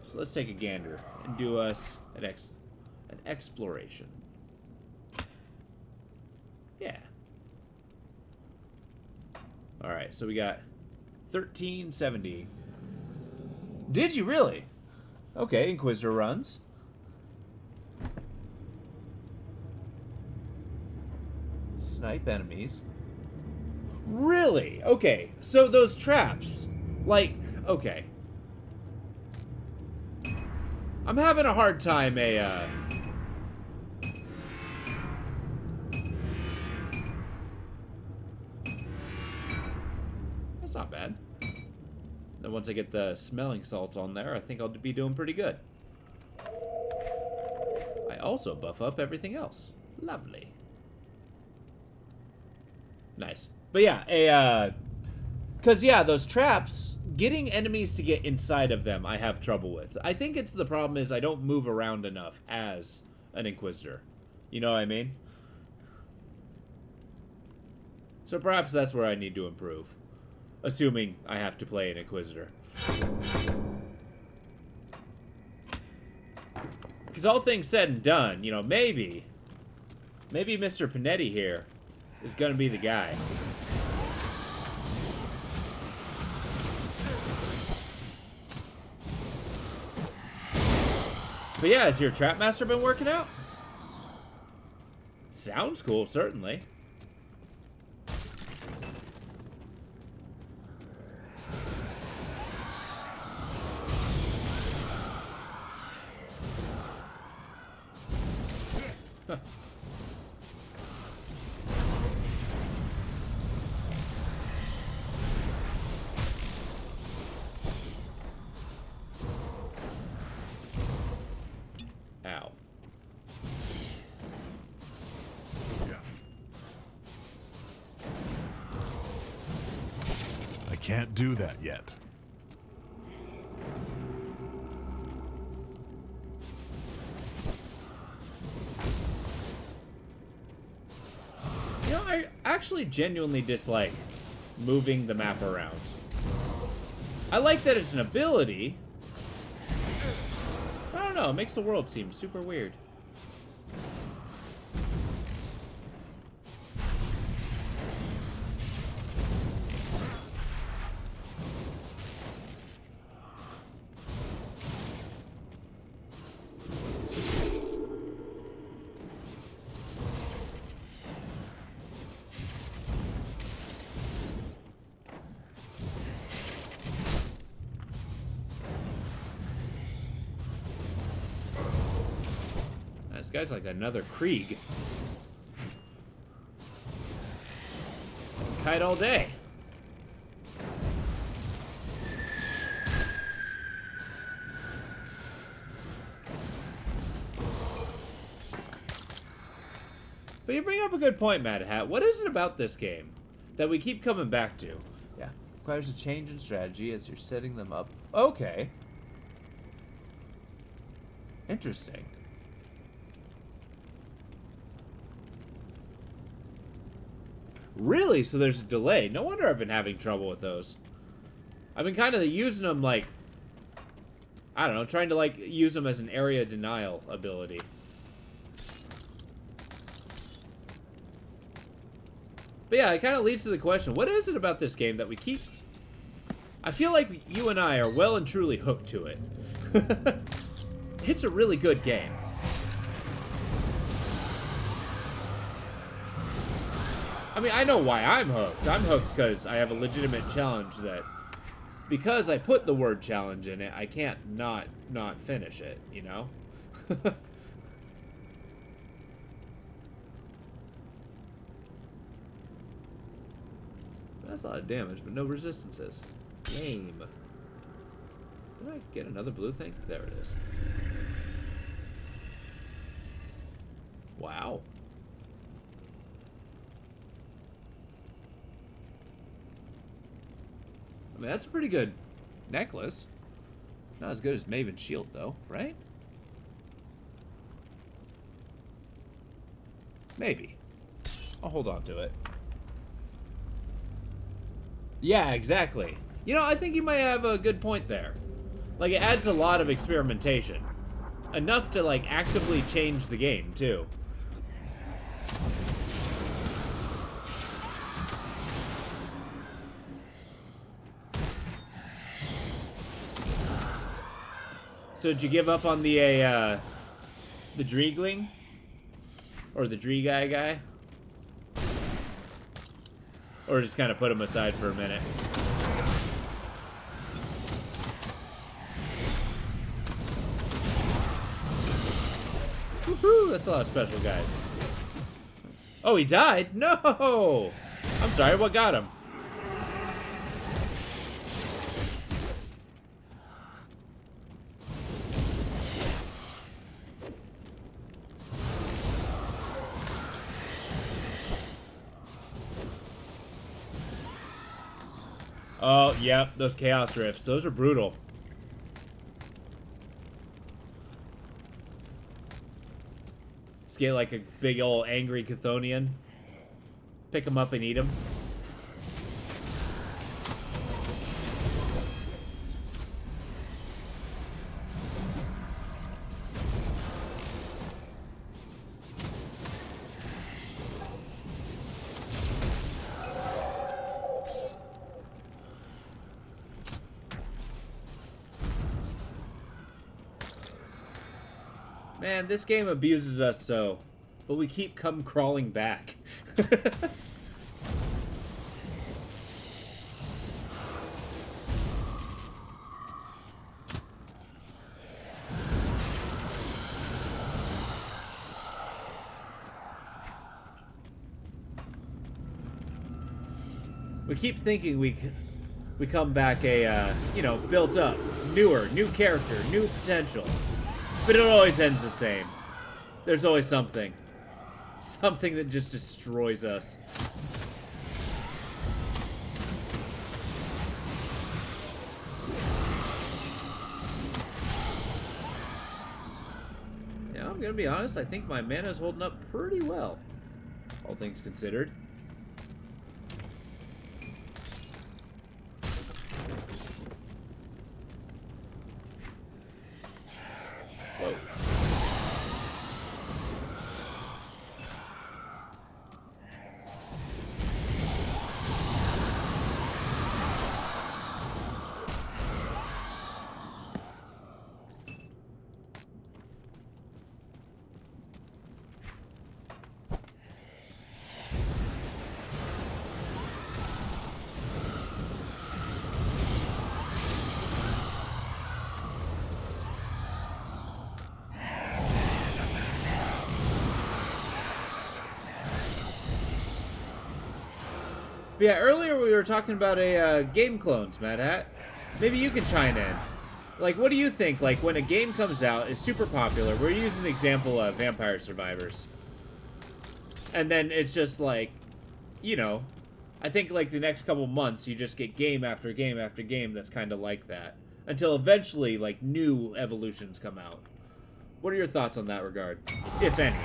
So let's take a gander and do us an exploration. Yeah. Alright, so we got 1370. Did you really? Okay, Inquisitor runs. Snipe enemies. Really? Okay, so those traps, like, okay. I'm having a hard time, That's not bad. Then once I get the smelling salts on there, I think I'll be doing pretty good. I also buff up everything else. Lovely. Nice. But yeah, because yeah, those traps, getting enemies to get inside of them, I have trouble with. I think it's the problem is I don't move around enough as an Inquisitor. You know what I mean? So perhaps that's where I need to improve. Assuming I have to play an Inquisitor. Because all things said and done, you know, maybe Mr. Pannetti here is gonna be the guy. But yeah, has your Trapmaster been working out? Sounds cool, certainly. can't do that yet. You know, I actually genuinely dislike moving the map around. I like that it's an ability. I don't know, it makes the world seem super weird. This guy's like another Krieg. Kite all day. But you bring up a good point, Mad Hat. What is it about this game that we keep coming back to? Yeah, requires a change in strategy as you're setting them up. Okay. Interesting. Really? So there's a delay. No wonder I've been having trouble with those. I've been kind of using them like, I don't know, trying to like use them as an area denial ability. But yeah, it kind of leads to the question, what is it about this game that we keep... I feel like you and I are well and truly hooked to it. It's a really good game. I mean, I know why I'm hooked. I'm hooked because I have a legitimate challenge that, because I put the word challenge in it, I can't not finish it, you know? That's a lot of damage, but no resistances. Game. Did I get another blue thing? There it is. Wow. I mean, that's a pretty good necklace. Not as good as Maven's shield, though, right? Maybe. I'll hold on to it. Yeah, exactly. You know, I think you might have a good point there. Like, it adds a lot of experimentation. Enough to, like, actively change the game, too. So did you give up on the Dreegling? Or the Dreeguy guy? Or just kind of put him aside for a minute? Woohoo! That's a lot of special guys. Oh, he died? No! I'm sorry, what got him? Oh, yep, those Chaos Rifts. Those are brutal. Just get like a big old angry Chthonian. Pick him up and eat him. Man, this game abuses us so, but we keep come crawling back. We keep thinking we come back a, you know, built up, newer, new character, new potential. But it always ends the same. There's always something. Something that just destroys us. gonna be honest, I think my mana's holding up pretty well, all things considered. Whoa. Yeah, earlier we were talking about game clones, Mad Hat. Maybe you can chime in. Like, what do you think? Like, when a game comes out, is super popular. We're using the example of Vampire Survivors. And then it's just like, you know, I think like the next couple months, you just get game after game after game that's kind of like that. Until eventually, like, new evolutions come out. What are your thoughts on that regard, if any?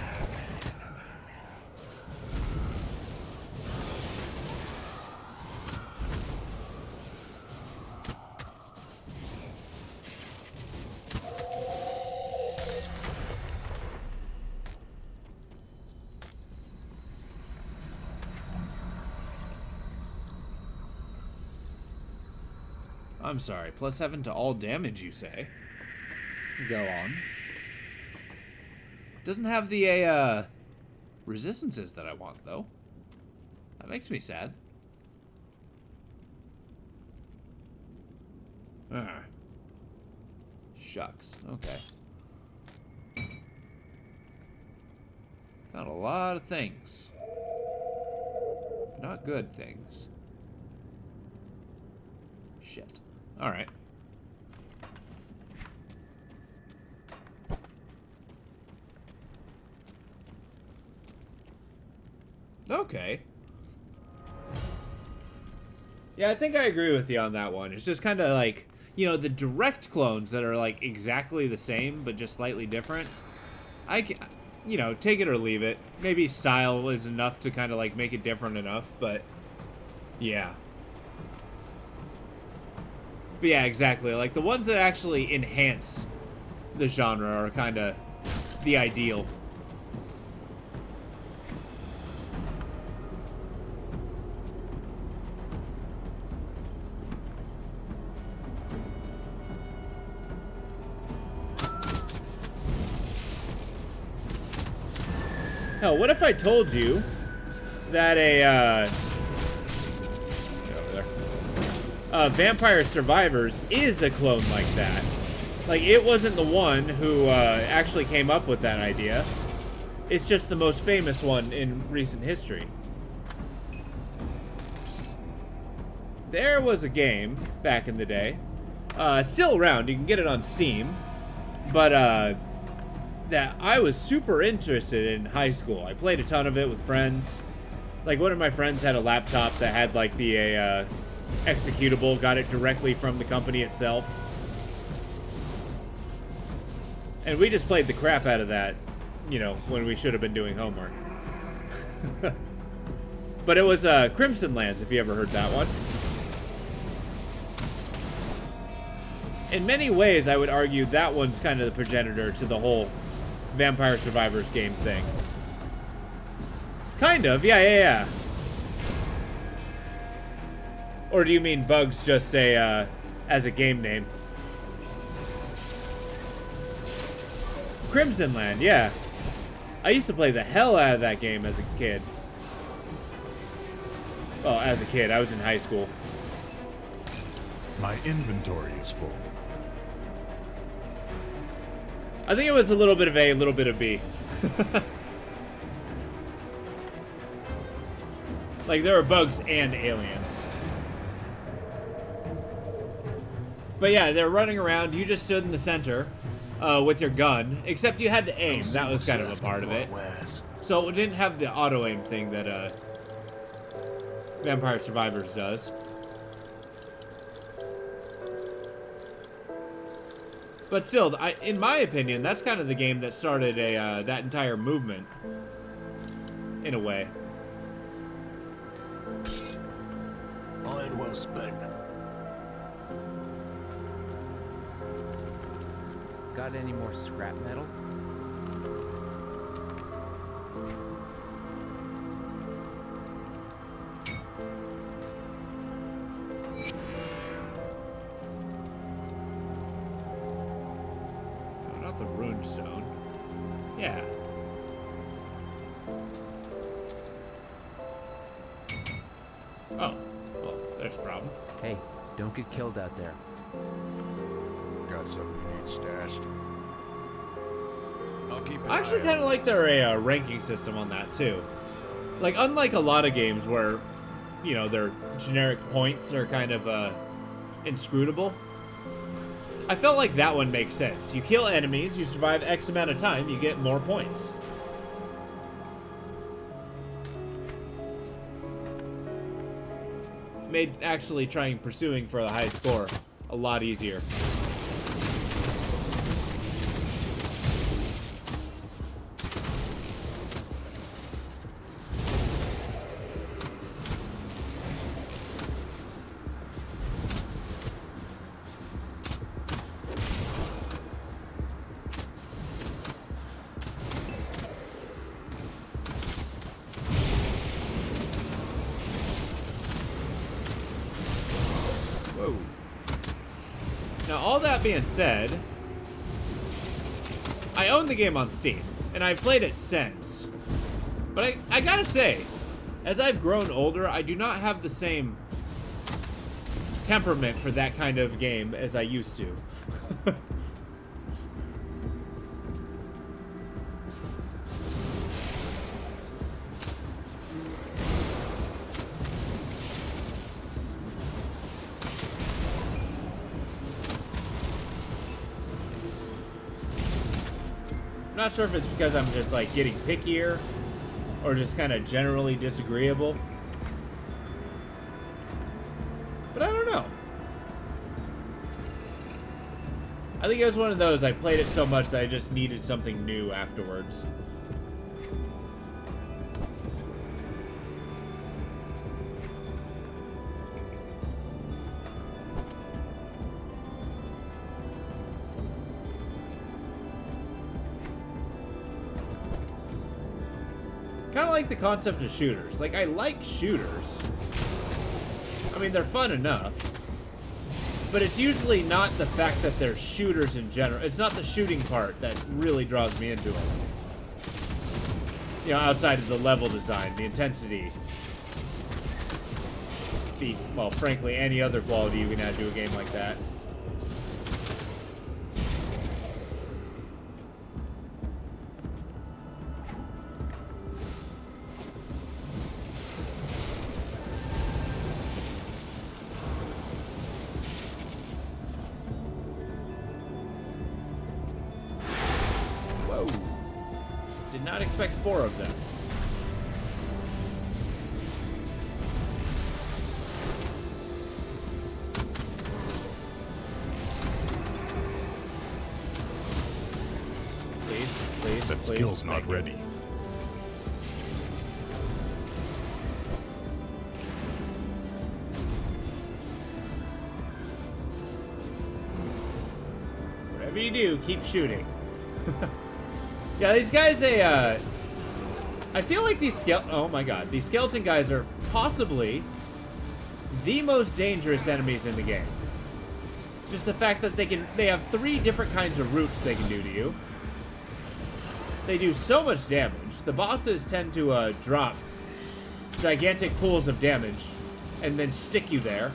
I'm sorry, +7 to all damage, you say? Go on. Doesn't have the, resistances that I want, though. That makes me sad. Shucks. Okay. Got a lot of things. But not good things. Shit. Alright. Okay. Yeah, I think I agree with you on that one. It's just kind of like, you know, the direct clones that are like exactly the same, but just slightly different. You know, take it or leave it. Maybe style is enough to kind of like make it different enough, but yeah. But yeah, exactly. Like, the ones that actually enhance the genre are kind of the ideal. Hell, what if I told you that Vampire Survivors is a clone like that? Like, it wasn't the one who actually came up with that idea. It's just the most famous one in recent history. There was a game back in the day, still around, you can get it on Steam, but that I was super interested in high school. I played a ton of it with friends. Like, one of my friends had a laptop that had like the executable, got it directly from the company itself. And we just played the crap out of that, you know, when we should have been doing homework. But it was Crimson Lands, if you ever heard that one. In many ways, I would argue that one's kind of the progenitor to the whole Vampire Survivors game thing. Kind of, yeah. Or do you mean Bugs just as a game name? Crimson Land, yeah. I used to play the hell out of that game as a kid. Well, as a kid, I was in high school. My inventory is full. I think it was a little bit of A, a little bit of B. Like, there were bugs and aliens. But yeah, they're running around. You just stood in the center with your gun, except you had to aim. That was kind of a part of it. So it didn't have the auto-aim thing that Vampire Survivors does. But still, in my opinion, that's kind of the game that started that entire movement, in a way. Iron well spent. Got any more scrap metal? Oh, not the rune stone. Yeah. Oh, well, there's a problem. Hey, don't get killed out there. Got something you need stashed? I'll keep an I actually eye kind of out. like their ranking system on that too. Like, unlike a lot of games where, you know, their generic points are kind of inscrutable, I felt like that one makes sense. You kill enemies, you survive X amount of time, you get more points. Made actually pursuing for the high score a lot easier. Whoa. Now, all that being said, I own the game on Steam, and I've played it since. But I gotta say, as I've grown older, I do not have the same temperament for that kind of game as I used to. Not sure if it's because I'm just like getting pickier or just kind of generally disagreeable. But I don't know. I think it was one of those, I played it so much that I just needed something new afterwards. Kind of like the concept of shooters. Like, I like shooters. I mean, they're fun enough. But it's usually not the fact that they're shooters in general. It's not the shooting part that really draws me into them. You know, outside of the level design, the intensity. Well, frankly, any other quality you can add to a game like that. Whoa. Did not expect 4 of them. Please, That please, skill's not thank you. ready. Whatever you do, keep shooting. Yeah, these guys, I feel like these oh my god, these skeleton guys are possibly the most dangerous enemies in the game. Just the fact that they have 3 different kinds of routes they can do to you. They do so much damage. The bosses tend to drop gigantic pools of damage and then stick you there.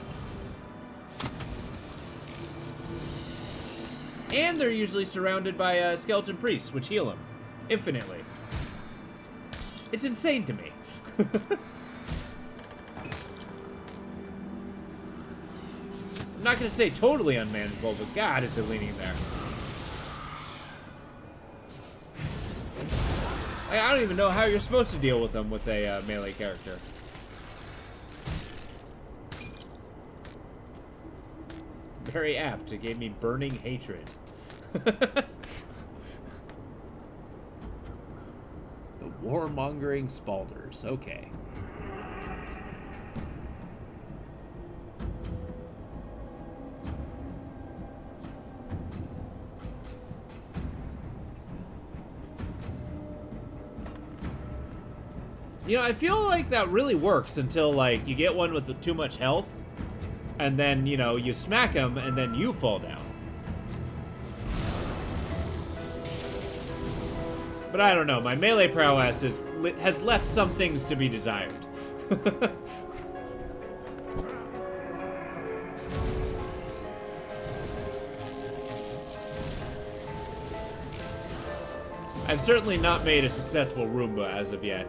And they're usually surrounded by skeleton priests, which heal them infinitely. It's insane to me. I'm not going to say totally unmanageable, but God, is it leaning there. I don't even know how you're supposed to deal with them with a melee character. Very apt. It gave me burning hatred. The warmongering Spalders. Okay. You know, I feel like that really works until, like, you get one with too much health, and then, you know, you smack him, and then you fall down. But I don't know, my melee prowess has left some things to be desired. I've certainly not made a successful Roomba as of yet.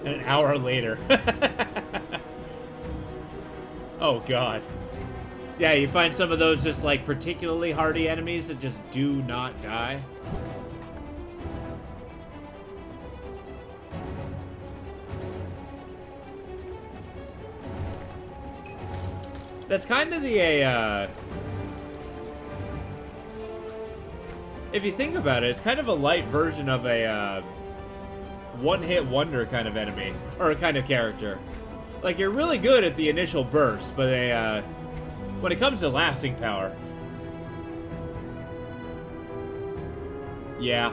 An hour later. Oh, God. Yeah, you find some of those just, like, particularly hardy enemies that just do not die. That's kind of the, if you think about it, it's kind of a light version of a, one-hit wonder kind of enemy, or a kind of character. Like, you're really good at the initial burst, but when it comes to lasting power, yeah.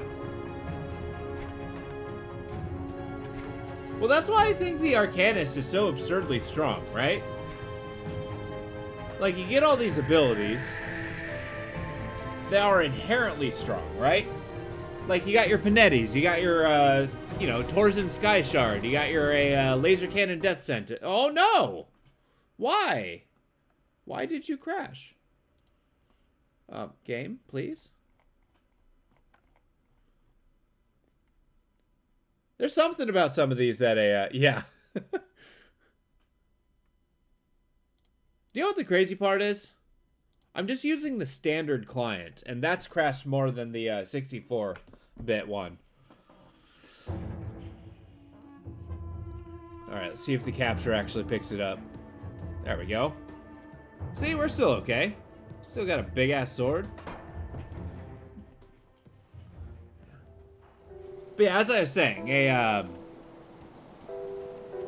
Well, that's why I think the Arcanist is so absurdly strong, right? Like, you get all these abilities that are inherently strong, right? Like, you got your Panettis, you got your, you know, Torsen Sky Shard. You got your laser cannon death sentence. Oh no! Why? Why did you crash? Game, please. There's something about some of these that yeah. Do you know what the crazy part is? I'm just using the standard client, and that's crashed more than the 64-bit one. Alright, let's see if the capture actually picks it up. There we go. See, we're still okay. Still got a big-ass sword. But yeah, as I was saying,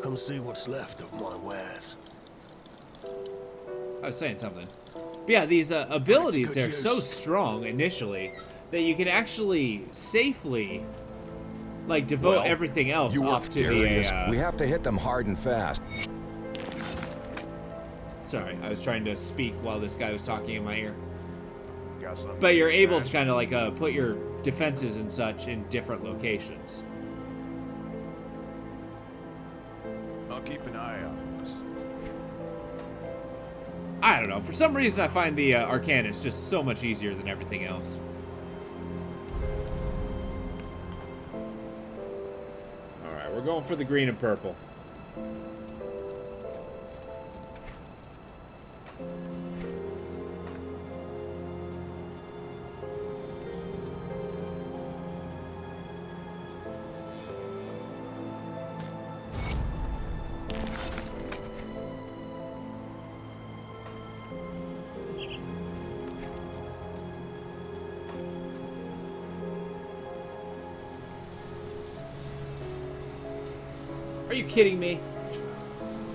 Come see what's left of my wares. I was saying something. But yeah, these abilities, good they're use. so strong initially that you can actually safely, like, devote Well, everything else You off work to furious. the, We have to hit them hard and fast. Sorry, I was trying to speak while this guy was talking in my ear. Got something But you're able to stashed? kind of, like, put your defenses and such in different locations. I'll keep an eye on this. I don't know. For some reason, I find the Arcanist just so much easier than everything else. Alright, we're going for the green and purple. Are you kidding me?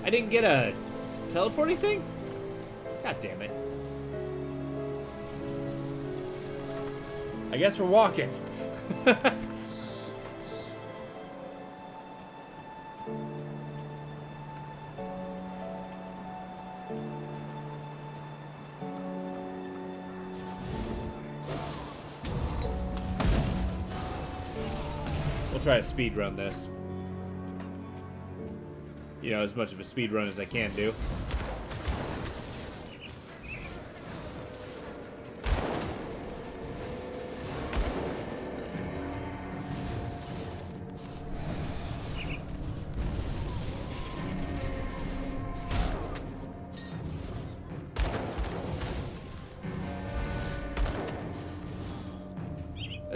I didn't get a teleporting thing? God damn it. I guess we're walking. We'll try to speed run this. You know, as much of a speed run as I can do.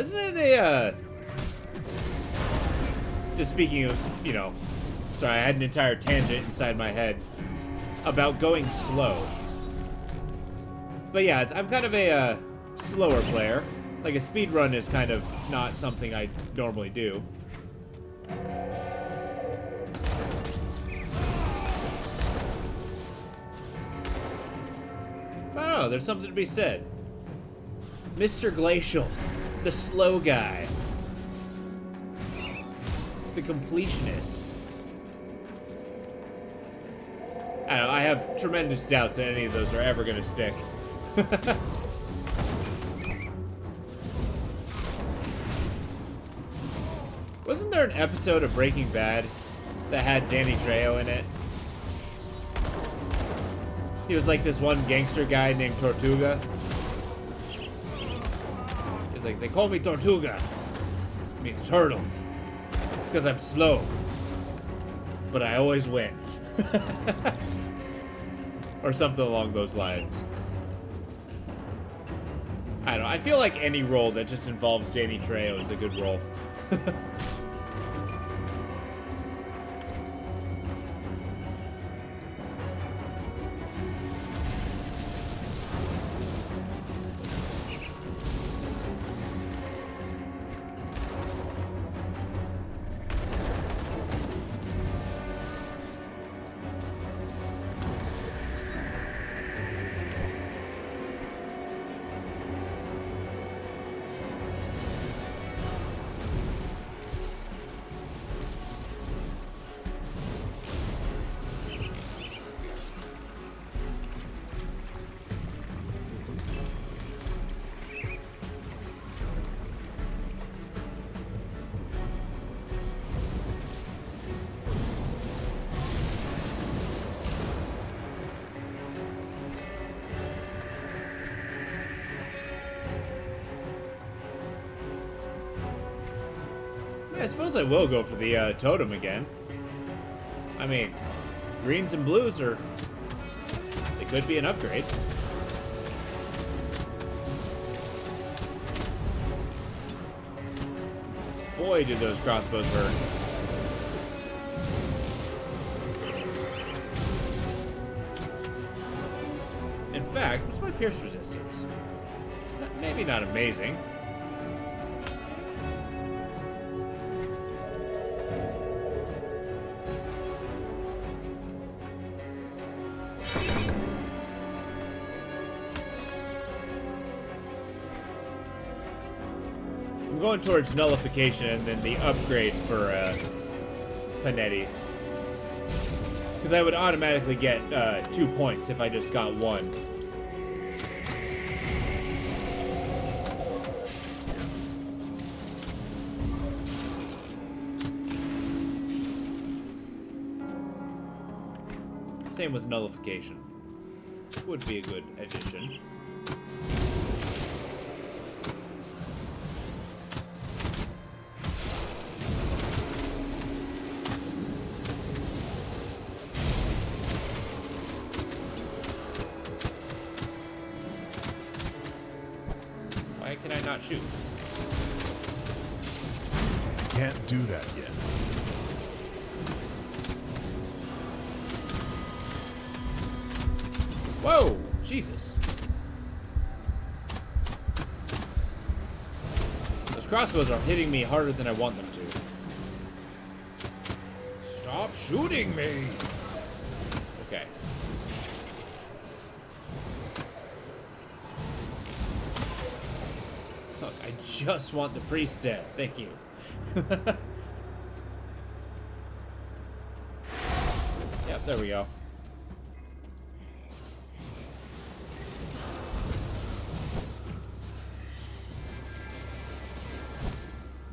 Wasn't it a, just speaking of, you know, sorry, I had an entire tangent inside my head about going slow. But yeah, I'm kind of a slower player. Like a speed run is kind of not something I normally do. I don't know, there's something to be said. Mr. Glacial, the slow guy. The completionist. I don't know, I have tremendous doubts that any of those are ever gonna stick. Wasn't there an episode of Breaking Bad that had Danny Trejo in it? He was like this one gangster guy named Tortuga. He's like, they call me Tortuga. It means turtle. It's because I'm slow. But I always win. Or something along those lines. I don't know. I feel like any role that just involves Danny Trejo is a good role. I suppose I will go for the totem again. I mean, greens and blues are... they could be an upgrade. Boy, do those crossbows hurt. In fact, what's my pierce resistance? Maybe not amazing. I'm going towards nullification and then the upgrade for Panetti's. Because I would automatically get 2 points if I just got 1. Same with nullification. Would be a good addition. Why can I not shoot? Can't do that yet. Whoa! Jesus. Those crossbows are hitting me harder than I want them to. Stop shooting me! Okay. Look, I just want the priest dead. Thank you. Yep, there we go.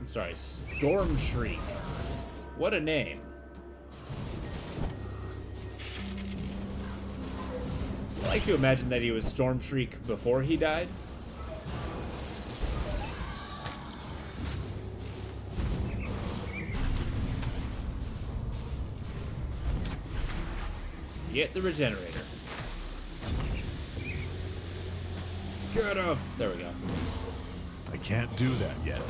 Sorry, Storm Shriek. What a name. I like to imagine that he was Storm Shriek before he died. Get the regenerator. Get him! There we go. I can't do that yet.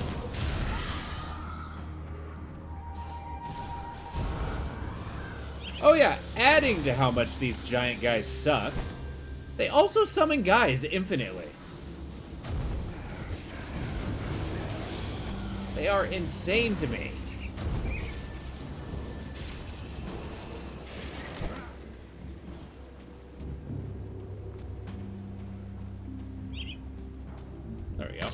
Oh yeah, adding to how much these giant guys suck, they also summon guys infinitely. They are insane to me. There we go.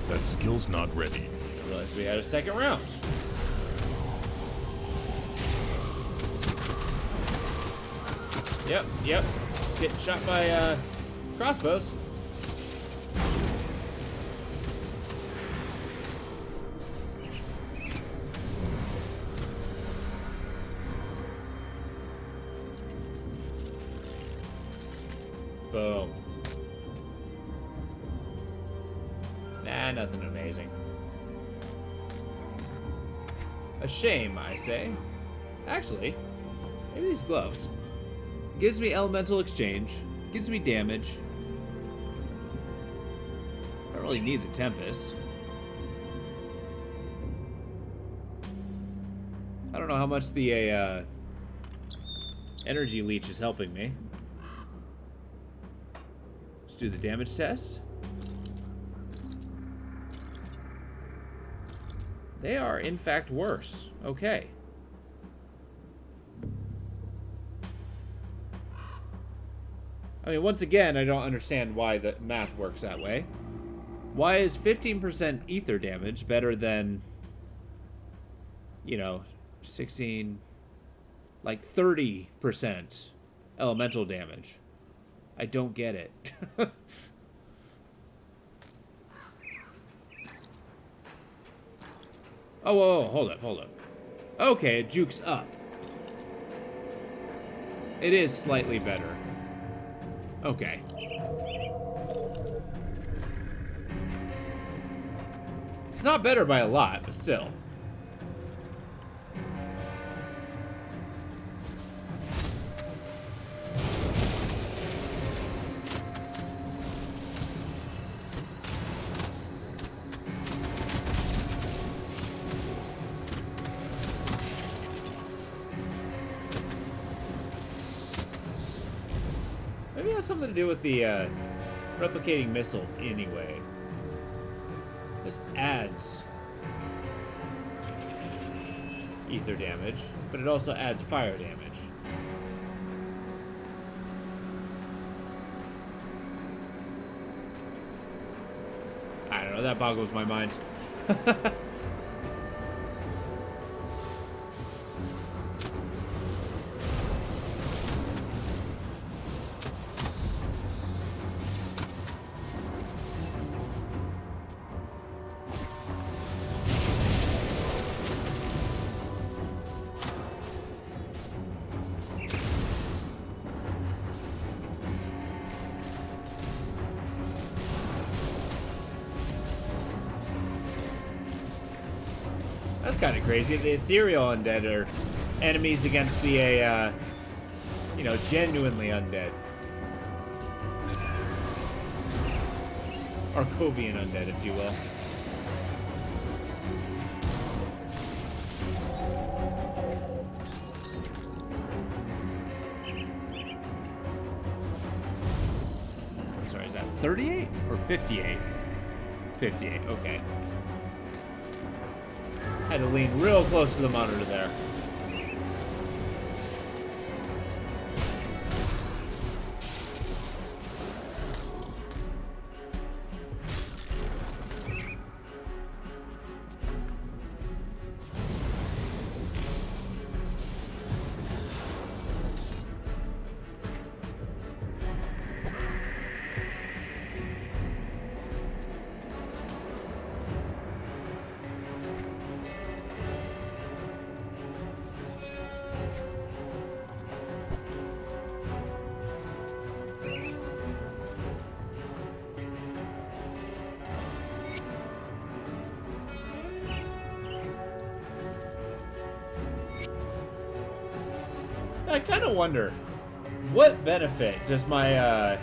That skill's not ready. I realized we had a second round. Yep. Just getting shot by crossbows. Boom. Nah, nothing amazing. A shame, I say. Actually, maybe these gloves. Gives me elemental exchange. Gives me damage. I don't really need the Tempest. I don't know how much the energy leech is helping me. Let's do the damage test. They are, in fact, worse. Okay. I mean, once again, I don't understand why the math works that way. Why is 15% ether damage better than, you know, 16, like 30% elemental damage? I don't get it. Oh, whoa, hold up. Okay, it jukes up. It is slightly better. Okay. It's not better by a lot, but still. Maybe it has something to do with the replicating missile anyway. This adds ether damage, but it also adds fire damage. I don't know, that boggles my mind. That's kind of crazy. The ethereal undead are enemies against the, you know, genuinely undead. Arcovian undead, if you will. Sorry, is that 38 or 58? 58, okay. Had to lean real close to the monitor there. I kind of wonder, what benefit does my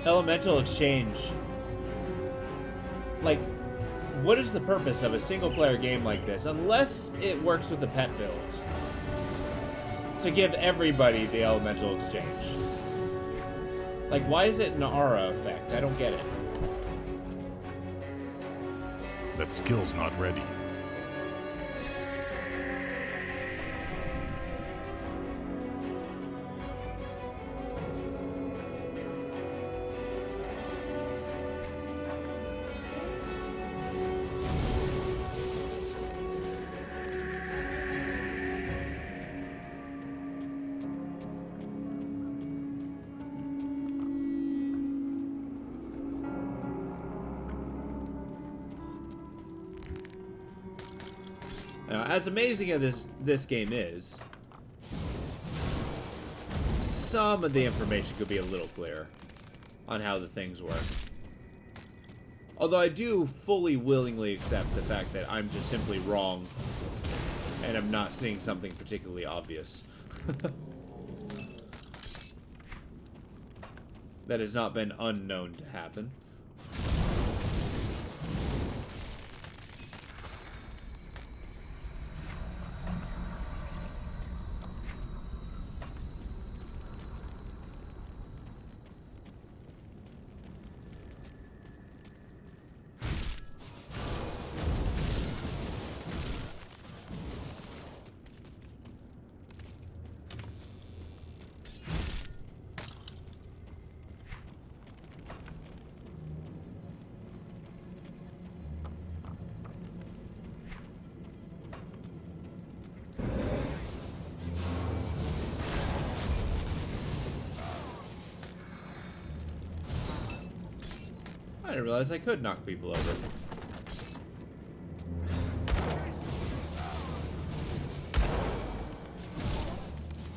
elemental exchange, like, what is the purpose of a single-player game like this, unless it works with a pet build, to give everybody the elemental exchange? Like, why is it an aura effect? I don't get it. That skill's not ready. Now, as amazing as this game is, some of the information could be a little clearer on how the things work. Although I do fully willingly accept the fact that I'm just simply wrong and I'm not seeing something particularly obvious. That has not been unknown to happen. I didn't realize I could knock people over.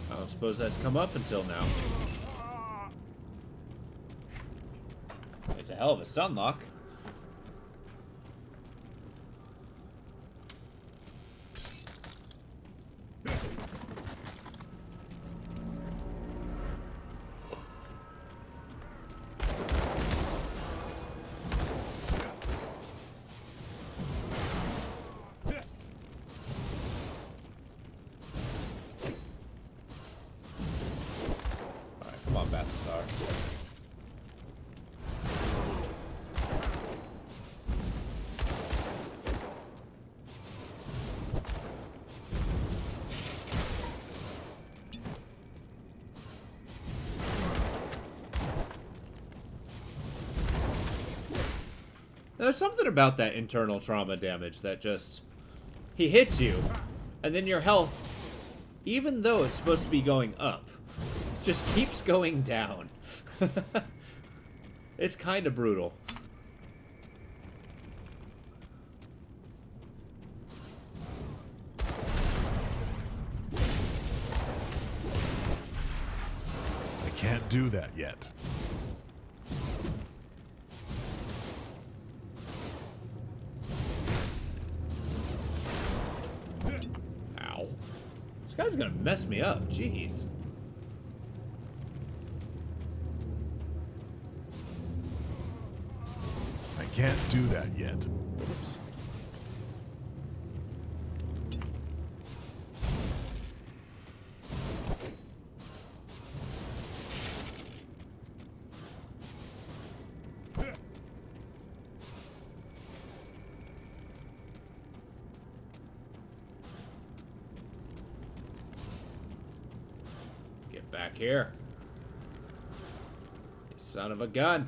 I don't suppose that's come up until now. It's a hell of a stun lock. There's something about that internal trauma damage that just... He hits you, and then your health, even though it's supposed to be going up, just keeps going down. It's kind of brutal. I can't do that yet. Ow. This guy's gonna mess me up. Jeez. I can't do that yet. Get back here. You son of a gun.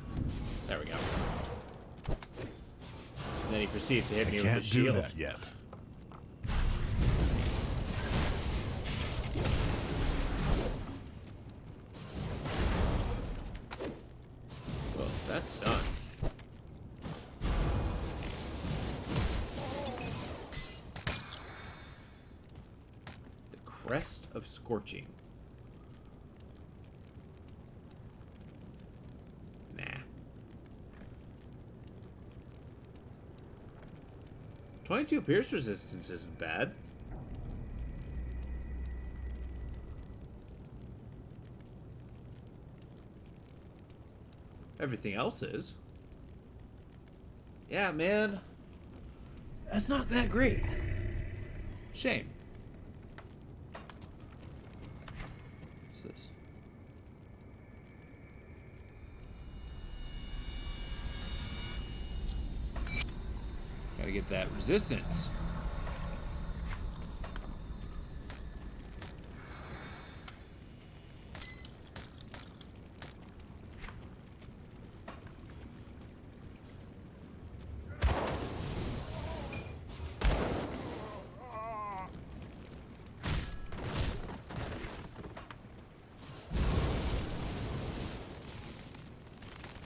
There we go. And then he proceeds to hit me with the Can't do shield. that yet. Well, that's done. The Crest of Scorching. Nah. 22 pierce resistance isn't bad. Everything else is. Yeah, man. That's not that great. Shame. What's this? Gotta get that resistance.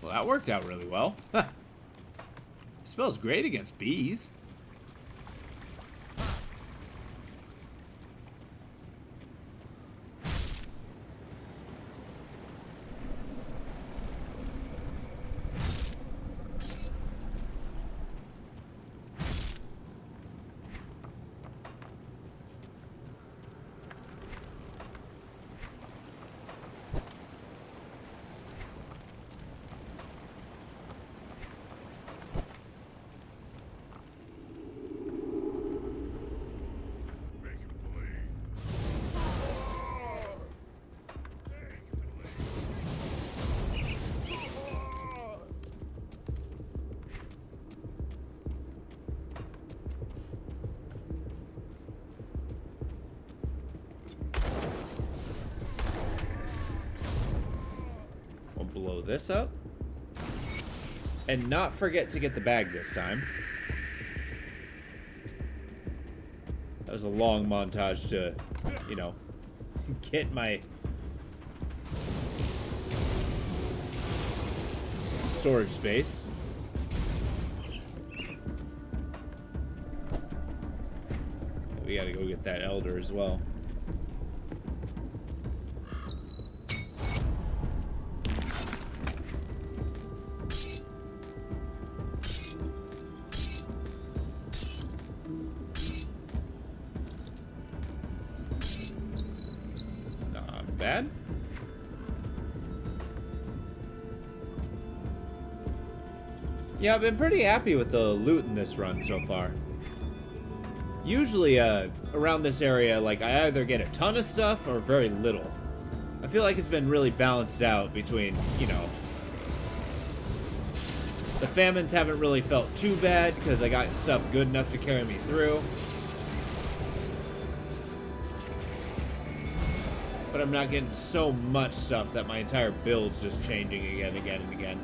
Well, that worked out really well. Smells great against bees. Make it bleed. Make it bleed. We'll blow this up. And not forget to get the bag this time. That was a long montage to, you know, get my storage space. We gotta go get that elder as well. Not bad. Yeah, I've been pretty happy with the loot in this run so far. Usually, around this area, like, I either get a ton of stuff or very little. I feel like it's been really balanced out between, you know... The famines haven't really felt too bad because I got stuff good enough to carry me through. But I'm not getting so much stuff that my entire build's just changing again and again.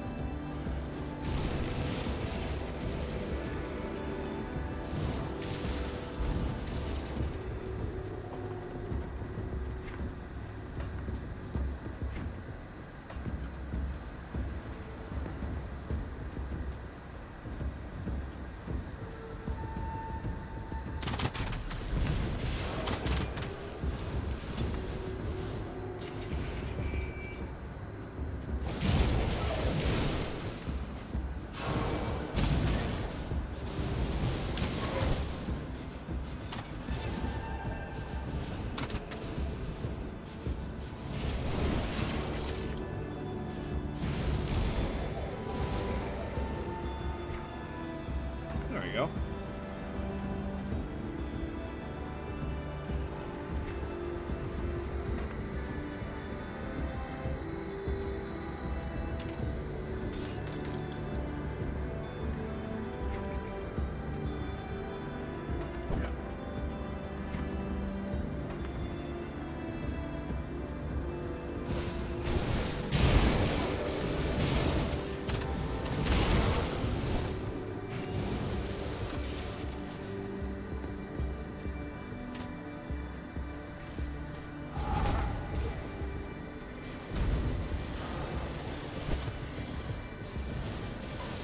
There we go.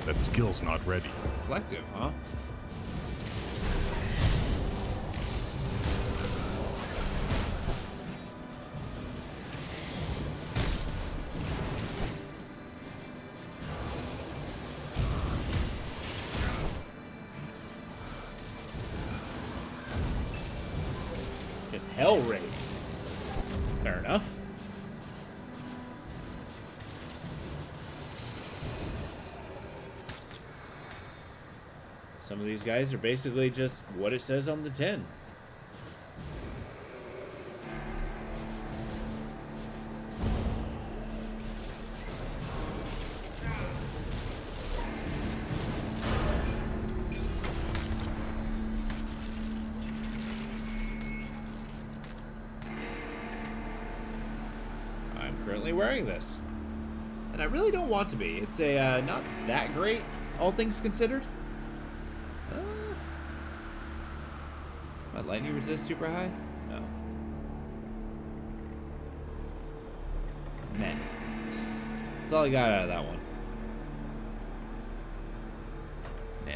That skill's not ready. Reflective, huh? Just hell rate. Fair enough. Some of these guys are basically just what it says on the tin. I'm currently wearing this. And I really don't want to be. It's a not that great, all things considered. Might lightning resist super high? No. Meh. That's all I got out of that one. Nah.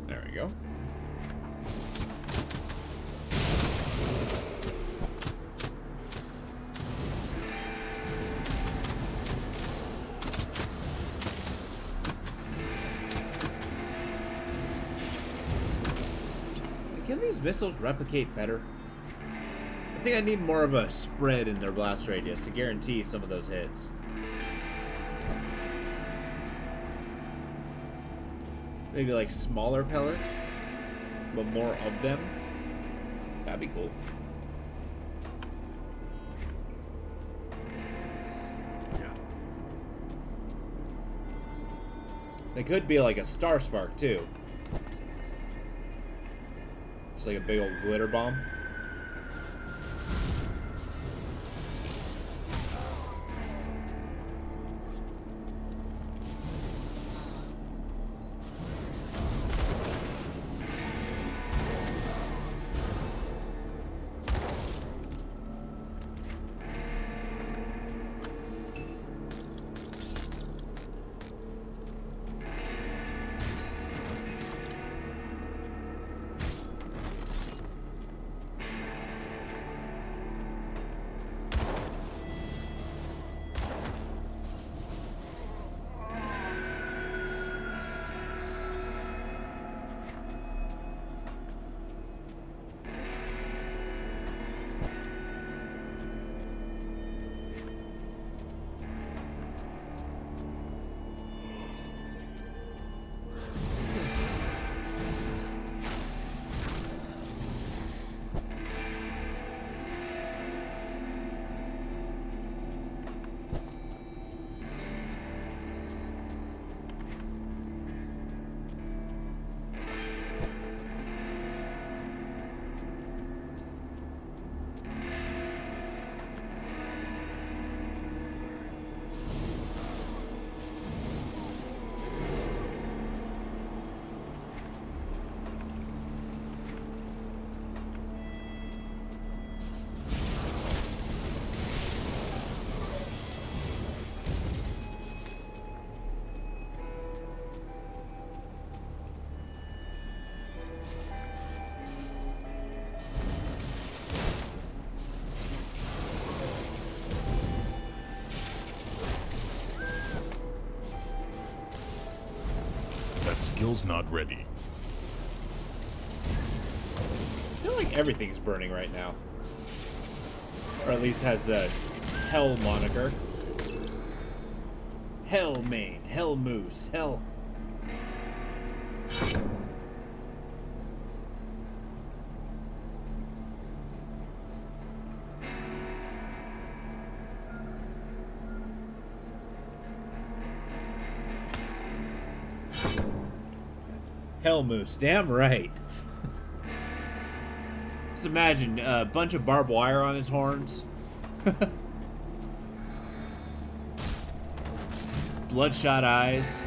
There we go. Can these missiles replicate better? I think I need more of a spread in their blast radius to guarantee some of those hits. Maybe like smaller pellets, but more of them. That'd be cool. Yeah. They could be like a star spark too. Just like a big old glitter bomb. That skill's not ready. I feel like everything's burning right now. Or at least has the Hell moniker. Hell Mane, Hell Moose, Hell... Hell Moose, damn right. Just imagine a bunch of barbed wire on his horns. Bloodshot eyes.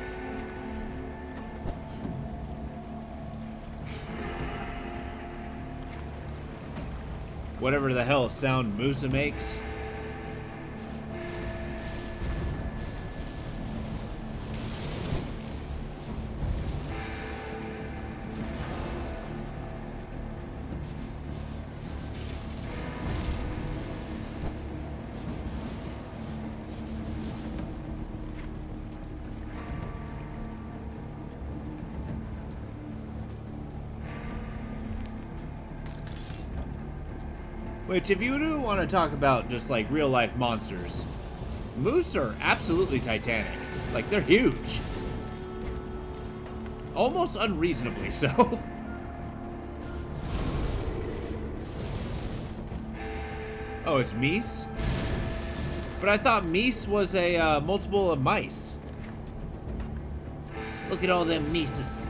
Whatever the hell sound Musa makes. Which, if you do want to talk about just like real life monsters, moose are absolutely titanic. Like, they're huge. Almost unreasonably so. Oh, it's meese? But I thought meese was a multiple of mice. Look at all them meeses.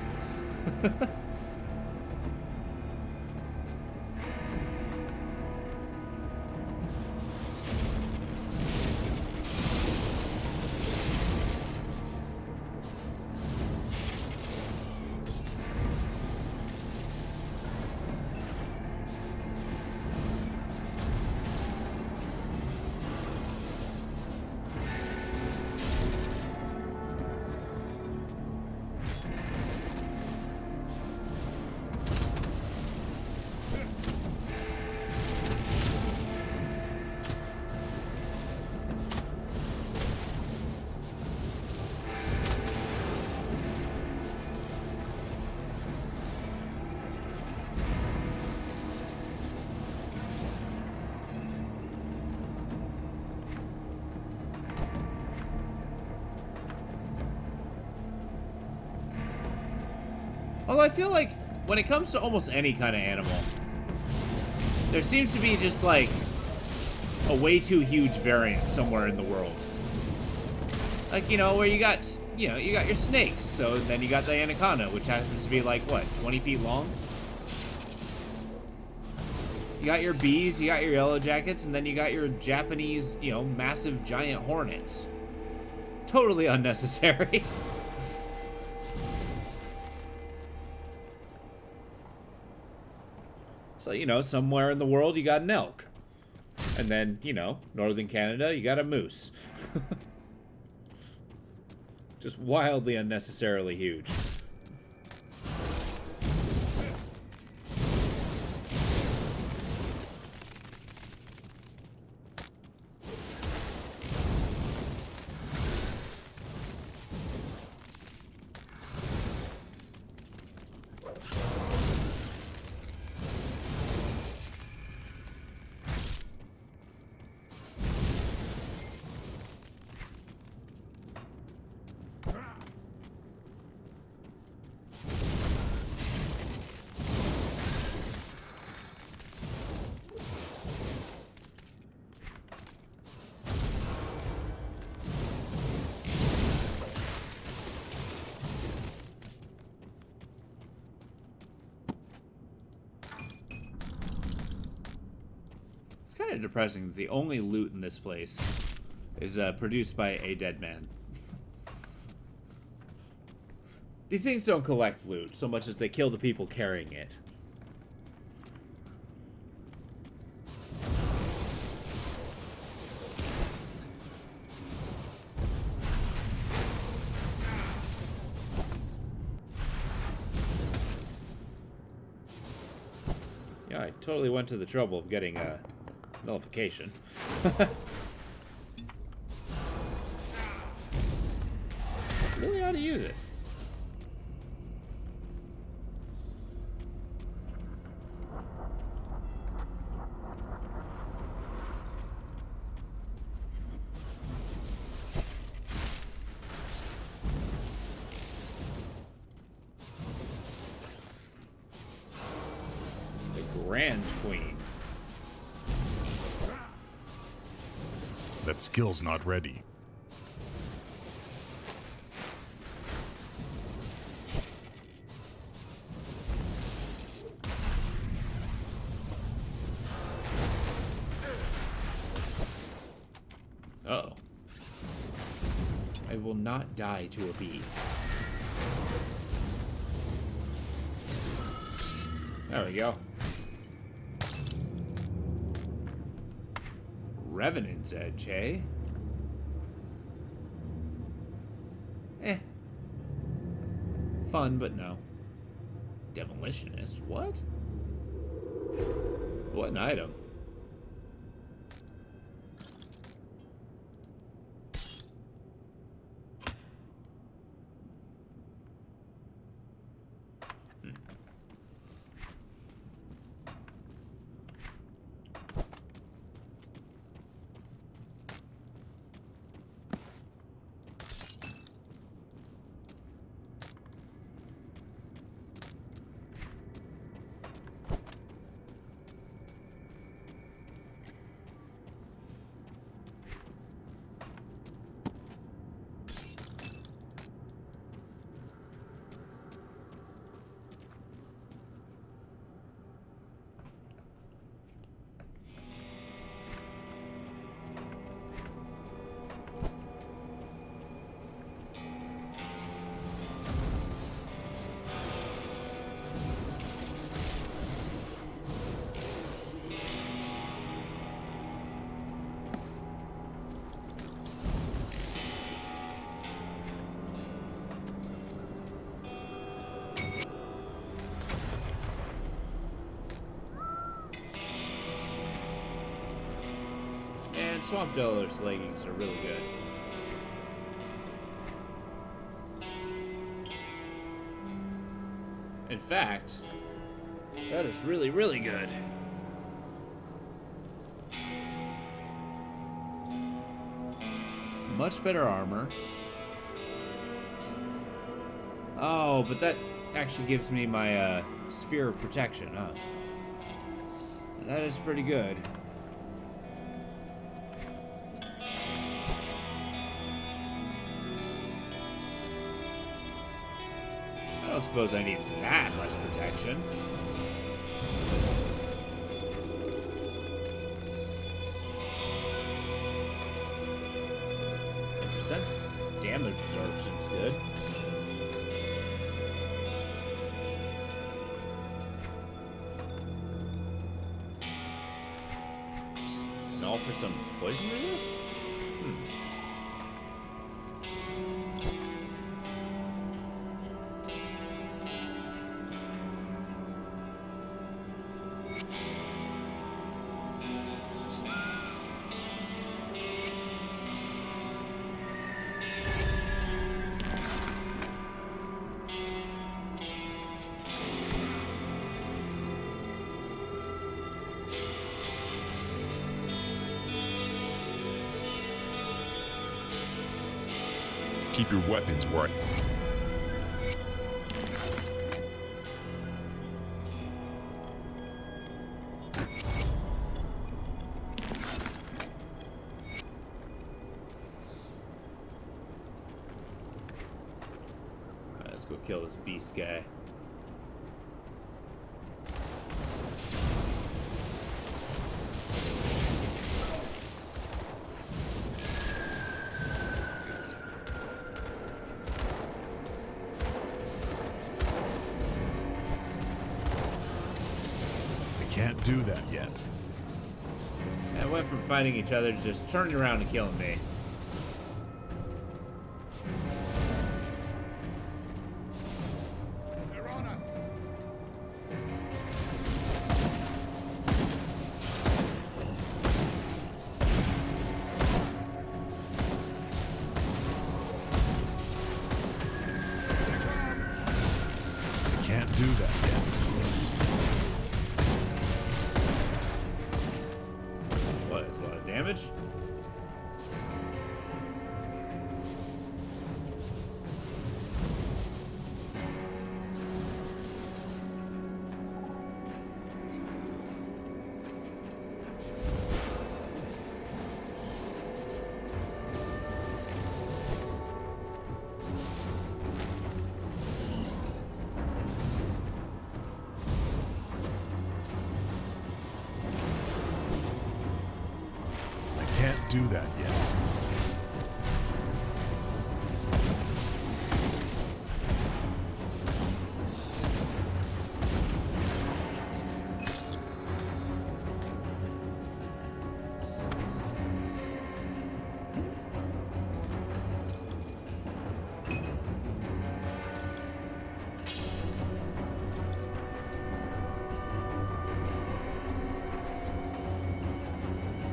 Although I feel like when it comes to almost any kind of animal, there seems to be just like a way too huge variant somewhere in the world. Like, you know, where you got your snakes, so then you got the anaconda, which happens to be like, what, 20 feet long? You got your bees, you got your yellow jackets, and then you got your Japanese, you know, massive giant hornets. Totally unnecessary. So, you know, somewhere in the world you got an elk. And then, you know, northern Canada, you got a moose. Just wildly unnecessarily huge. Kind of depressing that the only loot in this place is produced by a dead man. These things don't collect loot so much as they kill the people carrying it. Yeah, I totally went to the trouble of getting a nullification. Really ought to use it. The Grand Queen. That skill's not ready. Uh-oh. I will not die to a bee. There we go. Revenant's Edge, eh? Fun, but no. Demolitionist? What? What an item. Swamp Dweller's leggings are really good. In fact, that is really, really good. Much better armor. Oh, but that actually gives me my sphere of protection, huh? That is pretty good. I don't suppose I need that much protection. Sense damage absorption's good. And all for some poison resist? Keep your weapons right. Alright, let's go kill this beast guy. Can't do that yet. I went from fighting each other to just turning around and killing me. They're on us. Can't do that yet. What, that's a lot of damage? Can't do that yet.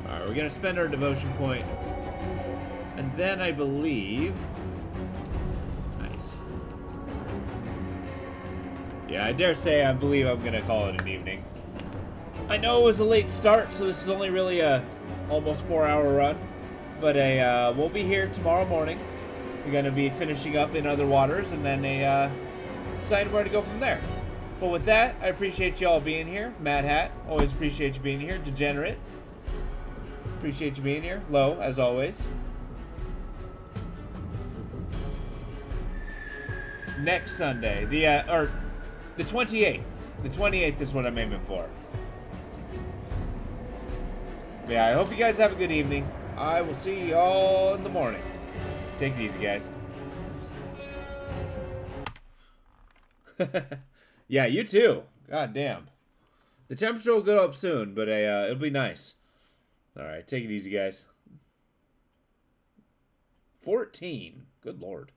Alright, we're gonna spend our devotion point. And then I believe... Nice. Yeah, I dare say I believe I'm gonna call it an evening. I know it was a late start, so this is only really a almost 4-hour run. But we'll be here tomorrow morning. We're gonna be finishing up in other waters and then decide where to go from there. But with that, I appreciate you all being here. Mad Hat, always appreciate you being here. Degenerate, appreciate you being here. Low, as always. Next Sunday, the 28th. The 28th is what I'm aiming for. But yeah, I hope you guys have a good evening. I will see y'all in the morning. Take it easy, guys. Yeah, you too. God damn. The temperature will go up soon, but it'll be nice. Alright, take it easy, guys. 14. Good lord.